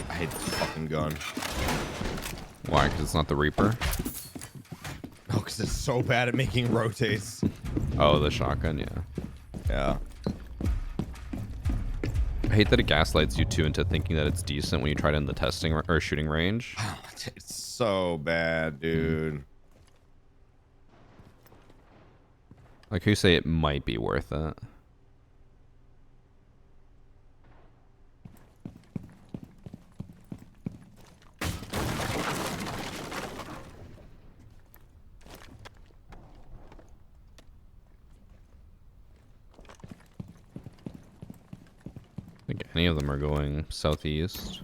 I hate this fucking gun. Why? Because it's not the Reaper? Oh, because it's so bad at making rotates. Oh, the shotgun, yeah. Yeah. I hate that it gaslights you too into thinking that it's decent when you try it in the testing or shooting range. It's so bad, dude. Like you say, it might be worth it. I think any of them are going southeast.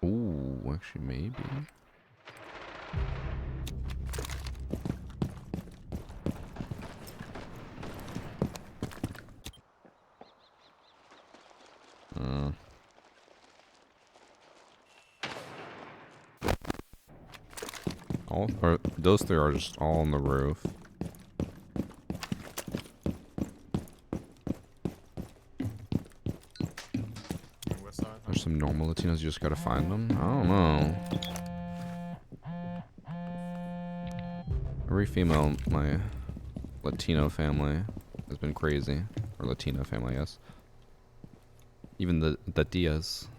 Ooh, actually maybe. Those three are just all on the roof. West side. There's some normal Latinos, you just gotta find them. I don't know. Every female in my Latino family has been crazy. Or Latina family, I guess. Even the Diaz.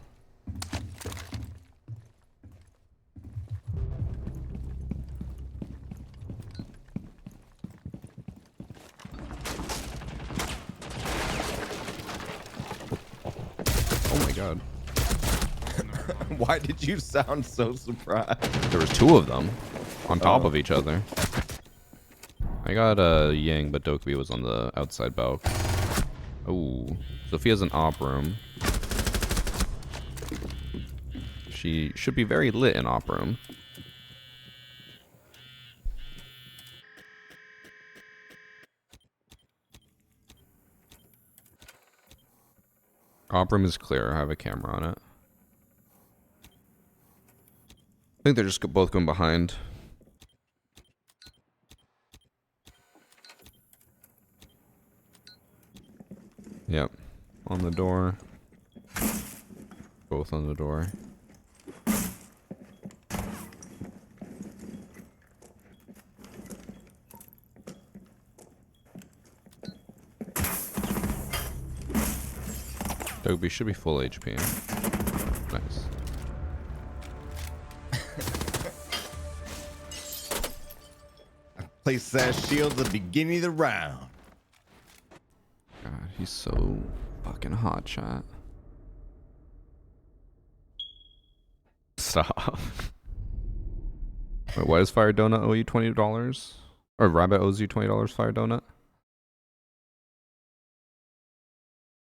Oh my god. Why did you sound so surprised? There was two of them on top of each other. I got a Yang, but Dokubi was on the outside balk. Oh, Sophia's an op room. She should be very lit in op room. Op room is clear. I have a camera on it. I think they're just both going behind. Yep. On the door. Both on the door. Dogby should be full HP. Nice. Place that shield at the beginning of the round. God, he's so fucking hot shot. Stop. Wait, why does Fire Donut owe you $20? Or Rabbit owes you $20, Fire Donut?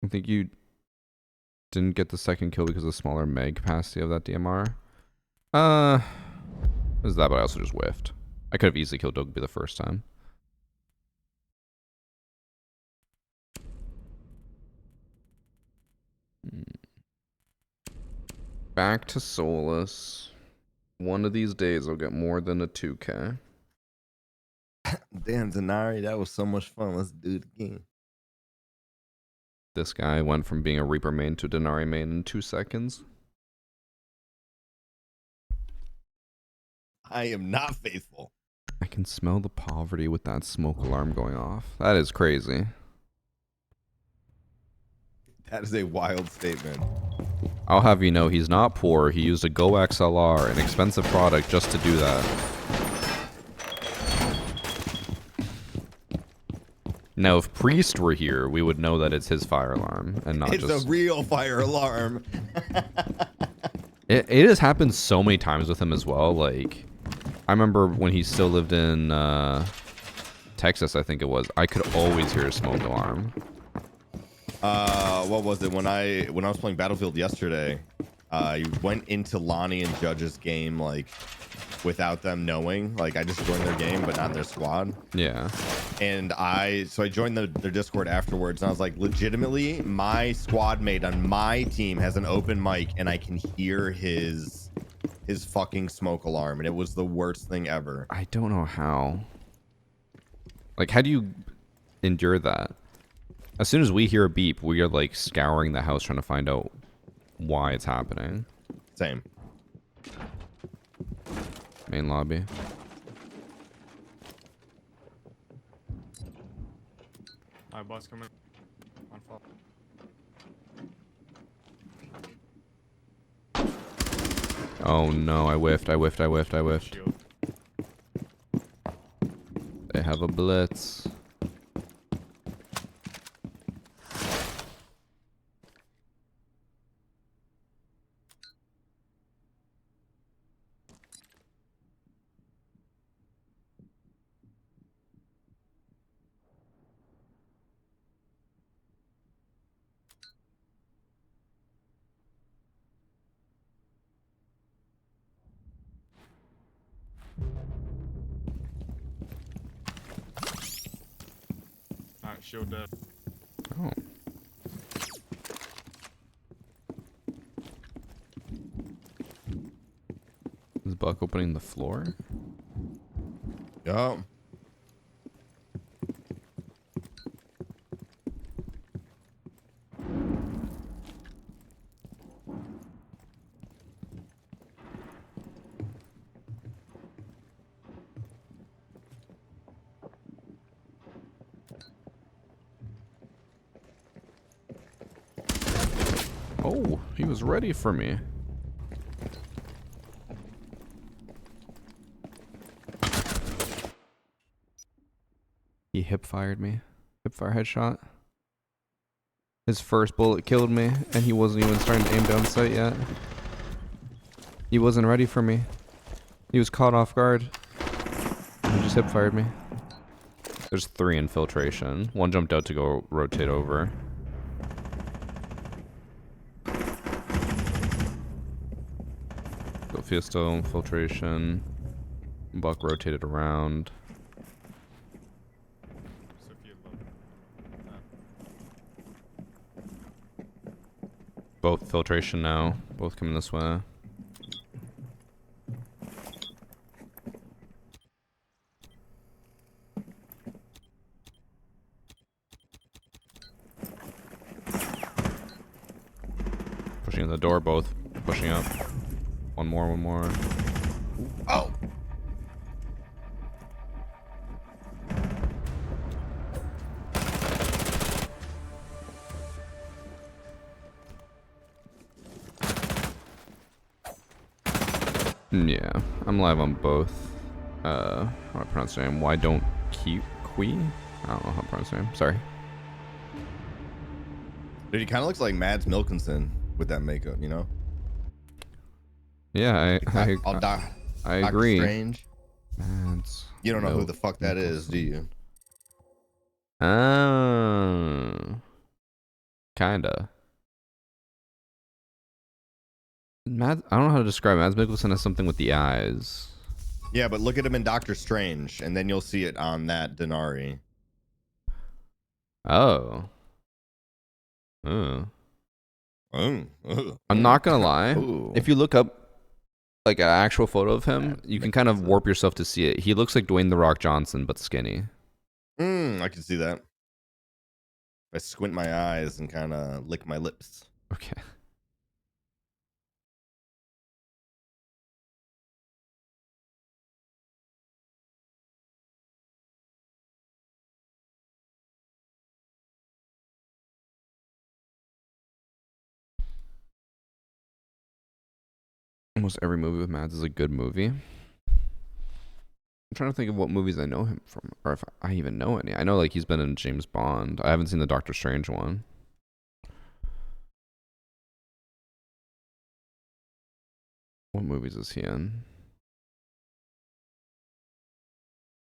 I think you didn't get the second kill because of the smaller mag capacity of that DMR. was that, but I also just whiffed. I could have easily killed Dogby the first time. Back to Solus. One of these days I'll get more than a 2K. Damn, Denari, that was so much fun. Let's do it again. This guy went from being a Reaper main to a Denari main in 2 seconds. I am not faithful. I can smell the poverty with that smoke alarm going off. That is crazy. That is a wild statement. I'll have you know he's not poor. He used a Go XLR, an expensive product, just to do that. Now, if Priest were here, we would know that it's his fire alarm and not It's just... a real fire alarm. It has happened so many times with him as well. Like, I remember when he still lived in Texas, I think it was. I could always hear a smoke alarm. What was it when I was playing Battlefield yesterday? I went into Lonnie and Judge's game like without them knowing. Like I just joined their game, but not their squad. Yeah. And I joined their Discord afterwards, and I was like, legitimately, my squad mate on my team has an open mic, and I can hear his fucking smoke alarm, and it was the worst thing ever. I don't know how. Like, how do you endure that? As soon as we hear a beep, we are like scouring the house trying to find out why it's happening. Same. Main lobby. Alright, boss coming. On fall. Oh no, I whiffed. Shield. They have a blitz. Alright, shield dead. Oh. Is Buck opening the floor? Yup. Oh, he was ready for me. He hip fired me. Hip fire headshot. His first bullet killed me, and he wasn't even starting to aim down sight yet. He wasn't ready for me. He was caught off guard. He just hip fired me. There's 3 infiltration. One jumped out to go rotate over. Fisto infiltration. Buck rotated around. Sophia low. Both filtration now. Both coming this way. Pushing in the door, both pushing up. One more. Oh! Yeah, I'm live on both. How do I pronounce your name? Why don't keep Qui? I don't know how to pronounce your name. Sorry. Dude, he kind of looks like Mads Mikkelsen with that makeup, you know? Yeah, I Doctor agree. Strange. Mads. You don't know who the fuck that is, do you? Kinda. I don't know how to describe Mads Mikkelsen as something with the eyes. Yeah, but look at him in Doctor Strange, and then you'll see it on that Denari. Oh. Oh. I'm I'm not gonna lie. Ooh. If you look up like an actual photo of him, you can kind of warp yourself to see it. He looks like Dwayne the Rock Johnson, but skinny. I can see that. If I squint my eyes and kind of lick my lips. Okay. Almost every movie with Mads is a good movie. I'm trying to think of what movies I know him from, or if I even know any. I know like he's been in James Bond. I haven't seen the Doctor Strange one. What movies is he in?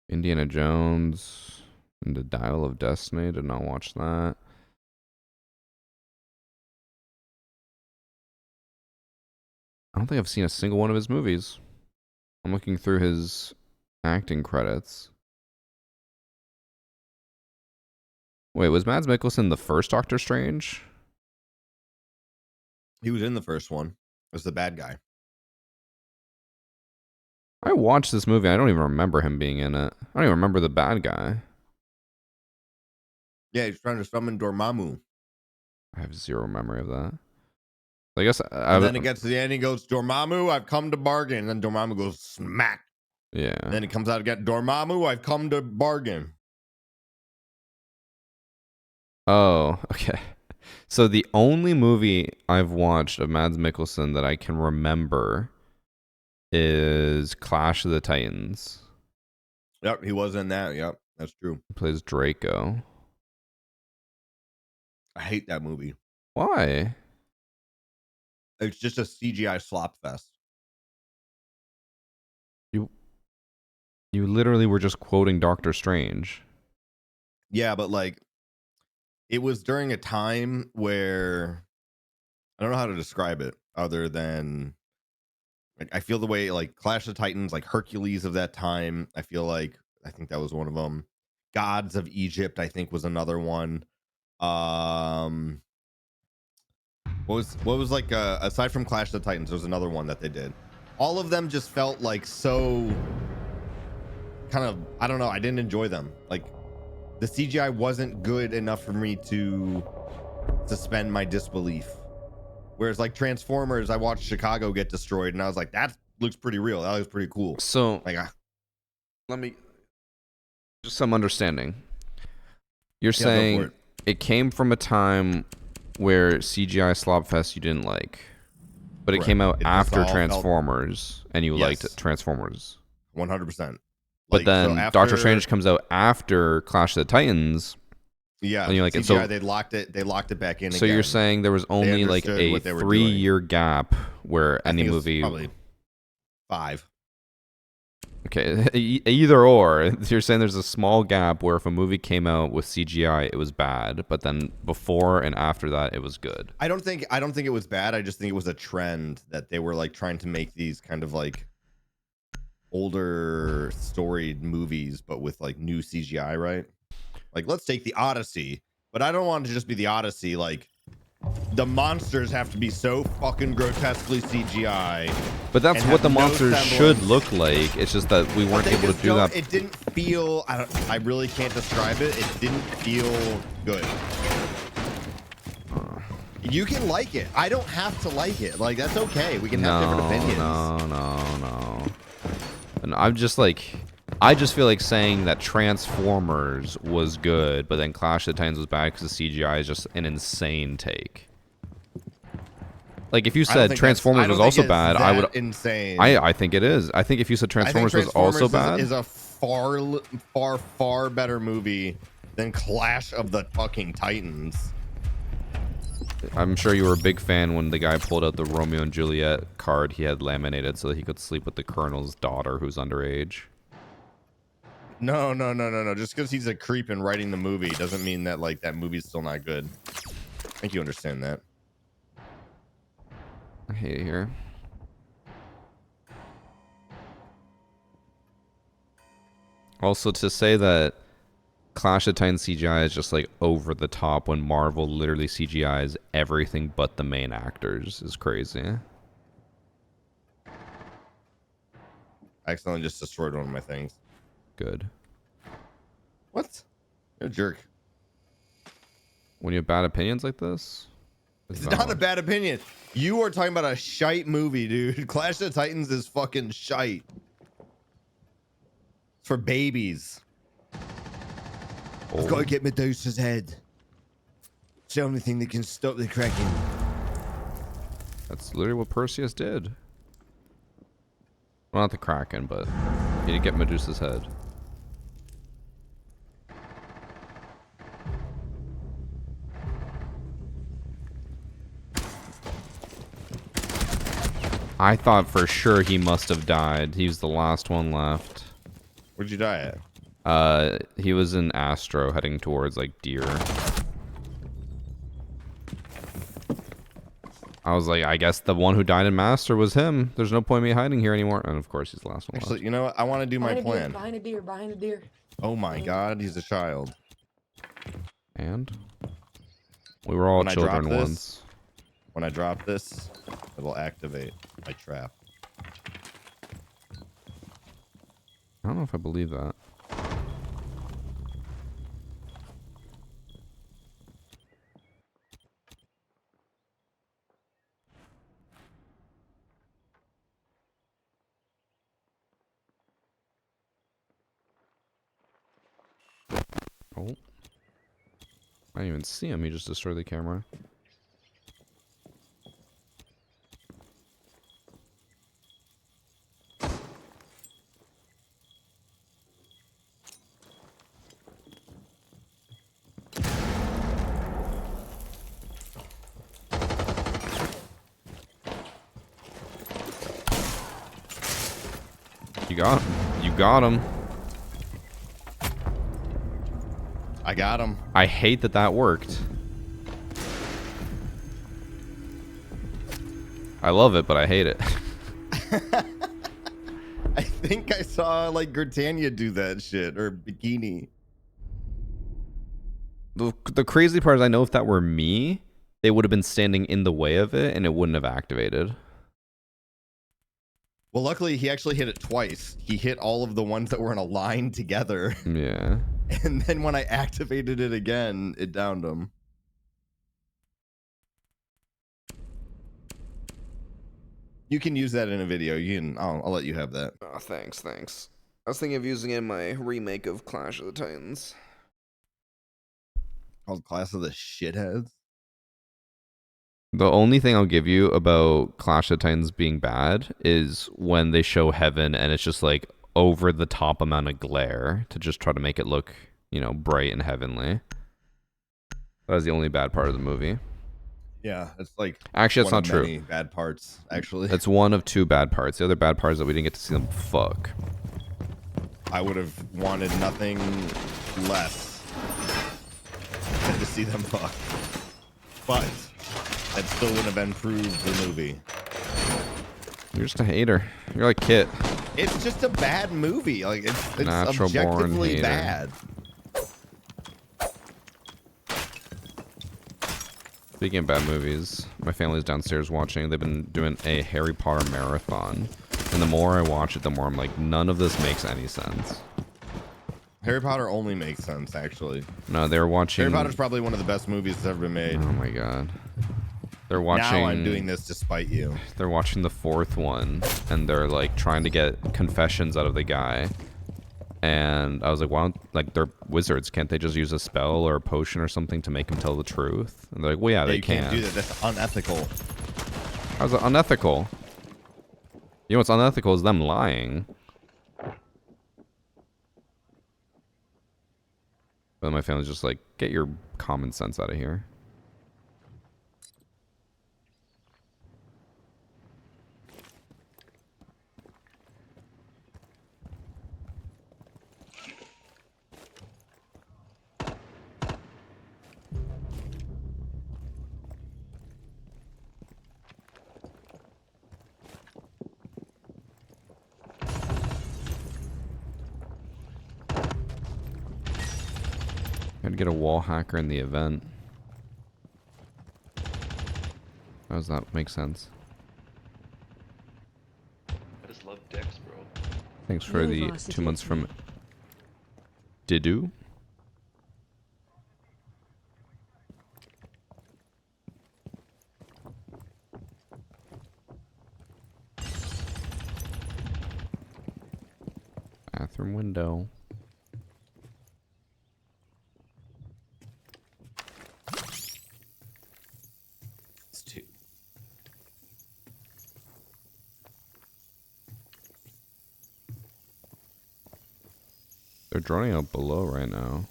Indiana Jones and the Dial of Destiny. Did not watch that. I don't think I've seen a single one of his movies. I'm looking through his acting credits. Wait, was Mads Mikkelsen the first Doctor Strange? He was in the first one as the bad guy. I watched this movie. I don't even remember him being in it. I don't even remember the bad guy. Yeah, he's trying to summon Dormammu. I have zero memory of that. I guess And then it gets to the end, he goes, Dormammu, I've come to bargain. And then Dormammu goes, smack. Yeah. And then he comes out again, Dormammu, I've come to bargain. Oh, okay. So the only movie I've watched of Mads Mikkelsen that I can remember is Clash of the Titans. Yep, he was in that. Yep, that's true. He plays Draco. I hate that movie. Why? It's just a CGI slop fest. You literally were just quoting Doctor Strange. Yeah, but like, it was during a time where I don't know how to describe it other than like, I feel the way like Clash of Titans, like Hercules of that time. I think that was one of them. Gods of Egypt, I think, was another one. What was like aside from Clash of the Titans, there was another one that they did. All of them just felt like so kind of, I don't know, I didn't enjoy them. Like the CGI wasn't good enough for me to suspend my disbelief. Whereas like Transformers, I watched Chicago get destroyed and I was like, that looks pretty real. That looks pretty cool. So like let me just some understanding. You're saying it came from a time where CGI slobfest you didn't like, but it came out after Transformers and you liked Transformers 100%. But then so Doctor Strange comes out after Clash of the Titans. Yeah, and you're like, CGI, so they locked it back in. So again. You're saying there was only like a 3-year gap where any movie, probably 5. Okay, either or. You're saying there's a small gap where if a movie came out with CGI, it was bad, but then before and after that, it was good. I don't think it was bad. I just think it was a trend that they were like trying to make these kind of like older storied movies, but with like new CGI, right? Like, let's take the Odyssey, but I don't want it to just be the Odyssey. Like, the monsters have to be so fucking grotesquely CGI. But that's what the monsters should look like. It's just that we weren't able to do that. It didn't feel. I really can't describe it. It didn't feel good. You can like it. I don't have to like it. Like, that's okay. We can have different opinions. No. And I'm just like, I just feel like saying that Transformers was good, but then Clash of the Titans was bad because the CGI is just an insane take. Like if you said Transformers was also bad, I would. Insane. I think it is. I think if you said Transformers was also bad, is a far better movie than Clash of the fucking Titans. I'm sure you were a big fan when the guy pulled out the Romeo and Juliet card he had laminated so that he could sleep with the Colonel's daughter who's underage. No. Just because he's a creep and writing the movie doesn't mean that like that movie's still not good. I think you understand that. I hate it here. Also, to say that Clash of Titans CGI is just like over the top when Marvel literally CGIs everything but the main actors is crazy. I accidentally just destroyed one of my things. Good. What? You're a jerk. When you have bad opinions like this, It's not a bad opinion. You are talking about a shite movie, dude. Clash of Titans is fucking shite. It's for babies. I've got to get Medusa's head. It's the only thing that can stop the Kraken. That's literally what Perseus did. Well, not the Kraken, but he did get Medusa's head. I thought for sure he must have died. He was the last one left. Where'd you die at? He was in Astro heading towards like deer. I was like, I guess the one who died in Master was him. There's no point in me hiding here anymore. And of course, he's the last one left. Actually, you know what? I want to do my plan. Behind a deer, behind a deer. Oh my god, he's a child. And we were all When I drop children this- once. When I drop this, it'll activate my trap. I don't know if I believe that. Oh. I didn't even see him. He just destroyed the camera. You got him. You got him. I got him. I hate that that worked. I love it, but I hate it. I think I saw like Gritania do that shit, or Bikini. The crazy part is I know if that were me, they would have been standing in the way of it and it wouldn't have activated. Well, luckily he actually hit it twice. He hit all of the ones that were in a line together. Yeah. And then when I activated it again, it downed him. You can use that in a video. You can. I'll let you have that. Oh, thanks. I was thinking of using it in my remake of Clash of the Titans. Called Class of the Shitheads. The only thing I'll give you about Clash of Titans being bad is when they show heaven and it's just like over the top amount of glare to just try to make it look, you know, bright and heavenly. That was the only bad part of the movie. Yeah, it's like actually that's one not of true. many bad parts, actually. It's one of two bad parts. The other bad part is that we didn't get to see them fuck. I would have wanted nothing less than to see them fuck. But that still wouldn't have improved the movie. You're just a hater. You're like Kit. It's just a bad movie. Like it's Natural born objectively hater. bad. Speaking of bad movies, my family's downstairs watching. They've been doing a Harry Potter marathon. And the more I watch it, the more I'm like, none of this makes any sense. Harry Potter only makes sense, actually. No, they're watching... Harry Potter's probably one of the best movies that's ever been made. Oh my god. They're watching... Now I'm doing this to spite you. They're watching the fourth one, and they're like trying to get confessions out of the guy. And I was like, why don't... Like, they're wizards. Can't they just use a spell or a potion or something to make him tell the truth? And they're like, well, yeah, they you can. can't do that. That's unethical. How's it unethical? You know what's unethical is them lying. But my family's just like, get your common sense out of here. Gotta get a wall hacker in the event. How does that make sense? I just love Dex, bro. Thanks for No the varsity 2 months at from me. Didu. Bathroom window. It's two. They're droning out below right now.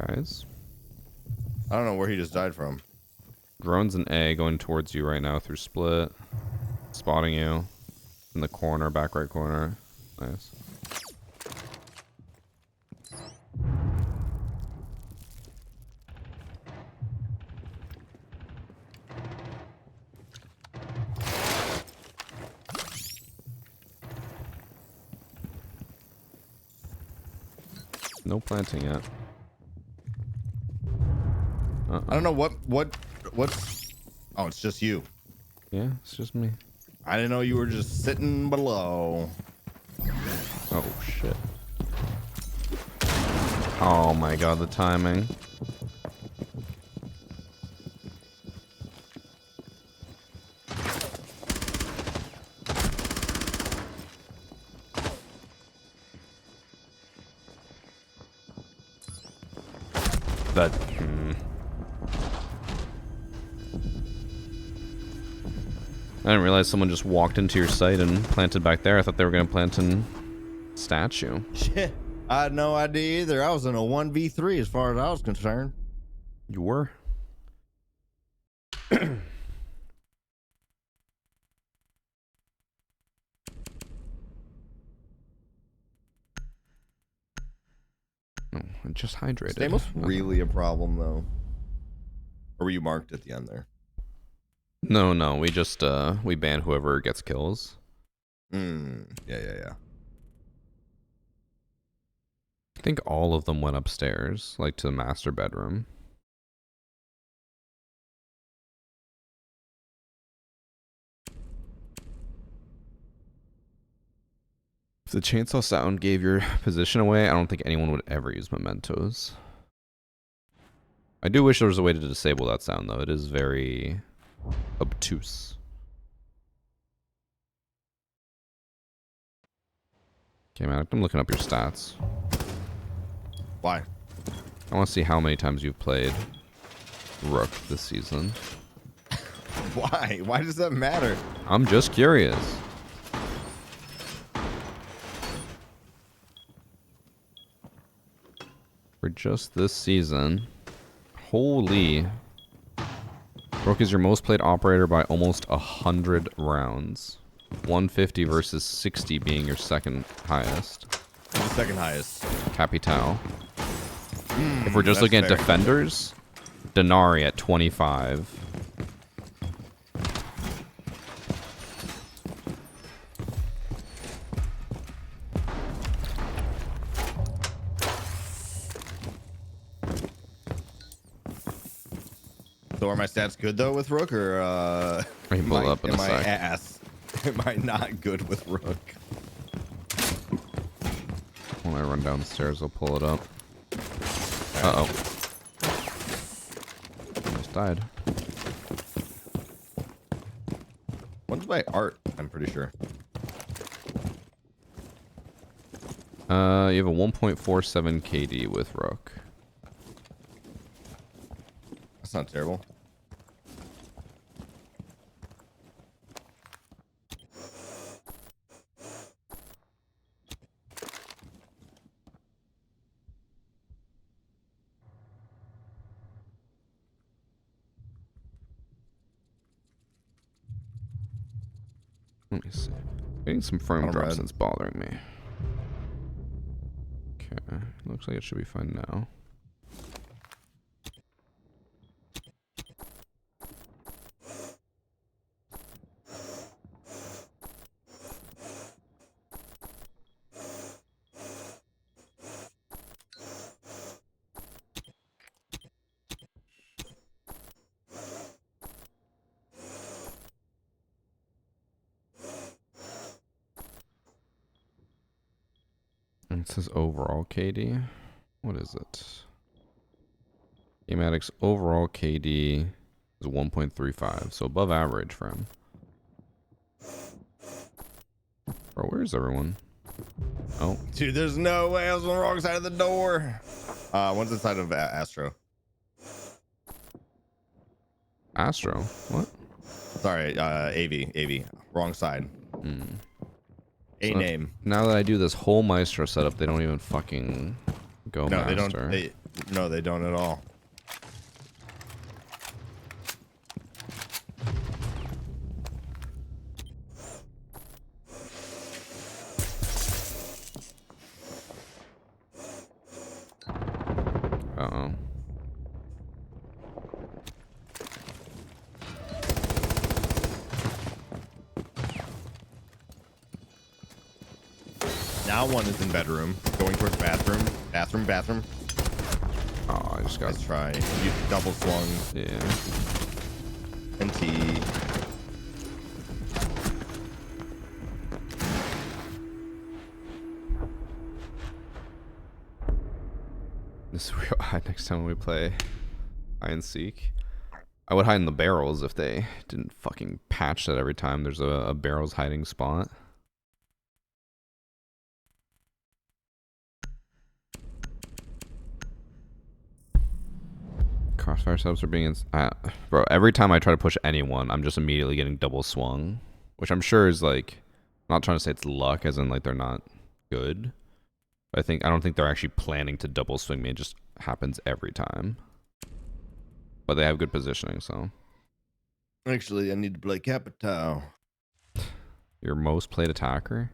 Guys. I don't know where he just died from. Drone's an A going towards you right now through split. Spotting you. In the corner, back right corner. Nice. No planting yet. I don't know what's. Oh, it's just you. Yeah, it's just me. I didn't know you were just sitting below. Oh shit. Oh my god, the timing. That. I didn't realize someone just walked into your site and planted back there. I thought they were gonna plant in statue. Shit. I had no idea either. I was in a 1v3 as far as I was concerned. You were? Oh, I just hydrated. Stamos really a problem though. Or were you marked at the end there? No, we just we ban whoever gets kills. Yeah. I think all of them went upstairs, like to the master bedroom. If the chainsaw sound gave your position away, I don't think anyone would ever use mementos. I do wish there was a way to disable that sound, though. It is very obtuse. Okay, man, I'm looking up your stats. Why? I want to see how many times you've played Rook this season. Why? Why does that matter? I'm just curious. For just this season, holy. Rook is your most played operator by almost 100 rounds. 150 versus 60 being your second highest. The second highest. Capital. If we're just that's looking at fair. defenders, Denari at 25. So are my stats good though with Rook, or I can pull it up in a am I sec. ass? Am I not good with Rook? When I run downstairs, I'll pull it up. Uh-oh. Almost died. One's by Art, I'm pretty sure. You have a 1.47 KD with Rook. That's not terrible. Let me see. Getting some frame Bottom drops red. that's bothering me. Okay, looks like it should be fine now. And it says overall KD. What is it? Game Addict's overall KD is 1.35, so above average for him. Bro, where's everyone? Oh, Dude, there's no way I was on the wrong side of the door. One's inside of Astro. Astro. What? Sorry, AV. Wrong side. A So name. Now that I do this whole Maestro setup, they don't even fucking go No, Master. they don't at all. Uh-oh. Now one is in bedroom, going towards bathroom. Bathroom. Oh, I just got... Let's try. You double swung. Yeah. NT. This is where I'll hide next time we play hide and seek. I would hide in the barrels if they didn't fucking patch that every time there's a barrels hiding spot. Crossfire subs are being... bro, every time I try to push anyone, I'm just immediately getting double swung. Which I'm sure is like... I'm not trying to say it's luck, as in like they're not good. But I don't think they're actually planning to double swing me. It just happens every time. But they have good positioning, so... Actually, I need to play Capital. Your most played attacker?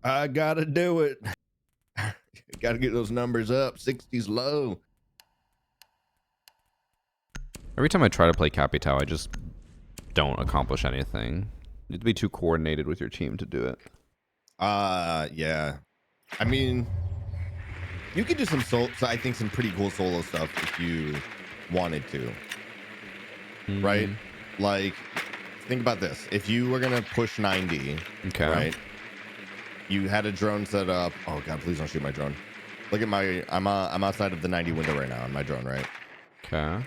I gotta do it. Gotta get those numbers up. 60's low. Every time I try to play Capital, I just don't accomplish anything. You have to be too coordinated with your team to do it. Yeah. I mean, you could do some I think some pretty cool solo stuff if you wanted to. Right? Like, think about this. If you were gonna push 90, Okay. right? You had a drone set up. Oh god, please don't shoot my drone. Look at my I'm outside of the 90 window right now on my drone, right? Okay.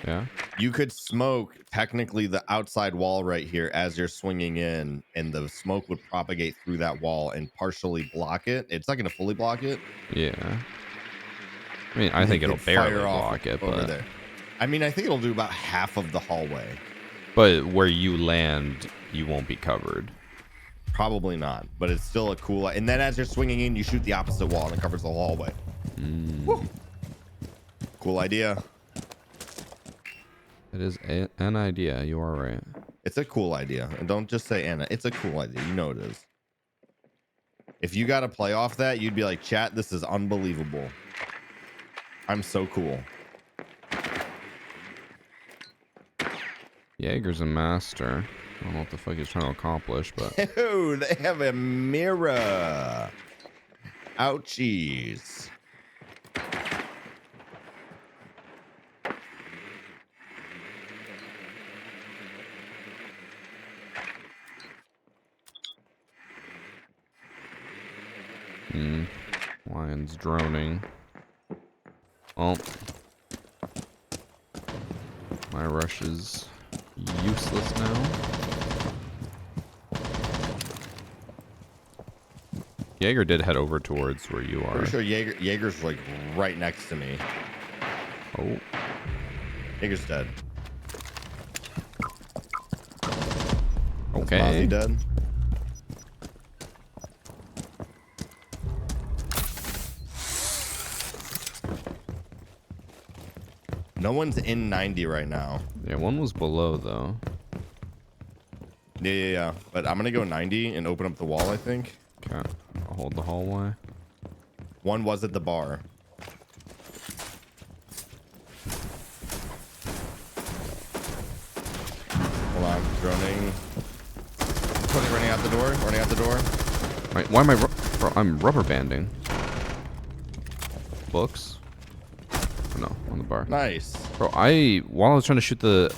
Yeah. You could smoke technically the outside wall right here as you're swinging in, and the smoke would propagate through that wall and partially block it. It's not going to fully block it. Yeah. I mean, I think it'll barely block it, over but... there. I mean, I think it'll do about half of the hallway. But where you land, you won't be covered. Probably not, but it's still a cool... And then as you're swinging in, you shoot the opposite wall and it covers the whole hallway. Woo. Cool idea. It is an idea. You are right. It's a cool idea. And don't just say Anna. It's a cool idea. You know it is. If you got to play off that, you'd be like, chat, this is unbelievable. I'm so cool. Jaeger's a master. I don't know what the fuck he's trying to accomplish, but... Oh, they have a mirror. Ouchies. Lion's droning. Oh. My rush is useless now. Jaeger did head over towards where you are. Pretty sure Jaeger's like right next to me. Oh. Jaeger's dead. Okay. Is Mozzie dead? No one's in 90 right now. Yeah, one was below though. Yeah. But I'm gonna go 90 and open up the wall. I think Okay. I'll hold the hallway. one was at the bar. Hold on, droning. Tony running out the door. Running out the door. Wait, why am I? Bro, I'm rubber banding. Books. Oh, no, on the bar. Nice. Bro, while I was trying to shoot the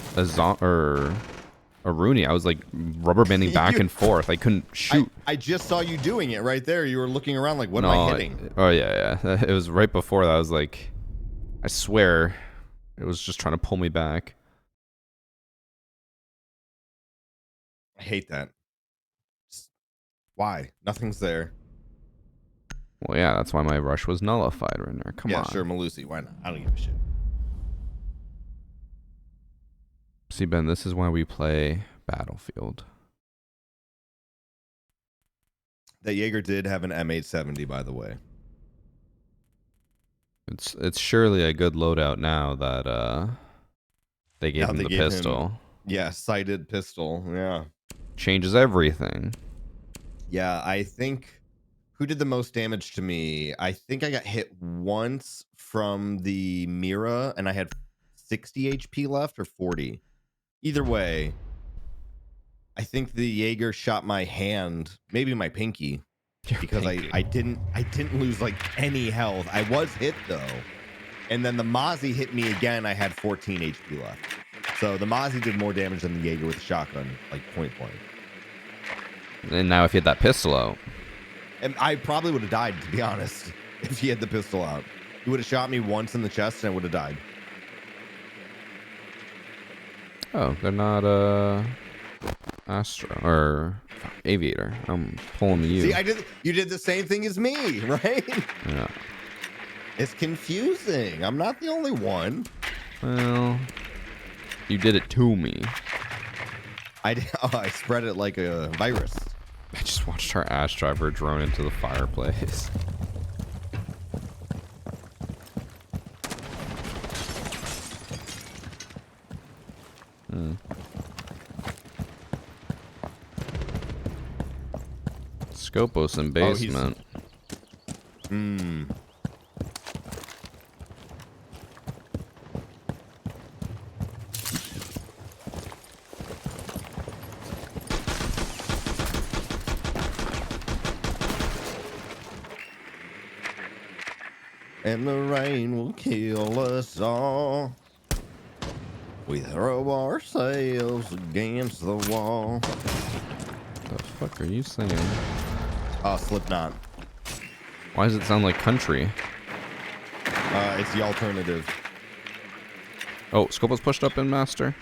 a Rooney, I was like rubber banding back and forth. I couldn't shoot. I just saw you doing it right there. You were looking around like, what am I hitting? Oh yeah. It was right before that. I was like, I swear, it was just trying to pull me back. I hate that. Why? Nothing's there. Well, yeah, that's why my rush was nullified right there. Come on. Yeah, sure, Malusi. Why not? I don't give a shit. See, Ben, this is why we play Battlefield. That Jaeger did have an M870, by the way. It's surely a good loadout now that they gave him the pistol. Yeah, sighted pistol. Yeah. Changes everything. Yeah, I think who did the most damage to me? I think I got hit once from the Mira and I had 60 HP left or 40. Either way, I think the Jaeger shot my hand, maybe my pinky, because I didn't lose like any health. I was hit though. And then the Mozzie hit me again. I had 14 HP left. So the Mozzie did more damage than the Jaeger with the shotgun, like point blank. And now if you had that pistol out. And I probably would have died, to be honest, if he had the pistol out. He would have shot me once in the chest and I would have died. Oh, they're not Astro or Aviator. I'm pulling you. See, you did the same thing as me, right? Yeah. It's confusing. I'm not the only one. Well, you did it to me. I spread it like a virus. I just watched our Ash driver drone into the fireplace. Scopos in basement. And the rain will kill us all. We throw ourselves against the wall. What the fuck are you saying? Oh, Slipknot. Why does it sound like country? It's the alternative. Oh, Scopos pushed up in master.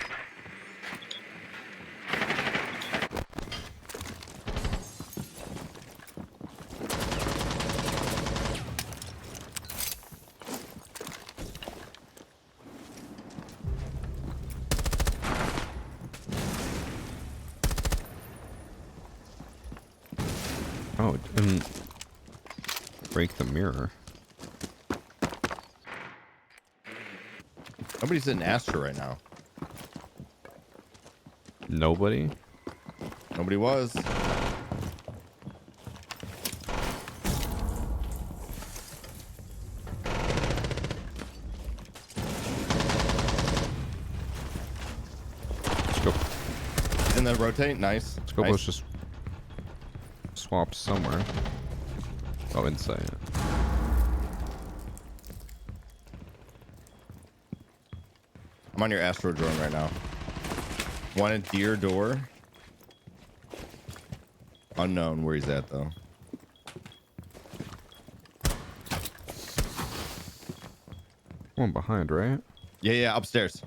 Oh, it didn't break the mirror. Nobody's in Astra right now. Nobody? Nobody was. Scope. In the rotate, nice. Scopos Nice. just swapped somewhere. Oh, inside. I'm on your Astro drone right now. One at deer door. Unknown where he's at though. One behind, right? Yeah, upstairs.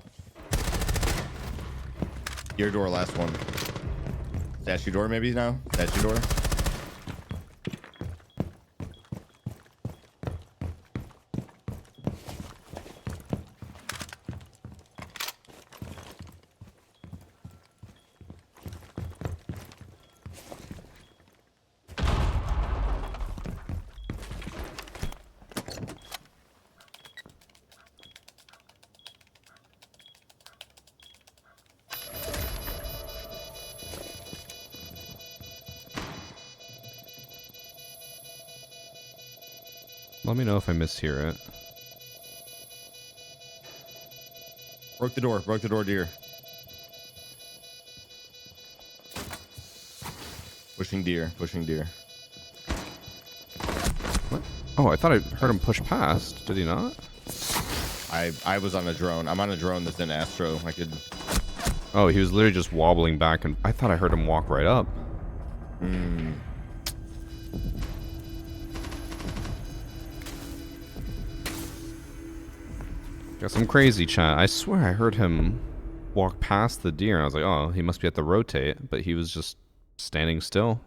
Deer door, last one. Statue door maybe now? Statue door. Let me know if I mishear it. Broke the door, deer. Pushing deer. What? Oh, I thought I heard him push past. Did he not? I was on a drone. I'm on a drone that's in Astro. I could. Oh, he was literally just wobbling back, and I thought I heard him walk right up. Guess I'm crazy, chat. I swear I heard him walk past the deer, and I was like, oh, he must be at the rotate, but he was just standing still.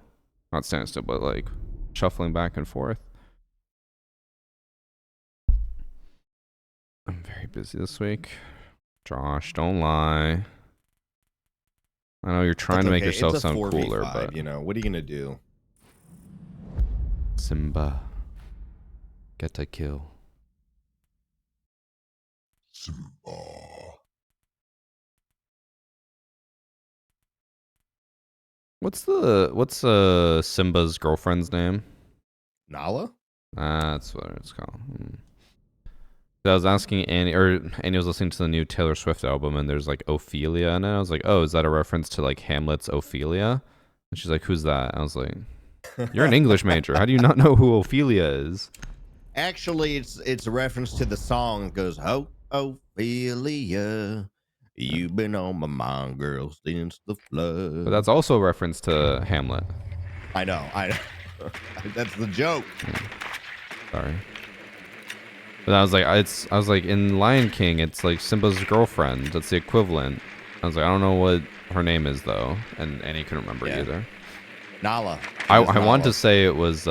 Not standing still, but like shuffling back and forth. I'm very busy this week. Josh, don't lie. I know you're trying to make yourself it's a sound 4v5, cooler, but you know, what are you gonna do? Simba, get a kill. Simba. What's Simba's girlfriend's name? Nala? That's what it's called. I was asking Annie, or Annie was listening to the new Taylor Swift album, and there's like Ophelia in it. I was like, oh, is that a reference to like Hamlet's Ophelia? And she's like, who's that? I was like, you're an English major. How do you not know who Ophelia is? Actually, it's a reference to the song. It goes, oh, Ophelia, you've been on my mind, girl, since the flood. But that's also a reference to Hamlet. I know. That's the joke. Sorry. But I was like, in Lion King, it's like Simba's girlfriend. That's the equivalent. I was like, I don't know what her name is though, and Annie couldn't remember either. Nala. I wanted to say it was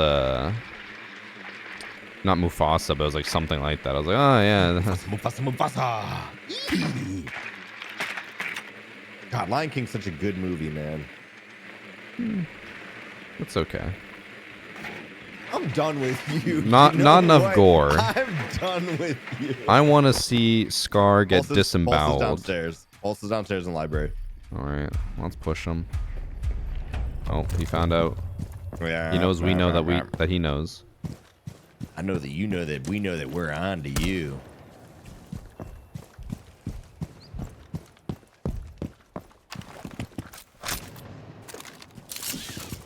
not Mufasa, but it was like something like that. I was like, oh yeah. Mufasa. God, Lion King's such a good movie, man. It's okay. I'm done with you. Not enough gore. I'm done with you. I want to see Scar get Pulse is disemboweled. downstairs. Pulse is downstairs in the library. All right, let's push him. Oh, he found out. Yeah. He knows we know that he knows. I know that you know that we know that we're on to you.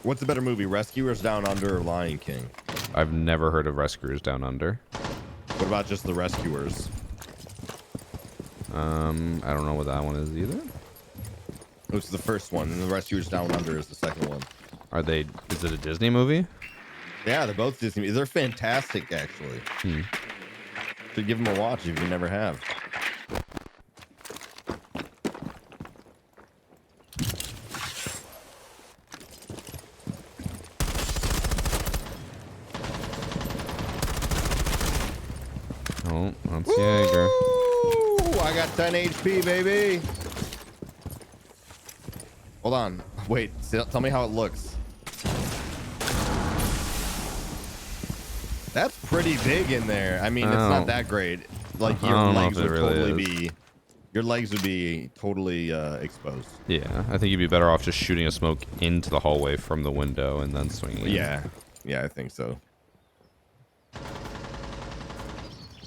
What's a better movie, Rescuers Down Under or Lion King? I've never heard of Rescuers Down Under. What about just The Rescuers? I don't know what that one is either. It's the first one, and The Rescuers Down Under is the second one. Is it a Disney movie? Yeah, they're both Disney. They're fantastic, actually. So give them a watch if you never have. Oh, that's Jaeger. Ooh, I got 10 HP, baby. Hold on. Wait, tell me how it looks. That's pretty big in there. I mean, it's not that great. Like your legs would totally exposed. Yeah, I think you'd be better off just shooting a smoke into the hallway from the window and then swinging. Yeah, I think so.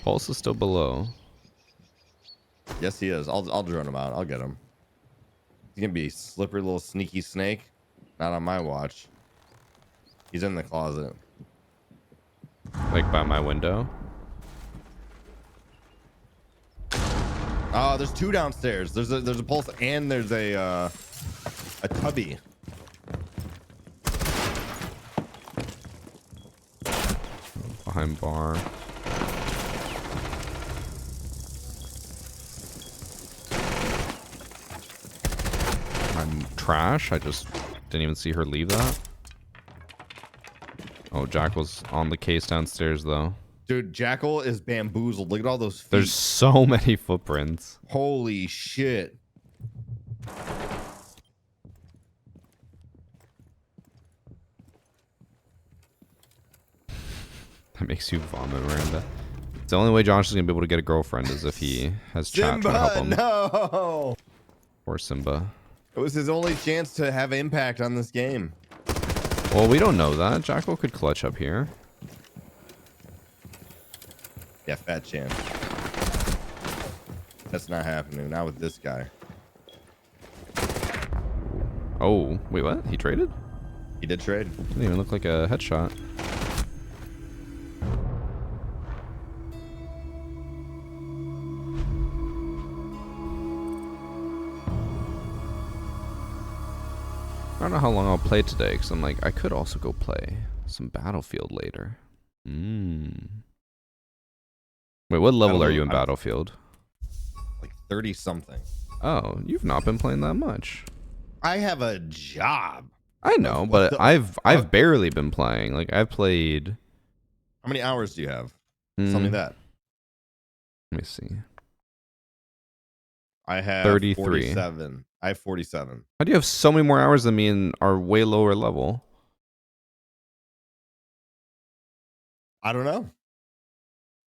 Pulse is still below. Yes, he is. I'll drone him out. I'll get him. He's gonna be a slippery little sneaky snake. Not on my watch. He's in the closet. Like by my window. Oh, there's two downstairs. There's a pulse and there's a tubby. Behind bar. I'm trash. I just didn't even see her leave that. Oh, Jackal's on the case downstairs though. Dude, Jackal is bamboozled. Look at all those feet. There's so many footprints. Holy shit. That makes you vomit, Miranda. It's the only way Josh is gonna be able to get a girlfriend is if he has chat trying to help him. No. Or Simba. It was his only chance to have impact on this game. Well, we don't know that. Jackal could clutch up here. Yeah, fat chance. That's not happening. Not with this guy. Oh, wait, what? He traded? He did trade. Didn't even look like a headshot. I don't know how long I'll play today, because I'm like, I could also go play some Battlefield later. Wait, what level are you in Battlefield? Like 30 something. Oh, you've not been playing that much. I have a job. I know, but I've barely been playing. Like, I've played... How many hours do you have? Tell me that. Let me see. I have 33. 47. I have 47. How do you have so many more hours than me and are way lower level? I don't know.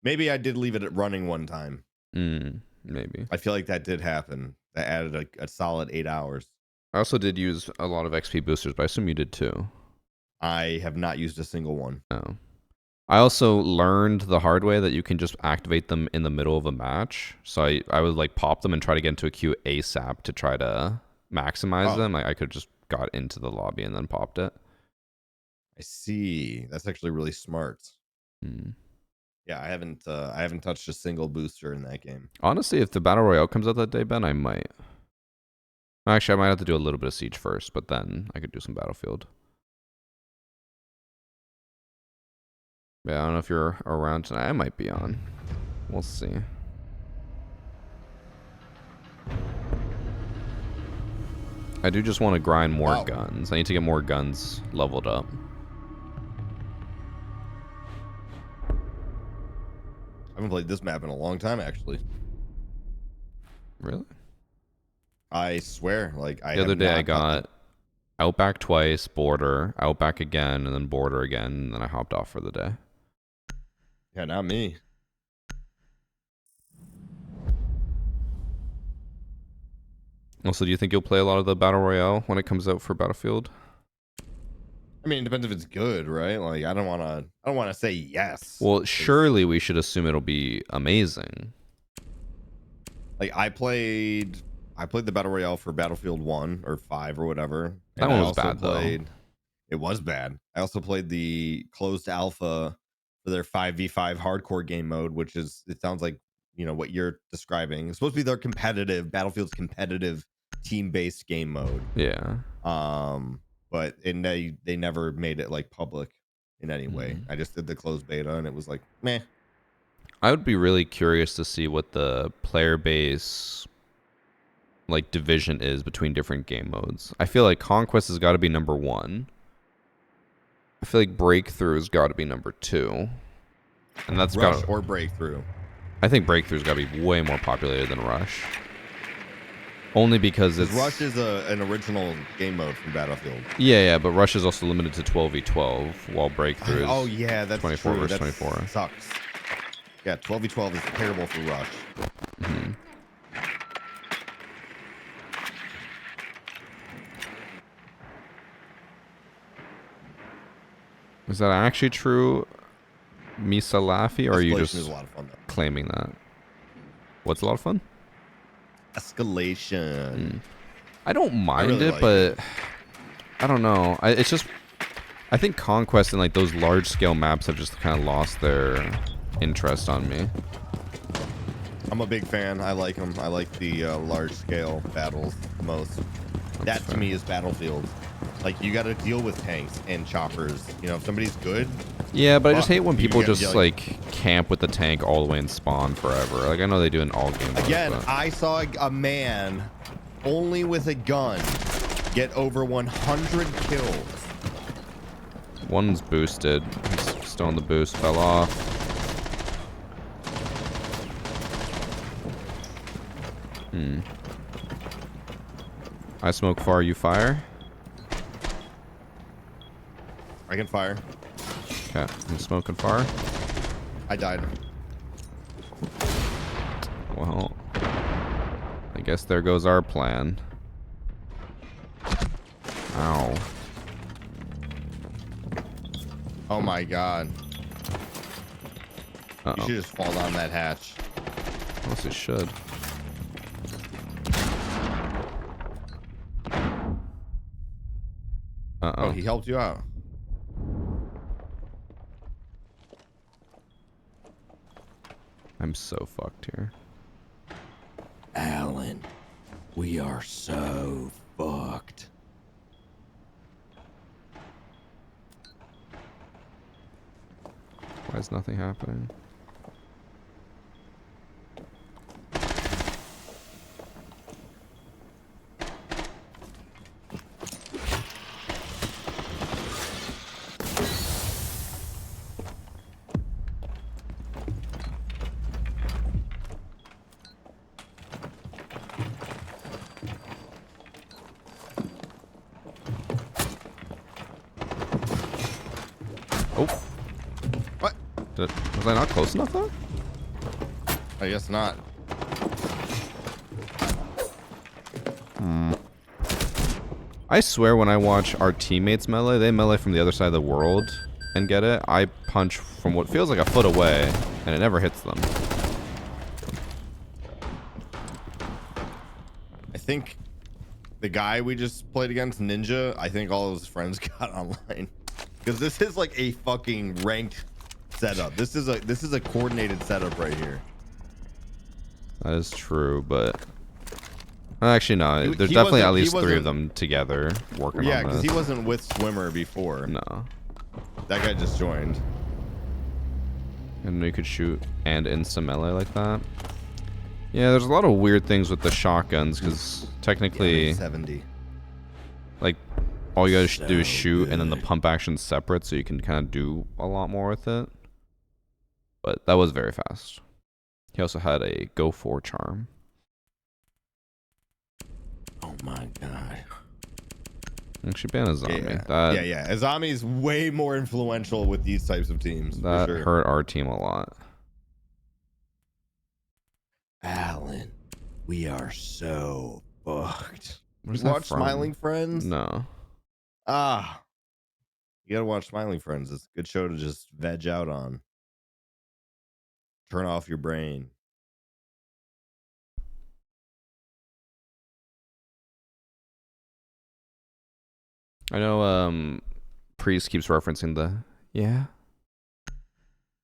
Maybe I did leave it at running one time. Maybe. I feel like that did happen. That added a solid 8 hours. I also did use a lot of XP boosters, but I assume you did too. I have not used a single one. Oh. I also learned the hard way that you can just activate them in the middle of a match. So I would like pop them and try to get into a queue ASAP to try to maximize them. Like I could just got into the lobby and then popped it. I see. That's actually really smart. Yeah, I haven't touched a single booster in that game. Honestly, if the Battle Royale comes out that day, Ben, I might. Actually, I might have to do a little bit of Siege first, but then I could do some Battlefield. Yeah, I don't know if you're around tonight. I might be on. We'll see. I do just want to grind more guns. I need to get more guns leveled up. I haven't played this map in a long time, actually. Really? I swear. Like the other day I got Outback twice, Border, Outback again, and then Border again, and then I hopped off for the day. Yeah, not me. Also, do you think you'll play a lot of the Battle Royale when it comes out for Battlefield? I mean, it depends if it's good, right? Like, I don't want to say yes. Well, surely we should assume it'll be amazing. Like, I played the Battle Royale for Battlefield 1 or 5 or whatever. That one was bad, though. It was bad. I also played the closed alpha for their 5v5 hardcore game mode, which is, it sounds like, you know, what you're describing. It's supposed to be their competitive, Battlefield's competitive team-based game mode. Yeah. But they never made it like public in any way. I just did the closed beta and it was like, meh. I would be really curious to see what the player base like division is between different game modes. I feel like Conquest has got to be number 1. I feel like Breakthrough has got to be number 2. And that's Rush or Breakthrough. I think Breakthrough's got to be way more populated than Rush. Only because it's... Rush is an original game mode from Battlefield. Yeah, but Rush is also limited to 12v12, while Breakthrough is oh yeah, that's 24 true. versus That 24. Sucks. Yeah, 12v12 is terrible for Rush. Is that actually true, Misa Laffy, or are you just is a lot of fun, though. claiming that? What's a lot of fun? Escalation. I don't mind really it, like but I don't know. It's just, I think Conquest and like those large scale maps have just kind of lost their interest on me. I'm a big fan. I like them. I like the large scale battles most. That to me is Battlefield. Like, you got to deal with tanks and choppers. You know, if somebody's good. Yeah, but I just hate when people just like camp with the tank all the way and spawn forever. Like, I know they do in all games. Again, I saw a man only with a gun get over 100 kills. One's boosted. He's still on the boost. Fell off. I smoke far, you fire. I can fire. Okay, I'm smoking far. I died. Well, I guess there goes our plan. Ow. Oh my god. You Uh-oh. should just fall down that hatch. Honestly, should. Oh, Uh-oh. he helped you out. I'm so fucked here. Alan, we are so fucked. Why is nothing happening? Oh. What? Was I not close enough though? I guess not. I swear when I watch our teammates melee, they melee from the other side of the world and get it. I punch from what feels like a foot away and it never hits them. I think the guy we just played against, Ninja, I think all of his friends got online. Because this is like a fucking ranked setup. This is a coordinated setup right here. That is true, but actually no. There's He definitely wasn't- at he least 3 of wasn't- them together working Yeah, on because this. he wasn't with Swimmer before. No. That guy just joined. And you could shoot and insta melee like that. Yeah, there's a lot of weird things with the shotguns because technically, 70. like, all you gotta do is So shoot and then the good. pump action's separate, so you can kind of do a lot more with it. But that was very fast. He also had a go for charm. Oh my god. Actually, ban a zombie. Yeah, That yeah. Azami's way more influential with these types of teams. that for sure. hurt our team a lot. Alan, we are so fucked. Where's You that watch from? Smiling Friends? No. Ah, you gotta watch Smiling Friends. It's a good show to just veg out on. Turn off your brain. I know Priest keeps referencing the yeah.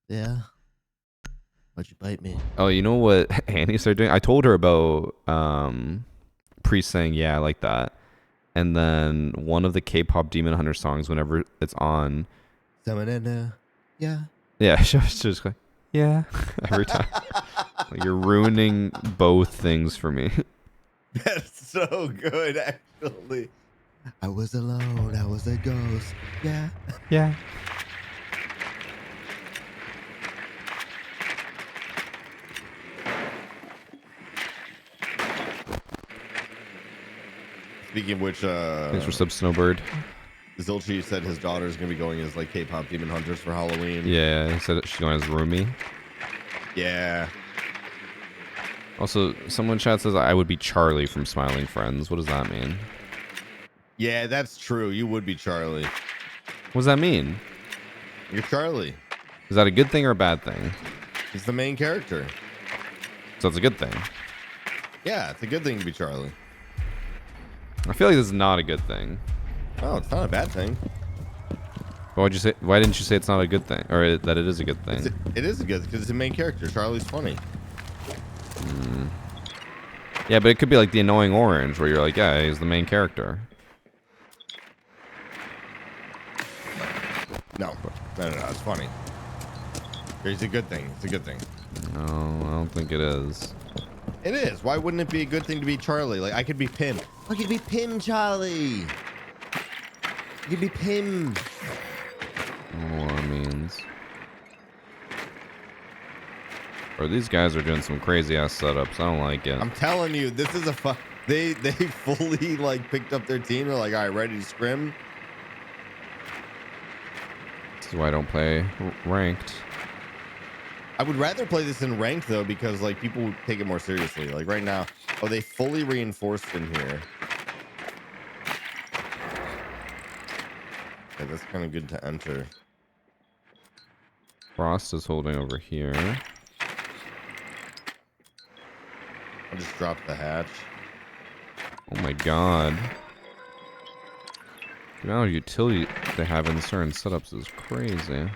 Yeah. Why'd you bite me? Oh, you know what Annie started doing? I told her about Priest saying yeah like that. And then one of the K-pop Demon Hunter songs, whenever it's on, Yeah. yeah, she was just like, yeah, every time. Like, you're ruining both things for me. That's so good, actually. I was alone. I was a ghost. Yeah. Yeah. Speaking of which, Thanks for sub Snowbird. Zilchi said his daughter's gonna be going as like K-pop Demon Hunters for Halloween. Yeah, he said she's going as Rumi. Yeah. Also, someone in chat says I would be Charlie from Smiling Friends. What does that mean? Yeah, that's true. You would be Charlie. What does that mean? You're Charlie. Is that a good thing or a bad thing? He's the main character. So it's a good thing. Yeah, it's a good thing to be Charlie. I feel like this is not a good thing. Oh, it's not a bad thing. Why'd you say? Why didn't you say it's not a good thing, or that it is a good thing? It is a good because it's the main character. Charlie's funny. Yeah, but it could be like the annoying orange, where you're like, yeah, he's the main character. No, it's funny. It's a good thing. It's a good thing. No, I don't think it is. It is. Why wouldn't it be a good thing to be Charlie? Like, I could be Pim. I could be Pim Charlie. I could be Pim. I don't know what it means. Or these guys are doing some crazy ass setups. I don't like it. I'm telling you, this is a they fully like picked up their team. They're like, all right, ready to scrim. This is why I don't play ranked. I would rather play this in ranked though, because like people would take it more seriously. Like right now, oh, they fully reinforced in here. Okay, that's kind of good to enter. Frost is holding over here. I'll just drop the hatch. Oh my god. The amount of utility they have in certain setups is crazy.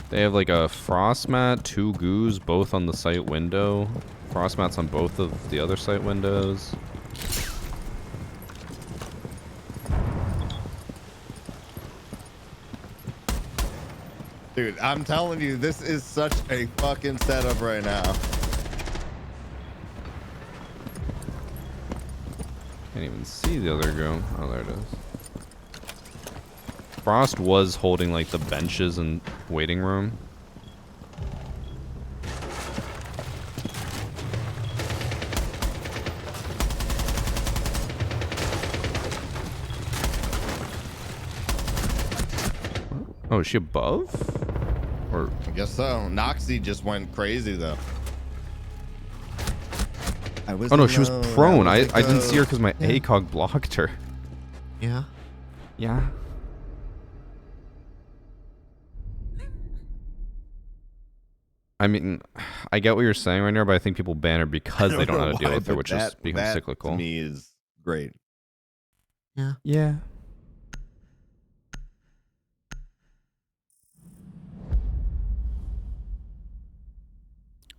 They have like a frost mat, 2 goos, both on the site window. Frost mats on both of the other site windows. Dude, I'm telling you, this is such a fucking setup right now. Can't even see the other goo. Oh, there it is. Frost was holding like the benches and waiting room. Oh, is she above? Or I guess so. Noxie just went crazy though. oh no, she was prone. I didn't see her because my ACOG blocked her. Yeah. Yeah. I mean, I get what you're saying right now, but I think people ban her because they don't know how to deal with her, which is becomes cyclical. To me is great. Yeah. Yeah.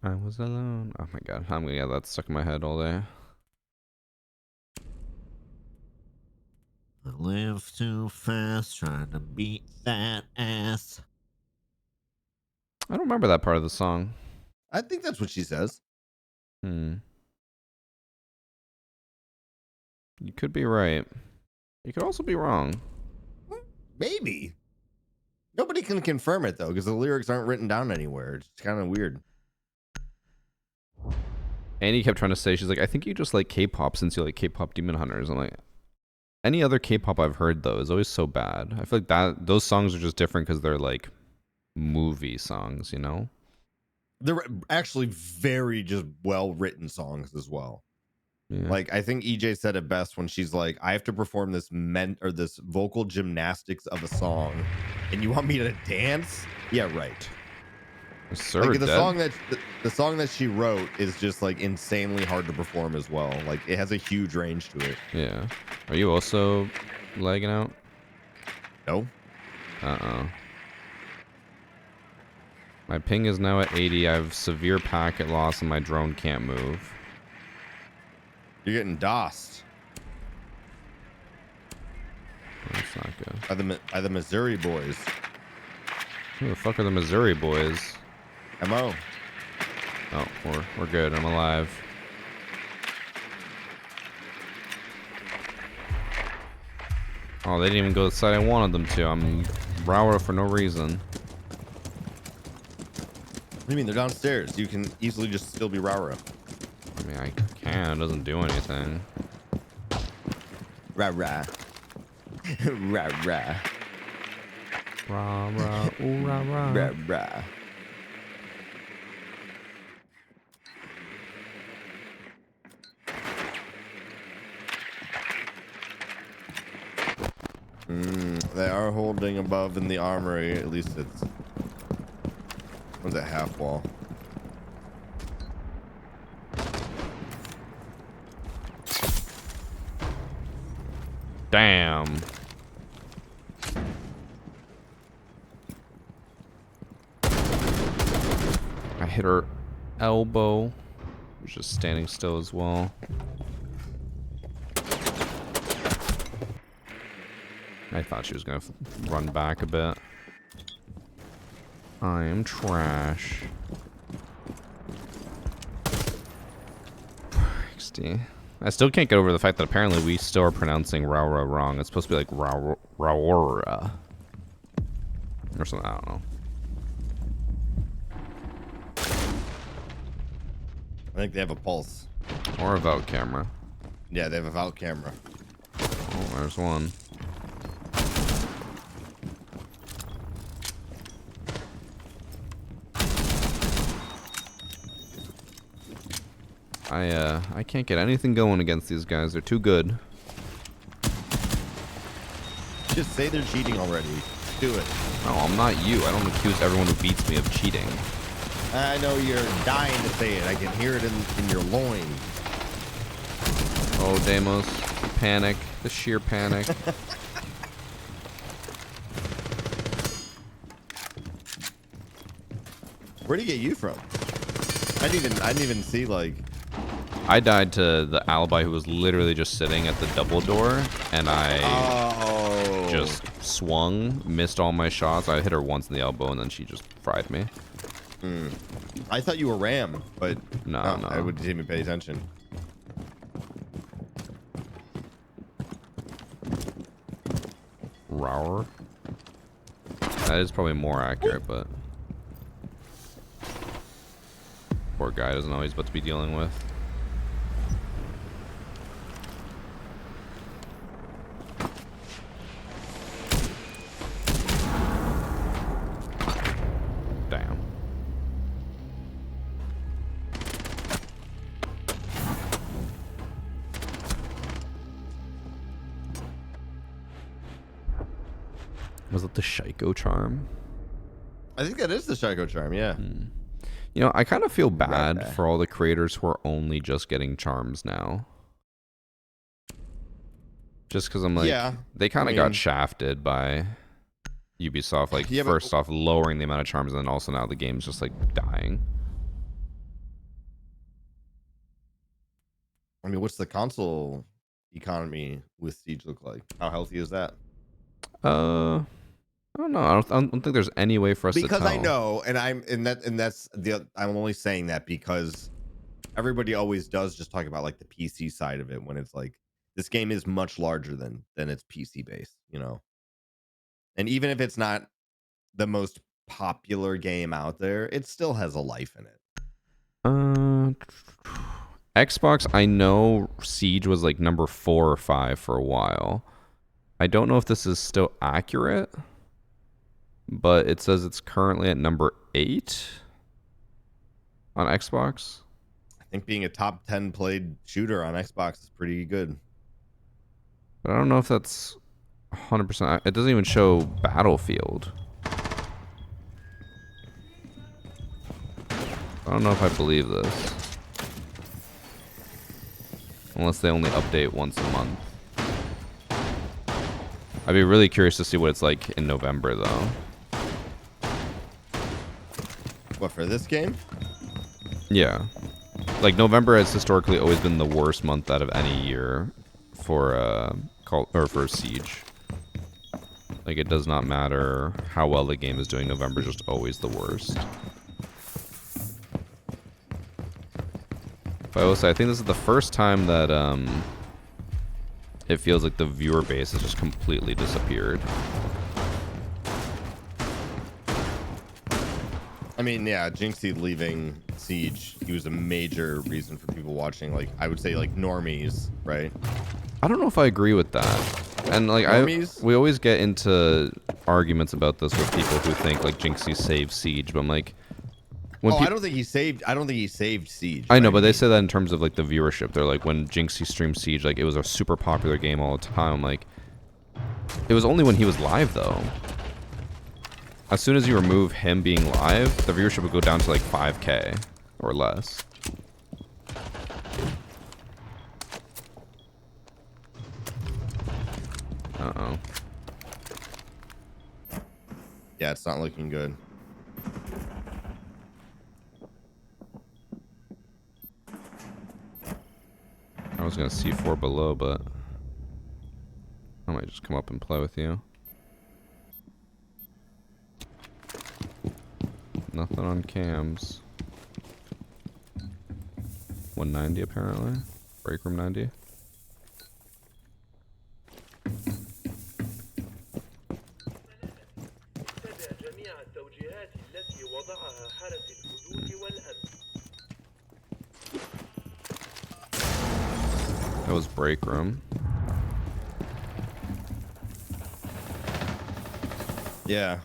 I was alone. Oh my god, I'm gonna get that stuck in my head all day. I live too fast trying to beat that ass. I don't remember that part of the song. I think that's what she says. You could be right. You could also be wrong. Maybe. Nobody can confirm it though, because the lyrics aren't written down anywhere. It's kind of weird. Annie kept trying to say, she's like, I think you just like K-pop since you like K-pop Demon Hunters. I'm like, any other K-pop I've heard though is always so bad. I feel like that those songs are just different because they're like movie songs, you know? They're actually very just well written songs as well. Yeah. Like I think EJ said it best when she's like, I have to perform this this vocal gymnastics of a song, and you want me to dance? Yeah, right. Sir, Like the song that she wrote is just like insanely hard to perform as well. Like it has a huge range to it. Yeah. Are you also lagging out? No. Uh-oh. My ping is now at 80. I have severe packet loss and my drone can't move. You're getting DOSed. That's not good. By the Missouri boys. Who the fuck are the Missouri boys? MO. Oh, we're good. I'm alive. Oh, they didn't even go to the side I wanted them to. I'm Rowra for no reason. What do you mean? They're downstairs. You can easily just still be Rara. I mean, I can. It doesn't do anything. Rah. Rah. Rah, rah, ooh, rah, rah. Rah. They are holding above in the armory. At least it's... What's that half wall? Damn. I hit her elbow. Was just standing still as well. I thought she was gonna run back a bit. I am trash. XD. I still can't get over the fact that apparently we still are pronouncing Raura wrong. It's supposed to be like Raura. Or something, I don't know. I think they have a pulse. Or a VOD camera. Yeah, they have a VOD camera. Oh, there's one. I can't get anything going against these guys. They're too good. Just say they're cheating already. Do it. No, I'm not you. I don't accuse everyone who beats me of cheating. I know you're dying to say it. I can hear it in your loins. Oh, Deimos. The panic. The sheer panic. Where'd he get you from? I didn't even see, like... I died to the alibi who was literally just sitting at the double door, and I just swung, missed all my shots. I hit her once in the elbow, and then she just fried me. I thought you were Ram, but No. I wouldn't even pay attention. Rower. That is probably more accurate, but poor guy doesn't know what he's about to be dealing with. Damn. Was it the Shaiko charm? I think that is the Shaiko charm, yeah. You know, I kind of feel bad back. for all the creators who are only just getting charms now. Just because I'm like, Yeah, they kind of I got mean- shafted by Ubisoft, like Yeah, but- first off lowering the amount of charms, and then also now the game's just like dying. I mean, what's the console economy with Siege look like? How healthy is that? I don't know. I don't think there's any way for us to tell. Because I know, and that's I'm only saying that because everybody always does just talk about like the PC side of it when it's like this game is much larger than it's PC based, you know. And even if it's not the most popular game out there, it still has a life in it. Xbox, I know Siege was like number 4 or 5 for a while. I don't know if this is still accurate, but it says it's currently at number 8 on Xbox. I think being a top 10 played shooter on Xbox is pretty good. But I don't know if that's 100%. It doesn't even show Battlefield. I don't know if I believe this. Unless they only update once a month. I'd be really curious to see what it's like in November, though. What, for this game? Yeah. Like, November has historically always been the worst month out of any year for for Siege. Like, it does not matter how well the game is doing, November is just always the worst. But I will say, I think this is the first time that it feels like the viewer base has just completely disappeared. I mean, yeah, Jinxie leaving Siege, he was a major reason for people watching, like, I would say, like, normies, right? I don't know if I agree with that. And, like, Normies? we always get into arguments about this with people who think, like, Jinxie saved Siege, but I'm like... I don't think he saved Siege. I know, right? but they say that in terms of, like, the viewership. They're like, when Jinxie streamed Siege, like, it was a super popular game all the time. I'm like, it was only when he was live, though. As soon as you remove him being live, the viewership would go down to, like, 5K or less. Uh-oh. Yeah, it's not looking good. I was gonna C4 below, but I might just come up and play with you. Nothing on cams. 190 apparently. Break room 90. That was break room. Yeah.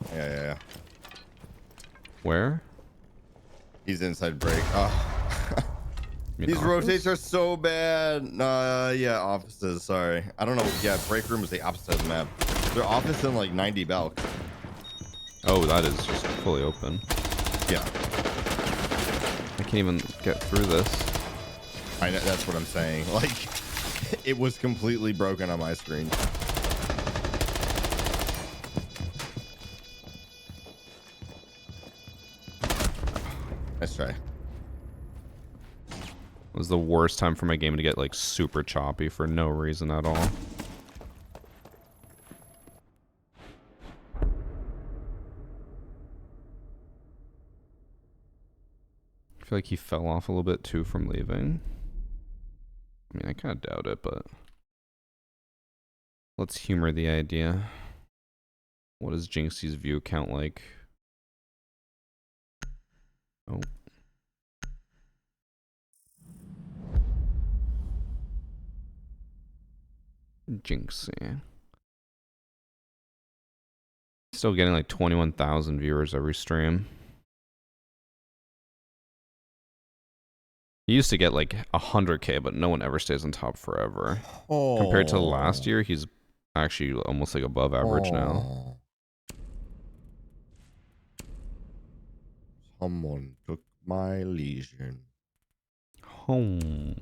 Where? He's inside break. Oh. mean, These office? rotates are so bad. Yeah, offices. Sorry, I don't know. Yeah, break room is the opposite of the map. Their office in like 90 Belk. Oh, that is just fully open. Yeah, I can't even get through this. I know, that's what I'm saying. Like, it was completely broken on my screen. Nice try. It was the worst time for my game to get like super choppy for no reason at all. I feel like he fell off a little bit too from leaving. I mean, I kind of doubt it, but let's humor the idea. What is Jinxie's view count like? Oh. Jinxie. Still getting like 21,000 viewers every stream. He used to get like 100K, but no one ever stays on top forever. Oh. Compared to last year, he's actually almost like above average now. Someone took my lesion. Home.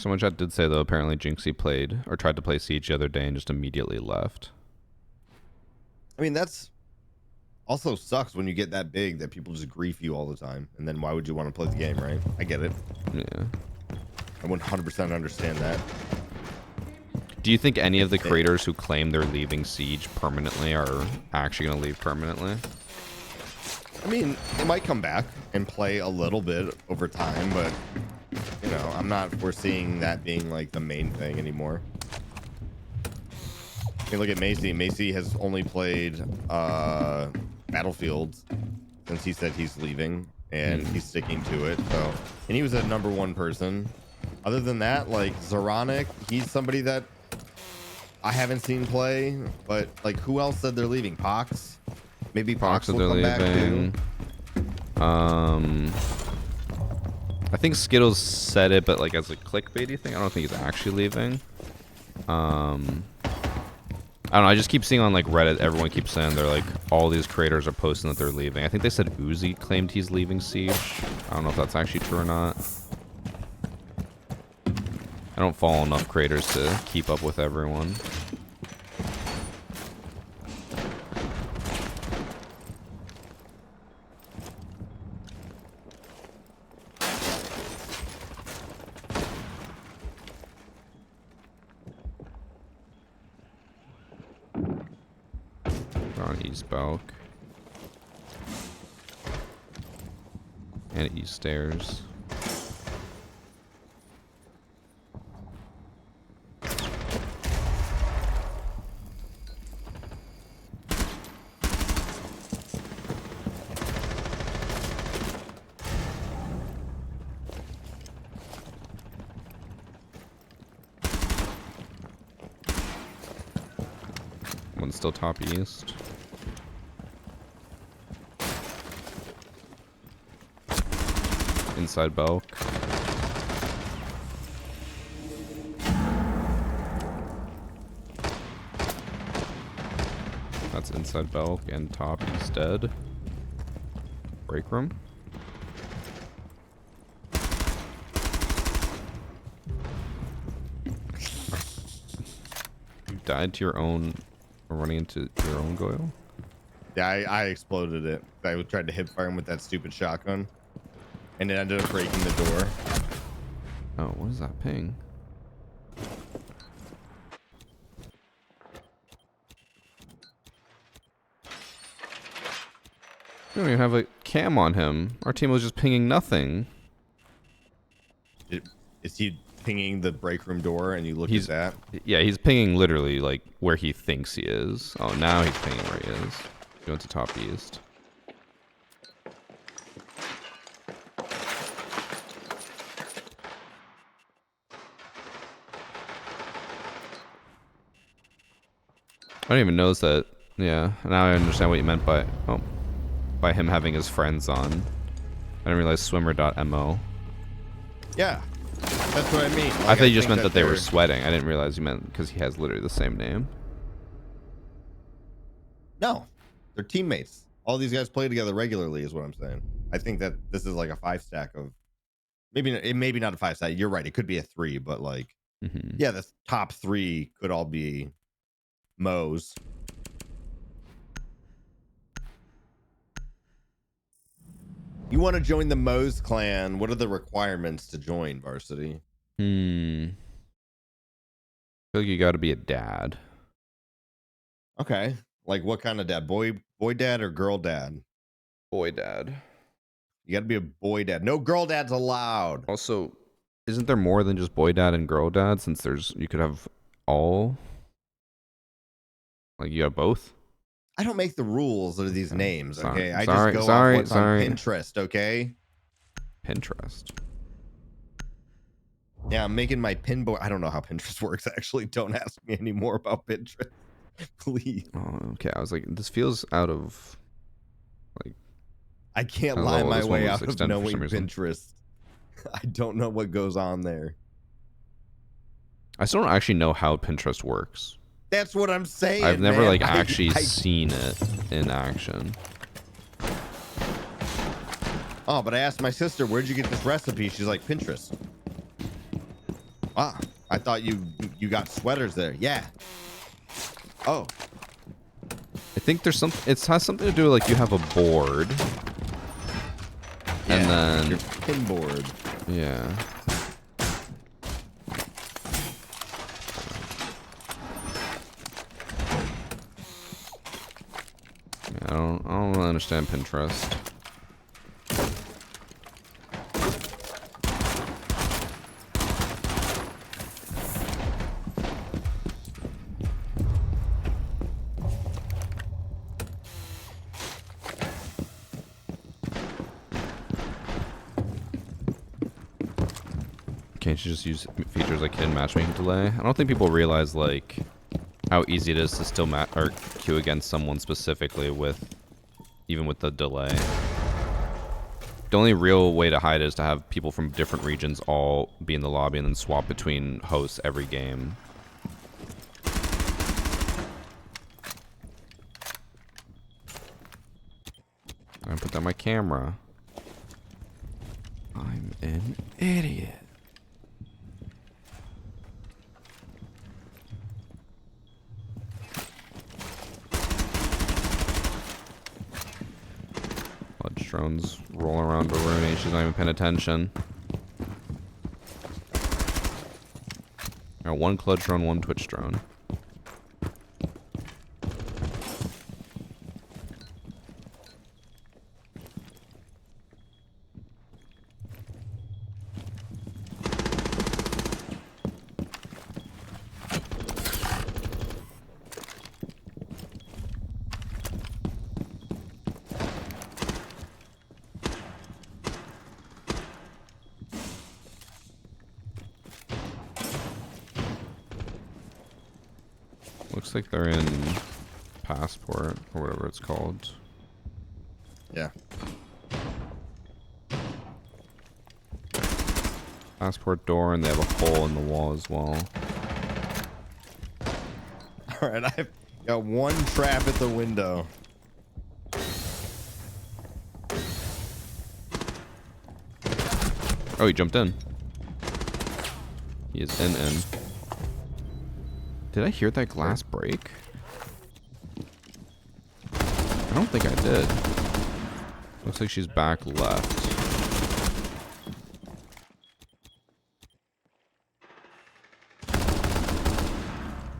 Someone chat did say though apparently Jinxie played or tried to play Siege the other day and just immediately left. I mean, that's also sucks when you get that big that people just grief you all the time. And then why would you want to play the game, right? I get it. Yeah. I 100% understand that. Do you think any of the creators who claim they're leaving Siege permanently are actually going to leave permanently? I mean, they might come back and play a little bit over time, but you know, I'm not foreseeing that being like the main thing anymore. I mean, look at Macy. Macy has only played Battlefields since he said he's leaving, and he's sticking to it. So, and he was a #1 person. Other than that, like Zoronic, he's somebody that I haven't seen play. But like, who else said they're leaving? Pox? Maybe Pox will come back too. I think Skittles said it, but like as a clickbaity thing. I don't think he's actually leaving. I don't know. I just keep seeing on like Reddit, everyone keeps saying they're like all these creators are posting that they're leaving. I think they said Uzi claimed he's leaving Siege. I don't know if that's actually true or not. I don't follow enough creators to keep up with everyone. We're on East Balk. And East Stairs. One's still top east. Inside Belk. That's inside Belk and top east dead. Break room. You died to your own, or running into your own Goyle? Yeah, I exploded it. I tried to hip fire him with that stupid shotgun, and it ended up breaking the door. Oh, what is that ping? We don't even have a cam on him. Our team was just pinging nothing. Is he pinging the break room door and you look at that? Yeah, he's pinging literally like where he thinks he is. Oh, now he's pinging where he is. Going to top east. I don't even notice that. Yeah, now I understand what you meant by him having his friends on. I didn't realize swimmer.mo. Yeah, that's what I mean. I Like, thought you just meant think that they were they're- sweating. I didn't realize you meant because he has literally the same name. No, they're teammates. All these guys play together regularly, is what I'm saying. I think that this is like a 5-stack of maybe not a 5-stack. You're right. It could be a 3, but like, yeah, the top 3 could all be Mo's. You want to join the Mo's clan? What are the requirements to join Varsity? I feel like you got to be a dad. Okay, like what kind of dad? Boy dad or girl dad? Boy dad. You got to be a boy dad. No girl dads allowed. Also, isn't there more than just boy dad and girl dad? Since you could have all. Like you have both. I don't make the rules of these names. Sorry. Okay, I Sorry, just go sorry, off what's sorry. on Pinterest. Okay. Pinterest. Yeah, I'm making my pin board. I don't know how Pinterest works. Actually, don't ask me any more about Pinterest, please. Oh, okay. I was like, this feels out of. Like, I can't I don't lie know, my this one way was out of extended for knowing some reason. Pinterest. I don't know what goes on there. I still don't actually know how Pinterest works. That's what I'm saying. I've never man. like I- actually I- seen it in action. Oh, but I asked my sister, "Where'd you get this recipe?" She's like, "Pinterest." Ah, I thought you got sweaters there. Yeah. Oh, I think there's some. It has something to do with, like, you have a board, yeah, and then your pin board. yeah. I don't really understand Pinterest. Can't you just use features like hidden matchmaking delay? I don't think people realize like how easy it is to still or queue against someone specifically with even with the delay. The only real way to hide it is to have people from different regions all be in the lobby and then swap between hosts every game. I'm gonna put down my camera. I'm an idiot. Sludge drones rolling around Baruni. She's not even paying attention. One Clutch drone, one Twitch drone. Looks like they're in Passport or whatever it's called. Yeah. Passport door, and they have a hole in the wall as well. All right, I've got one trap at the window. Oh, he jumped in. He is in. Did I hear that glass break? I don't think I did. Looks like she's back left.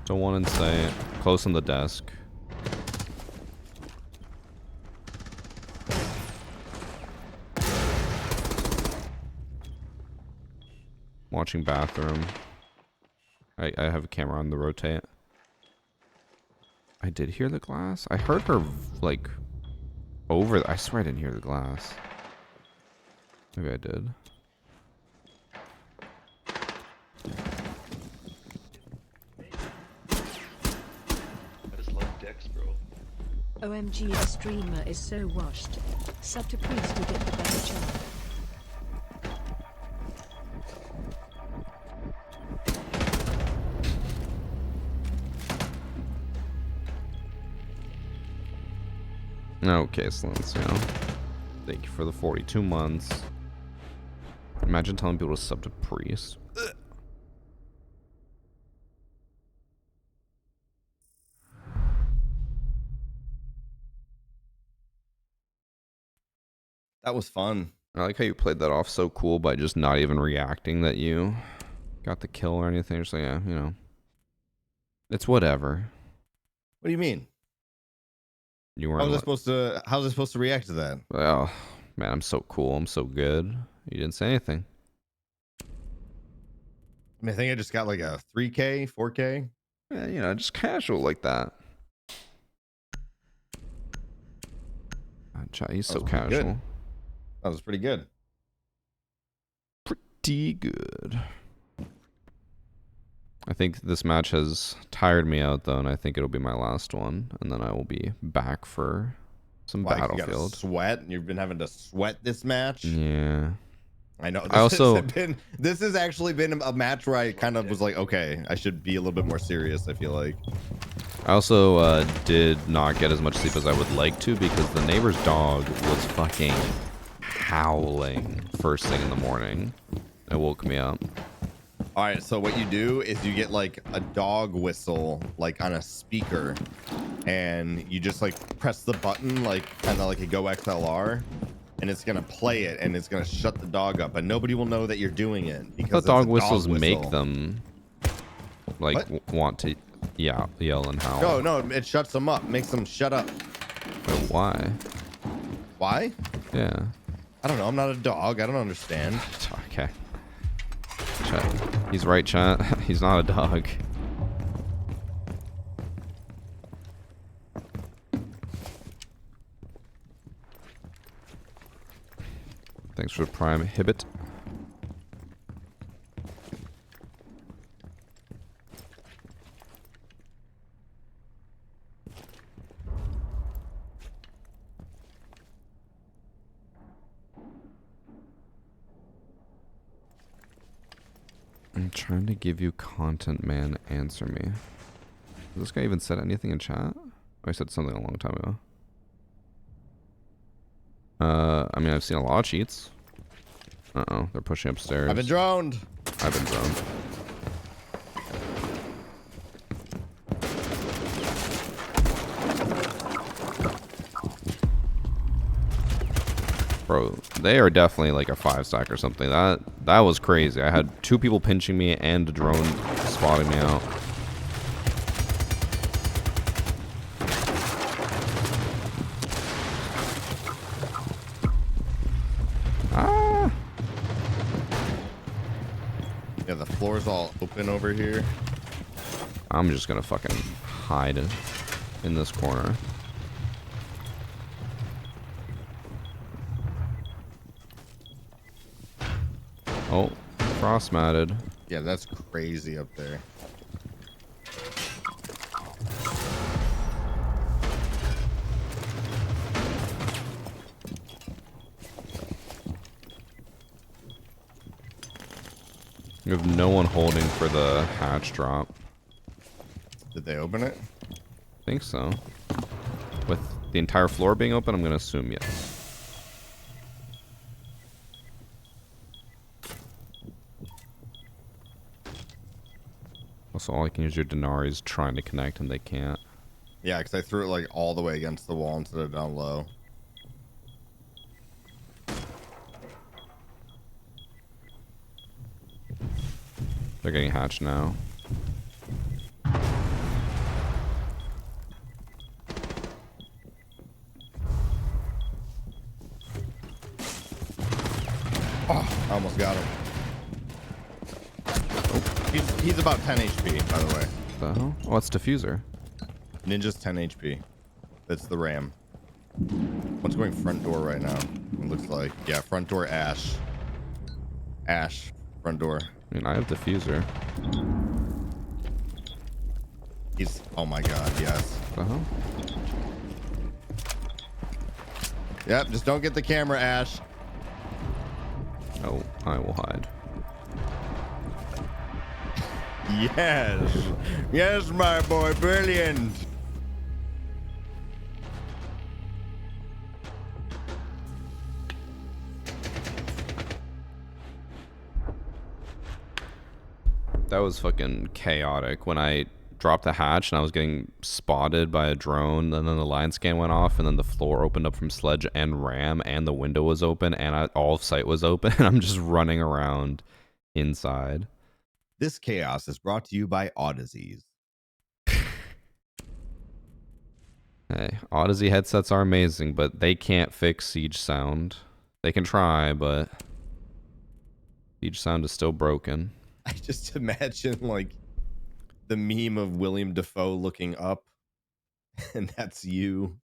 Don't want to say it. Close on the desk. Watching bathroom. I have a camera on the rotate. I did hear the glass. I heard her like over. I swear I didn't hear the glass. Maybe I did. I just love OMG, the streamer is so washed. Sub to priest to get the better charm. Okay, Silencio. Thank you for the 42 months. Imagine telling people to sub to priest. Ugh. That was fun. I like how you played that off so cool by just not even reacting that you got the kill or anything. You're just like, yeah, you know. It's whatever. What do you mean? You weren't. How's I supposed to react to that? Oh, man, I'm so cool. I'm so good. You didn't say anything. I mean, I think I just got like a 3K, 4K. Yeah, you know, just casual like that. He's so casual. Good. That was pretty good. Pretty good. I think this match has tired me out, though, and I think it'll be my last one. And then I will be back for some Battlefield. You gotta sweat. You've been having to sweat this match. Yeah. I know. This has actually been a match where I kind of was like, okay, I should be a little bit more serious, I feel like. I also did not get as much sleep as I would like to because the neighbor's dog was fucking howling first thing in the morning. It woke me up. All right, so what you do is you get like a dog whistle like on a speaker, and you just like press the button like kind of like a Go XLR, and it's gonna play it, and it's gonna shut the dog up, and nobody will know that you're doing it because dog whistles make them like want to yell and howl. No, it shuts them up, makes them shut up. But why? Why? Yeah. I don't know. I'm not a dog. I don't understand. Okay. Chat. He's right, chat. He's not a dog. Thanks for the prime Hibbit. I'm trying to give you content, man. Answer me. Has this guy even said anything in chat? Oh, I said something a long time ago. I mean, I've seen a lot of cheats. Uh-oh, they're pushing upstairs. I've been droned. I've been droned. Bro, they are definitely like a 5-stack or something. That was crazy. I had 2 people pinching me and a drone spotting me out. Ah! Yeah, the floor's all open over here. I'm just gonna fucking hide in this corner. Oh, frost matted. Yeah, that's crazy up there. You have no one holding for the hatch drop. Did they open it? I think so. With the entire floor being open, I'm gonna assume yes. Also, all I can use your Denaris trying to connect and they can't. Yeah, because I threw it like all the way against the wall instead of down low. They're getting hatched now. Oh, I almost got him. He's about 10 HP, by the way. What the hell? Oh, it's diffuser. Ninja's 10 HP. That's the RAM. One's going front door right now. It looks like. Yeah, front door Ash. Ash, front door. I mean, I have diffuser. He's, oh my god, yes. What the hell? Yep, just don't get the camera, Ash. Oh, I will hide. Yes. Yes, my boy. Brilliant. That was fucking chaotic when I dropped the hatch and I was getting spotted by a drone, and then the line scan went off, and then the floor opened up from sledge and ram, and the window was open, and all of sight was open, and I'm just running around inside. This chaos is brought to you by Audizies. Hey, Odyssey headsets are amazing, but they can't fix siege sound. They can try, but siege sound is still broken. I just imagine like the meme of William Dafoe looking up, and that's you.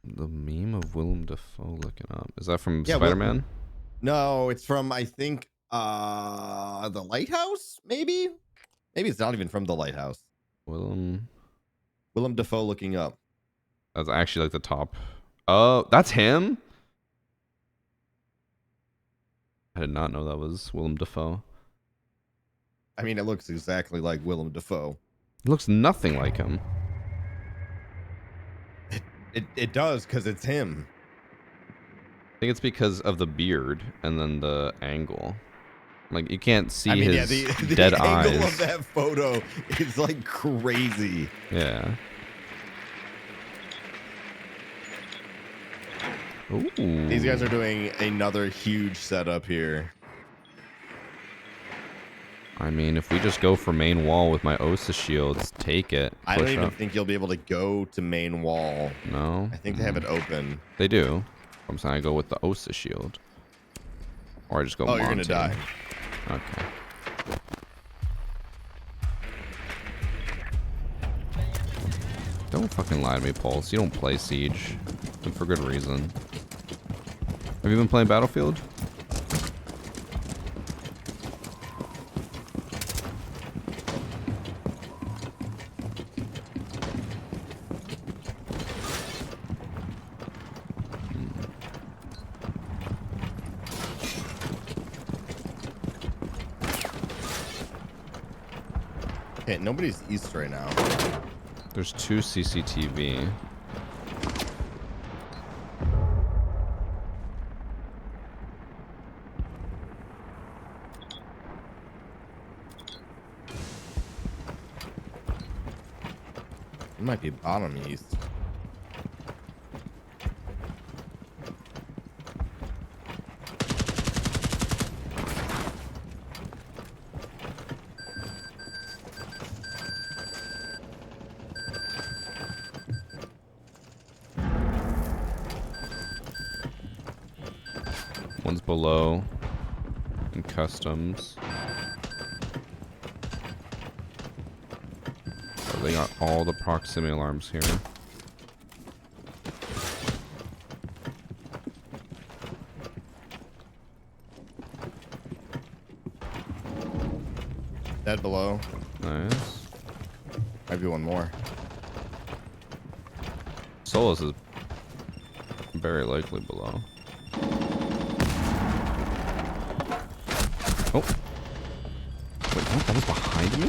The meme of Willem Dafoe looking up. Is that from Yeah, Spider-Man? No, it's from, I think, The Lighthouse, maybe? Maybe it's not even from The Lighthouse. Willem. Willem Dafoe looking up. That's actually like the top. Oh, that's him? I did not know that was Willem Dafoe. I mean, it looks exactly like Willem Dafoe. It looks nothing like him. It does, because it's him. I think it's because of the beard and then the angle. Like, you can't see I mean, his yeah, the dead angle eyes. of that photo is like crazy. Yeah. Ooh. These guys are doing another huge setup here. I mean, if we just go for main wall with my Osa shields, take it. I don't push even up. think you'll be able to go to main wall. No? I think they have it open. They do. I'm saying I go with the Osa shield. Or I just go Oh, you're gonna Monty. die. Okay. Don't fucking lie to me, Pulse. You don't play Siege. And for good reason. Have you been playing Battlefield? Okay, nobody's east right now. There's 2 CCTV. It might be bottom east. One's below in customs. Oh, they got all the proximity alarms here. Dead below. Nice. Might be one more. Solus is very likely below. Oh. Wait, what? That was behind me?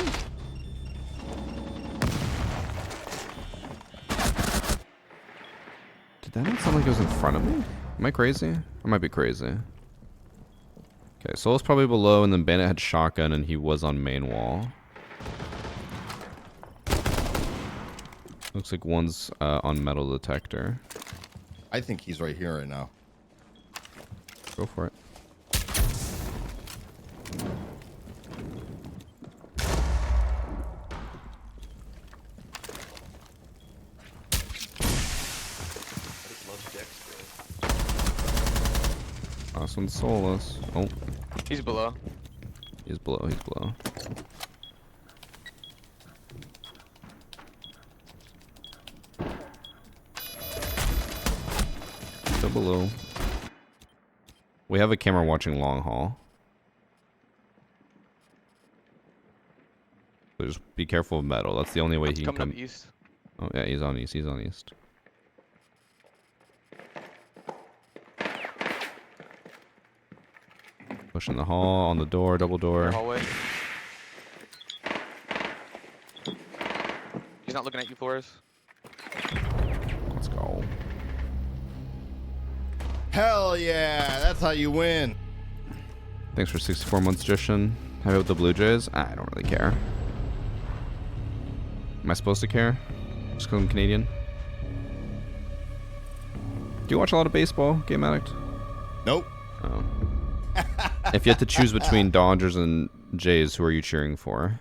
Did that not sound like it was in front of me? Am I crazy? I might be crazy. Okay, Solus probably below, and then Bandit had shotgun, and he was on main wall. Looks like one's on metal detector. I think he's right here right now. Go for it. I just love Dex, bro. Last one's Solus. Oh, He's below. he's below, he's below. Still below. We have a camera watching long haul. So just be careful of metal. That's the only way he can Coming come. up east. Oh yeah, he's on east. He's on east. Pushing the hall, on the door, double Your door. hallway. He's not looking at you, Flores. Let's go. Hell yeah, that's how you win. Thanks for 64 months, Justin. Happy with the Blue Jays? I don't really care. Am I supposed to care? Just because I'm Canadian? Do you watch a lot of baseball, Game Addict? Nope. Oh. If you had to choose between Dodgers and Jays, who are you cheering for?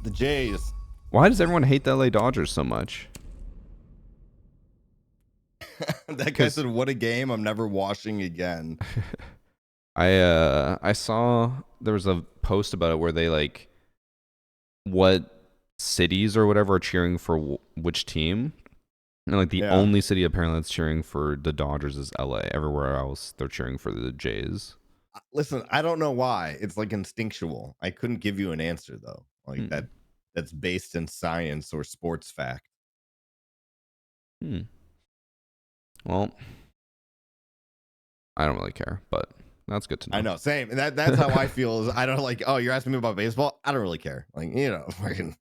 The Jays. Why does everyone hate the LA Dodgers so much? That guy said, "What a game! I'm never watching again." I saw there was a post about it where they like what cities or whatever are cheering for which team, and like the only city apparently that's cheering for the Dodgers is LA. Everywhere else they're cheering for the Jays. Listen, I don't know why. It's like instinctual. I couldn't give you an answer though. Like that's based in science or sports fact. Well, I don't really care, but that's good to know. I know, same. That's how I feel. Is I don't like. Oh, you're asking me about baseball? I don't really care. Like freaking.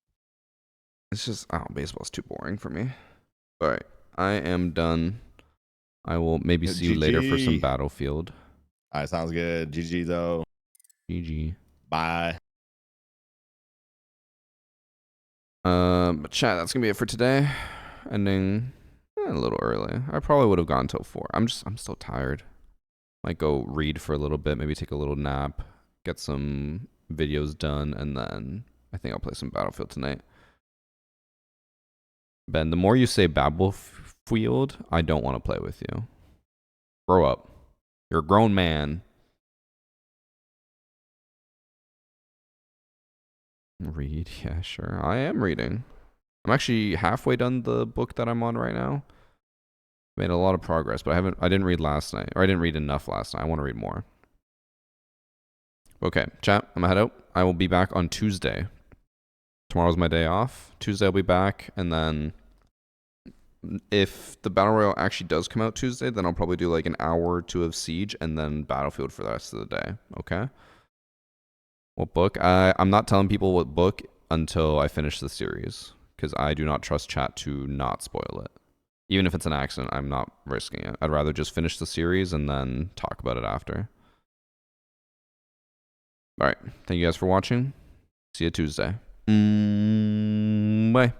It's just baseball's too boring for me. All right, I am done. I will maybe see you later for some Battlefield. All right, sounds good. GG though. GG. Bye. But chat, that's gonna be it for today. Ending a little early. I probably would have gone till 4. I'm still tired. Might go read for a little bit, maybe take a little nap, get some videos done, and then I think I'll play some Battlefield tonight. Ben, the more you say Battlefield, I don't want to play with you. Grow up. You're a grown man. Read, yeah, sure. I am reading. I'm actually halfway done the book that I'm on right now. Made a lot of progress, but I didn't read last night, or I didn't read enough last night. I want to read more. Okay, chat, I'm gonna head out. I will be back on Tuesday. Tomorrow's my day off. Tuesday I'll be back, and then if the Battle Royale actually does come out Tuesday, then I'll probably do like an hour or two of Siege, and then Battlefield for the rest of the day. Okay? What book? I'm not telling people what book until I finish the series, because I do not trust chat to not spoil it. Even if it's an accident, I'm not risking it. I'd rather just finish the series and then talk about it after. All right. Thank you guys for watching. See you Tuesday. Bye.